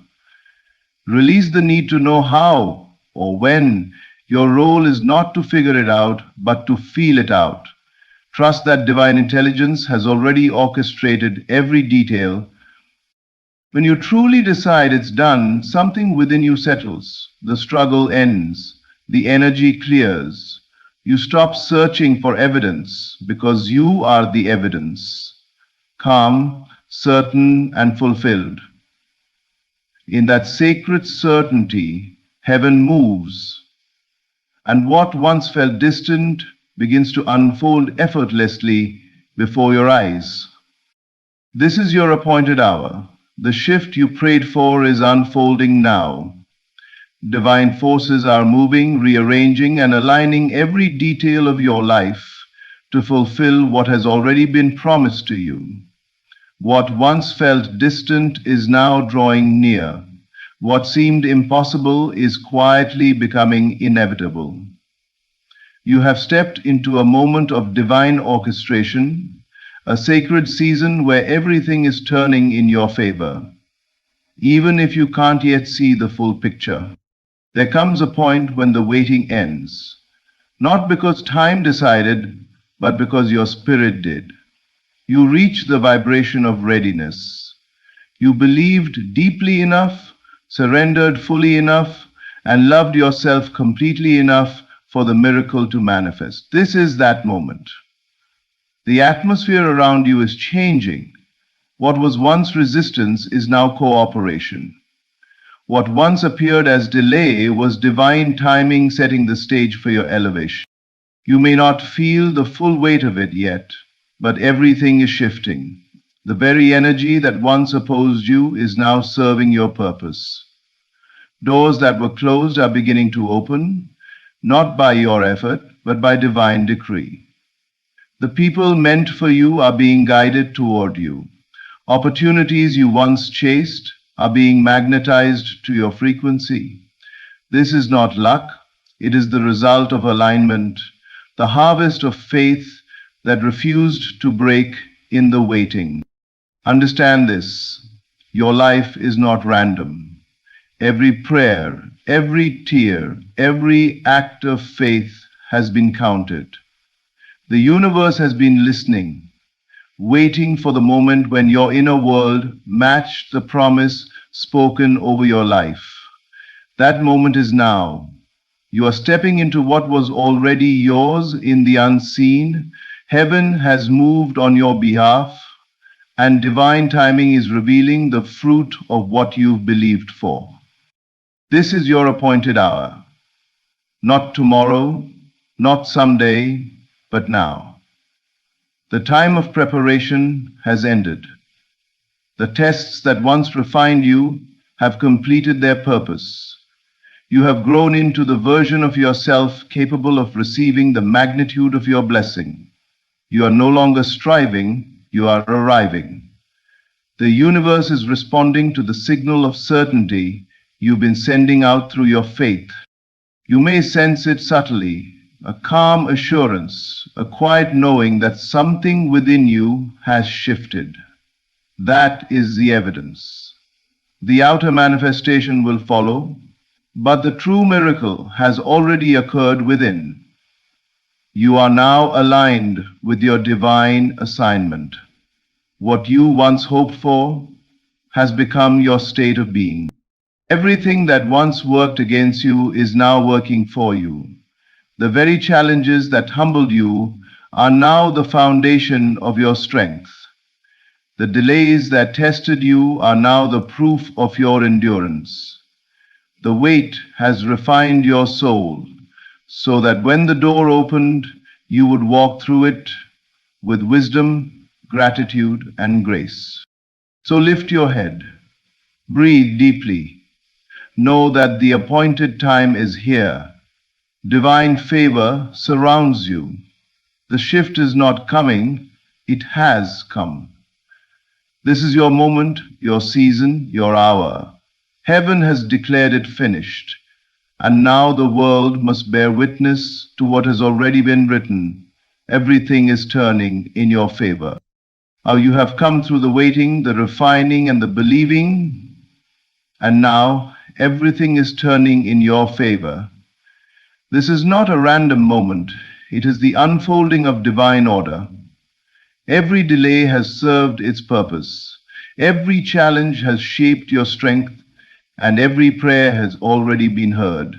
Release the need to know how or when. Your role is not to figure it out, but to feel it out. Trust that divine intelligence has already orchestrated every detail. When you truly decide it's done, something within you settles. The struggle ends. The energy clears. You stop searching for evidence because you are the evidence. Calm, certain, and fulfilled. In that sacred certainty, heaven moves, and what once felt distant begins to unfold effortlessly before your eyes. This is your appointed hour. The shift you prayed for is unfolding now. Divine forces are moving, rearranging, and aligning every detail of your life to fulfill what has already been promised to you. What once felt distant is now drawing near. What seemed impossible is quietly becoming inevitable. You have stepped into a moment of divine orchestration, a sacred season where everything is turning in your favor, even if you can't yet see the full picture. There comes a point when the waiting ends, not because time decided, but because your spirit did. You reach the vibration of readiness. You believed deeply enough, surrendered fully enough, and loved yourself completely enough for the miracle to manifest. This is that moment. The atmosphere around you is changing. What was once resistance is now cooperation. What once appeared as delay was divine timing setting the stage for your elevation. You may not feel the full weight of it yet, but everything is shifting. The very energy that once opposed you is now serving your purpose. Doors that were closed are beginning to open, not by your effort, but by divine decree. The people meant for you are being guided toward you. Opportunities you once chased are being magnetized to your frequency. This is not luck, it is the result of alignment, the harvest of faith that refused to break in the waiting. Understand this, your life is not random. Every prayer, every tear, every act of faith has been counted. The universe has been listening, waiting for the moment when your inner world matched the promise spoken over your life. That moment is now. You are stepping into what was already yours in the unseen. Heaven has moved on your behalf, and divine timing is revealing the fruit of what you've believed for. This is your appointed hour. Not tomorrow, not someday, but now. The time of preparation has ended. The tests that once refined you have completed their purpose. You have grown into the version of yourself capable of receiving the magnitude of your blessing. You are no longer striving, you are arriving. The universe is responding to the signal of certainty you've been sending out through your faith. You may sense it subtly, a calm assurance, a quiet knowing that something within you has shifted. That is the evidence. The outer manifestation will follow, but the true miracle has already occurred within. You are now aligned with your divine assignment. What you once hoped for has become your state of being. Everything that once worked against you is now working for you. The very challenges that humbled you are now the foundation of your strength. The delays that tested you are now the proof of your endurance. The weight has refined your soul, so that when the door opened, you would walk through it with wisdom, gratitude, and grace. So lift your head, breathe deeply, know that the appointed time is here. Divine favor surrounds you. The shift is not coming, it has come. This is your moment, your season, your hour. Heaven has declared it finished, and now the world must bear witness to what has already been written. Everything is turning in your favor. How you have come through the waiting, the refining, and the believing, and now everything is turning in your favor. This is not a random moment. It is the unfolding of divine order. Every delay has served its purpose. Every challenge has shaped your strength, and every prayer has already been heard.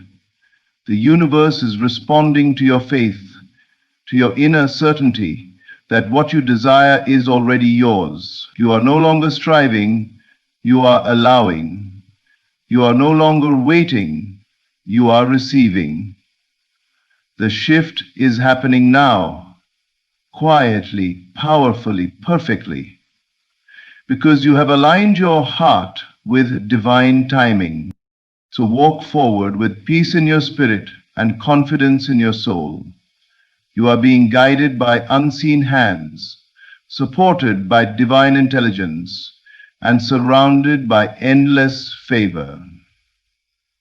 The universe is responding to your faith, to your inner certainty that what you desire is already yours. You are no longer striving, you are allowing. You are no longer waiting, you are receiving. The shift is happening now, quietly, powerfully, perfectly, because you have aligned your heart with divine timing. So walk forward with peace in your spirit and confidence in your soul. You are being guided by unseen hands, supported by divine intelligence, and surrounded by endless favor.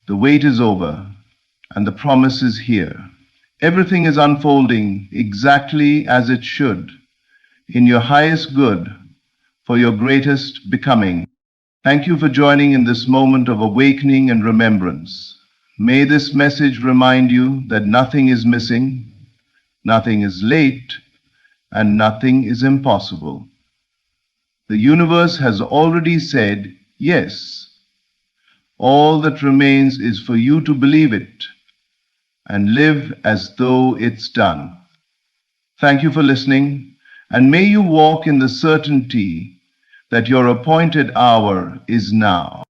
The wait is over, and the promise is here. Everything is unfolding exactly as it should, in your highest good, for your greatest becoming. Thank you for joining in this moment of awakening and remembrance. May this message remind you that nothing is missing, nothing is late, and nothing is impossible. The universe has already said yes. All that remains is for you to believe it and live as though it's done. Thank you for listening, and may you walk in the certainty that your appointed hour is now.